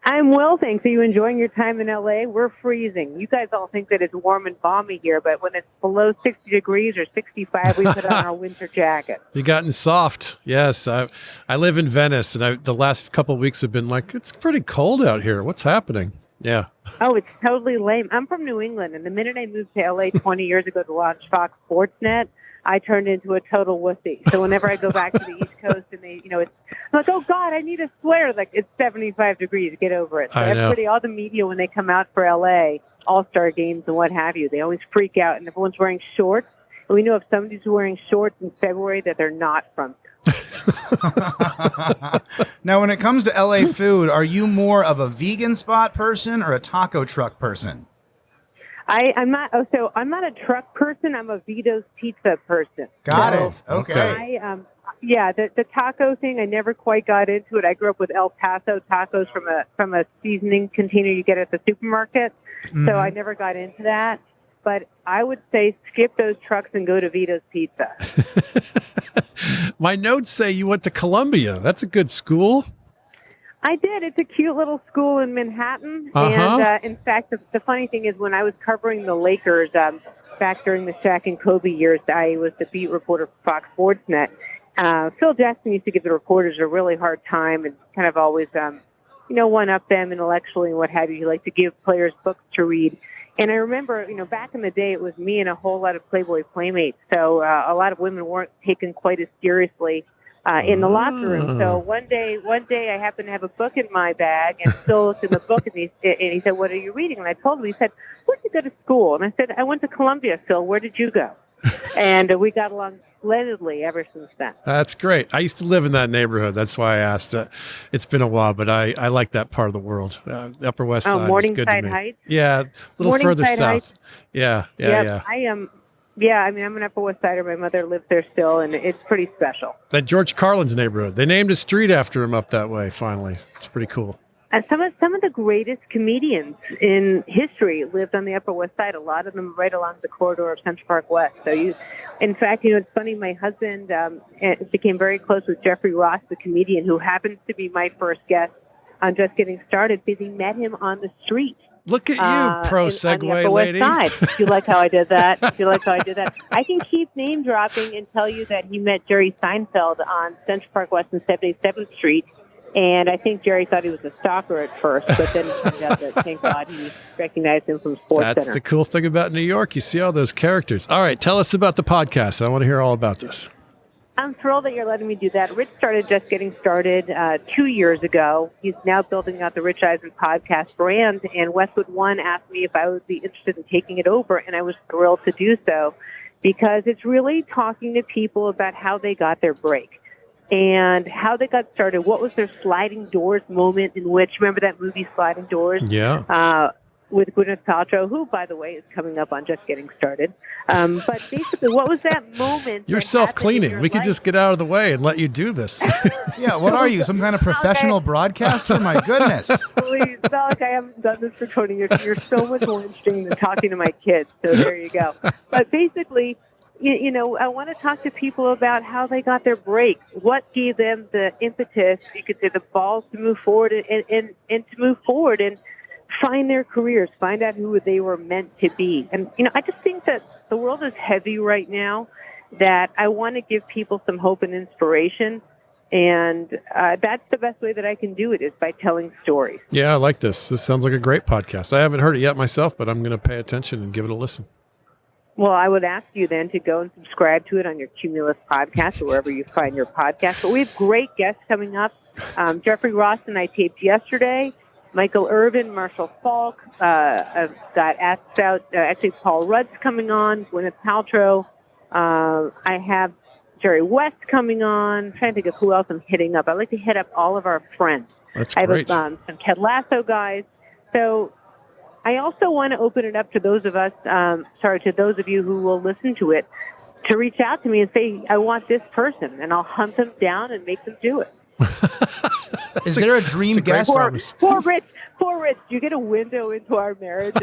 I'm well, thanks. Are you enjoying your time in L.A.? We're freezing. You guys all think that it's warm and balmy here, but when it's below 60 degrees or 65, we put on our winter jackets. You gotten soft. Yes. I live in Venice, and the last couple of weeks have been like, it's pretty cold out here. What's happening? Yeah. Oh, it's totally lame. I'm from New England, and the minute I moved to L.A. 20 years ago to launch Fox Sports Net, I turned into a total wussy. So whenever I go back to the East Coast and I'm like, oh God, I need a sweater. Like, it's 75 degrees. Get over it. So everybody, all the media, when they come out for LA, All-Star games and what have you, they always freak out and everyone's wearing shorts. And we know if somebody's wearing shorts in February that they're not from Now, when it comes to LA food, are you more of a vegan spot person or a taco truck person? I'm not a truck person. I'm a Vito's pizza person. Got it. Okay. The taco thing, I never quite got into it. I grew up with El Paso tacos from a seasoning container you get at the supermarket. Mm-hmm. So I never got into that. But I would say skip those trucks and go to Vito's Pizza. My notes say you went to Columbia. That's a good school. I did. It's a cute little school in Manhattan. Uh-huh. And in fact, the funny thing is when I was covering the Lakers back during the Shaq and Kobe years, I was the beat reporter for Fox Sports Net. Phil Jackson used to give the reporters a really hard time and kind of always, one-up them intellectually and what have you. He liked to give players books to read. And I remember, back in the day, it was me and a whole lot of Playboy playmates. So a lot of women weren't taken quite as seriously in the locker room. So one day I happened to have a book in my bag, and Phil looked in the book, and he said, "What are you reading?" And I told him. He said, "Where did you go to school?" And I said, "I went to Columbia." Phil, where did you go? And we got along splendidly ever since then. That's great. I used to live in that neighborhood. That's why I asked. It's been a while, but I like that part of the world. The Upper West Side is good to Morningside me. Heights? Yeah, a little further Morningside south. Heights? Yeah. I am. Yeah, I mean, I'm an Upper West Sider. My mother lives there still, and it's pretty special. That George Carlin's neighborhood. They named a street after him up that way, finally. It's pretty cool. Some of the greatest comedians in history lived on the Upper West Side. A lot of them right along the corridor of Central Park West. In fact, it's funny. My husband became very close with Jeffrey Ross, the comedian, who happens to be my first guest on Just Getting Started, because he met him on the street. Look at you, pro on segue the Upper lady. West Side. Do you like how I did that? I can keep name dropping and tell you that he met Jerry Seinfeld on Central Park West and 77th Street. And I think Jerry thought he was a stalker at first, but then it turned out that, thank God, he recognized him from Sports That's Center. the cool thing about New York. You see all those characters. All right, tell us about the podcast. I want to hear all about this. I'm thrilled that you're letting me do that. Rich started Just Getting Started 2 years ago. He's now building out the Rich Eisen podcast brand, and Westwood One asked me if I would be interested in taking it over, and I was thrilled to do so because it's really talking to people about how they got their break and how they got started. What was their sliding doors moment in which, remember that movie Sliding Doors? Yeah. With Gwyneth Paltrow, who, by the way, is coming up on Just Getting Started. But basically, what was that moment? You're self-cleaning. We could just get out of the way and let you do this. Yeah, what are you, some kind of professional broadcaster? My goodness. Please, Alec, I haven't done this for 20 years. You're so much more interesting than talking to my kids, so there you go. But basically, I want to talk to people about how they got their break. What gave them the impetus, you could say the balls to move forward and to move forward and find their careers, find out who they were meant to be. And, I just think that the world is heavy right now, that I want to give people some hope and inspiration. And that's the best way that I can do it, is by telling stories. Yeah, I like this. This sounds like a great podcast. I haven't heard it yet myself, but I'm going to pay attention and give it a listen. Well, I would ask you then to go and subscribe to it on your Cumulus podcast or wherever you find your podcast. But we have great guests coming up. Jeffrey Ross and I taped yesterday. Michael Irvin, Marshall Faulk. I've got asked out, actually Paul Rudd's coming on, Gwyneth Paltrow. I have Jerry West coming on. I'm trying to think of who else I'm hitting up. I like to hit up all of our friends. That's great. great. I have some Ted Lasso guys. So I also want to open it up to those of us, to those of you who will listen to it, to reach out to me and say, I want this person, and I'll hunt them down and make them do it. Is there a dream guest? Poor Rich. You get a window into our marriage.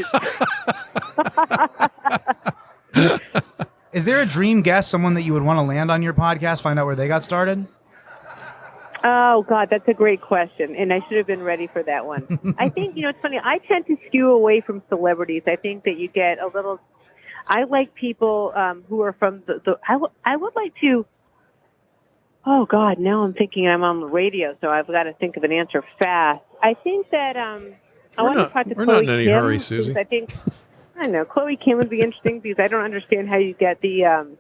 Is there a dream guest, someone that you would want to land on your podcast, find out where they got started? Oh, God, that's a great question, and I should have been ready for that one. I think, it's funny, I tend to skew away from celebrities. I think that you get a little... I like people who are from I would like to... Oh, God, now I'm thinking I'm on the radio, so I've got to think of an answer fast. I think that I want to talk to Chloe Kim. We're not in any hurry, Suzy. I know, Chloe Kim would be interesting because I don't understand how you get the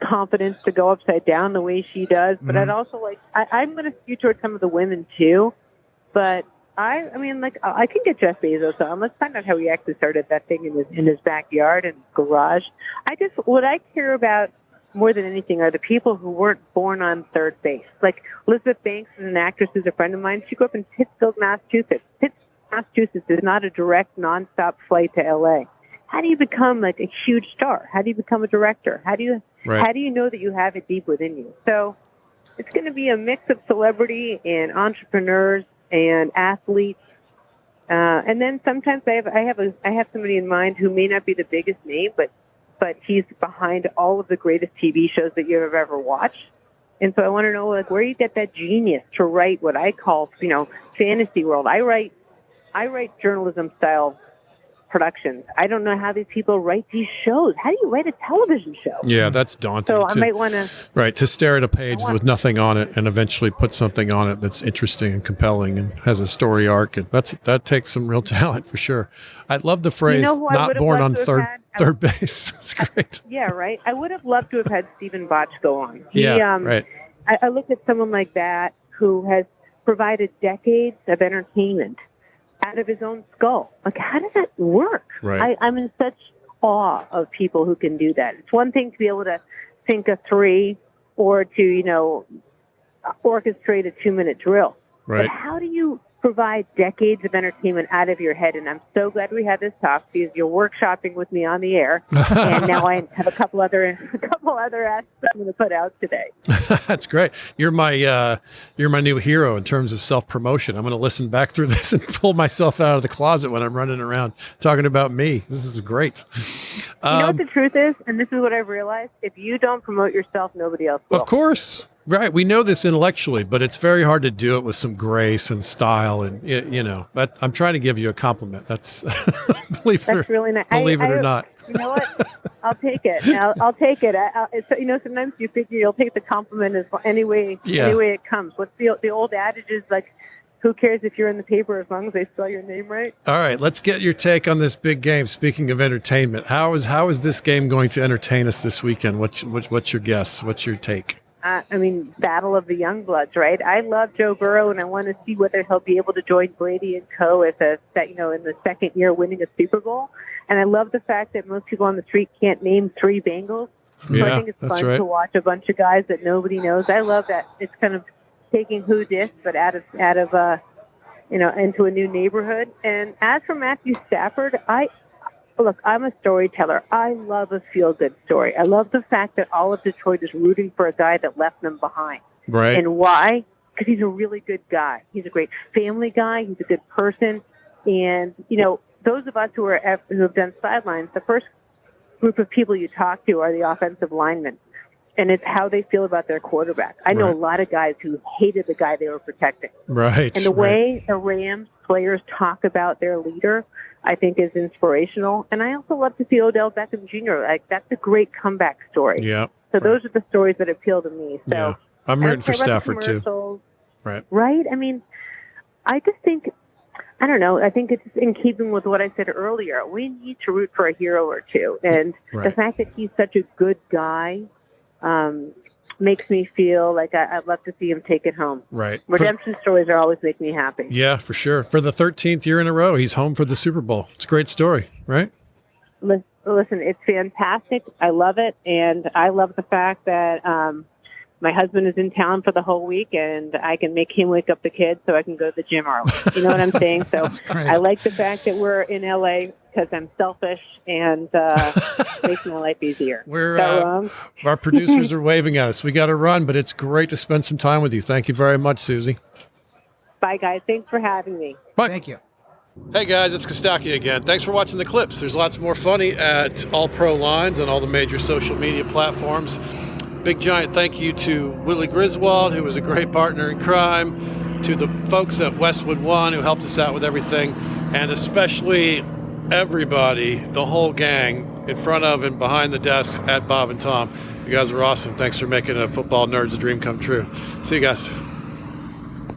confidence to go upside down the way she does. But I'd also I'm going to skew towards some of the women, too. But I can get Jeff Bezos on. Let's find out how he actually started that thing in his backyard and garage. What I care about more than anything are the people who weren't born on third base. Like Elizabeth Banks is an actress who's a friend of mine. She grew up in Pittsfield, Massachusetts. Massachusetts is not a direct, nonstop flight to L.A. How do you become like a huge star? How do you become a director? How do you know that you have it deep within you? So it's going to be a mix of celebrity and entrepreneurs and athletes. And then sometimes I have somebody in mind who may not be the biggest name, but he's behind all of the greatest TV shows that you've ever watched. And so I want to know, like, where you get that genius to write what I call, fantasy world. I write journalism style productions. I don't know how these people write these shows. How do you write a television show? Yeah, that's daunting. So I might want to. Right, to stare at a page with nothing on it and eventually put something on it that's interesting and compelling and has a story arc. And that takes some real talent for sure. I love the phrase, not born on third base. It's great. Yeah, right. I would have loved to have had Stephen Botch go on. Right. I look at someone like that who has provided decades of entertainment out of his own skull. Like, how does that work? Right. I'm in such awe of people who can do that. It's one thing to be able to think a 3 or to, orchestrate a 2-minute drill. Right. But how do you provide decades of entertainment out of your head? And I'm so glad we had this talk because you're workshopping with me on the air. And now I have a couple other aspects I'm going to put out today. That's great. You're my new hero in terms of self-promotion. I'm going to listen back through this and pull myself out of the closet when I'm running around talking about me. This is great. You know what the truth is? And this is what I've realized. If you don't promote yourself, nobody else will. Of course. Right. We know this intellectually, but it's very hard to do it with some grace and style. And, but I'm trying to give you a compliment. That's, believe it really nice. or not. You know what? I'll take it. I'll take it. Sometimes you figure you'll take the compliment any way it comes. What's the old adage is like, who cares if you're in the paper as long as they spell your name right? All right, let's get your take on this big game. Speaking of entertainment, how is this game going to entertain us this weekend? What's your guess? What's your take? Battle of the young bloods, right? I love Joe Burrow, and I want to see whether he'll be able to join Brady and co. in the second year winning a Super Bowl. And I love the fact that most people on the street can't name 3 Bengals. So I think it's fun to watch a bunch of guys that nobody knows. I love that it's kind of taking who dis, but out of into a new neighborhood. And as for Matthew Stafford, I'm a storyteller. I love a feel-good story. I love the fact that all of Detroit is rooting for a guy that left them behind. Right. And why? Because he's a really good guy. He's a great family guy. He's a good person. And, those of us who have done sidelines, the first group of people you talk to are the offensive linemen. And it's how they feel about their quarterback. I know a lot of guys who hated the guy they were protecting. Right. And the way the Rams players talk about their leader, I think, is inspirational. And I also love to see Odell Beckham Jr. That's a great comeback story. Yeah. So those are the stories that appeal to me. So yeah. I'm rooting for Stafford too. Right. Right. I just think, I don't know. I think it's in keeping with what I said earlier. We need to root for a hero or two. And the fact that he's such a good guy makes me feel like I'd love to see him take it home. Right. Redemption stories are always make me happy. Yeah, for sure. For the 13th year in a row, he's home for the Super Bowl. It's a great story, right? Listen, it's fantastic. I love it. And I love the fact that my husband is in town for the whole week, and I can make him wake up the kids so I can go to the gym early. You know what I'm saying? So I like the fact that we're in L.A. because I'm selfish and makes my life easier. Our producers are waving at us. We got to run, but it's great to spend some time with you. Thank you very much, Suzy. Bye, guys. Thanks for having me. Bye. Thank you. Hey guys, it's Costaki again. Thanks for watching the clips. There's lots more funny at All Pro Lines on all the major social media platforms. Big giant thank you to Willie Griswold, who was a great partner in crime, to the folks at Westwood One who helped us out with everything, and especially everybody, the whole gang, in front of and behind the desk at Bob and Tom. You guys are awesome. Thanks for making a football nerd's dream come true. See you guys.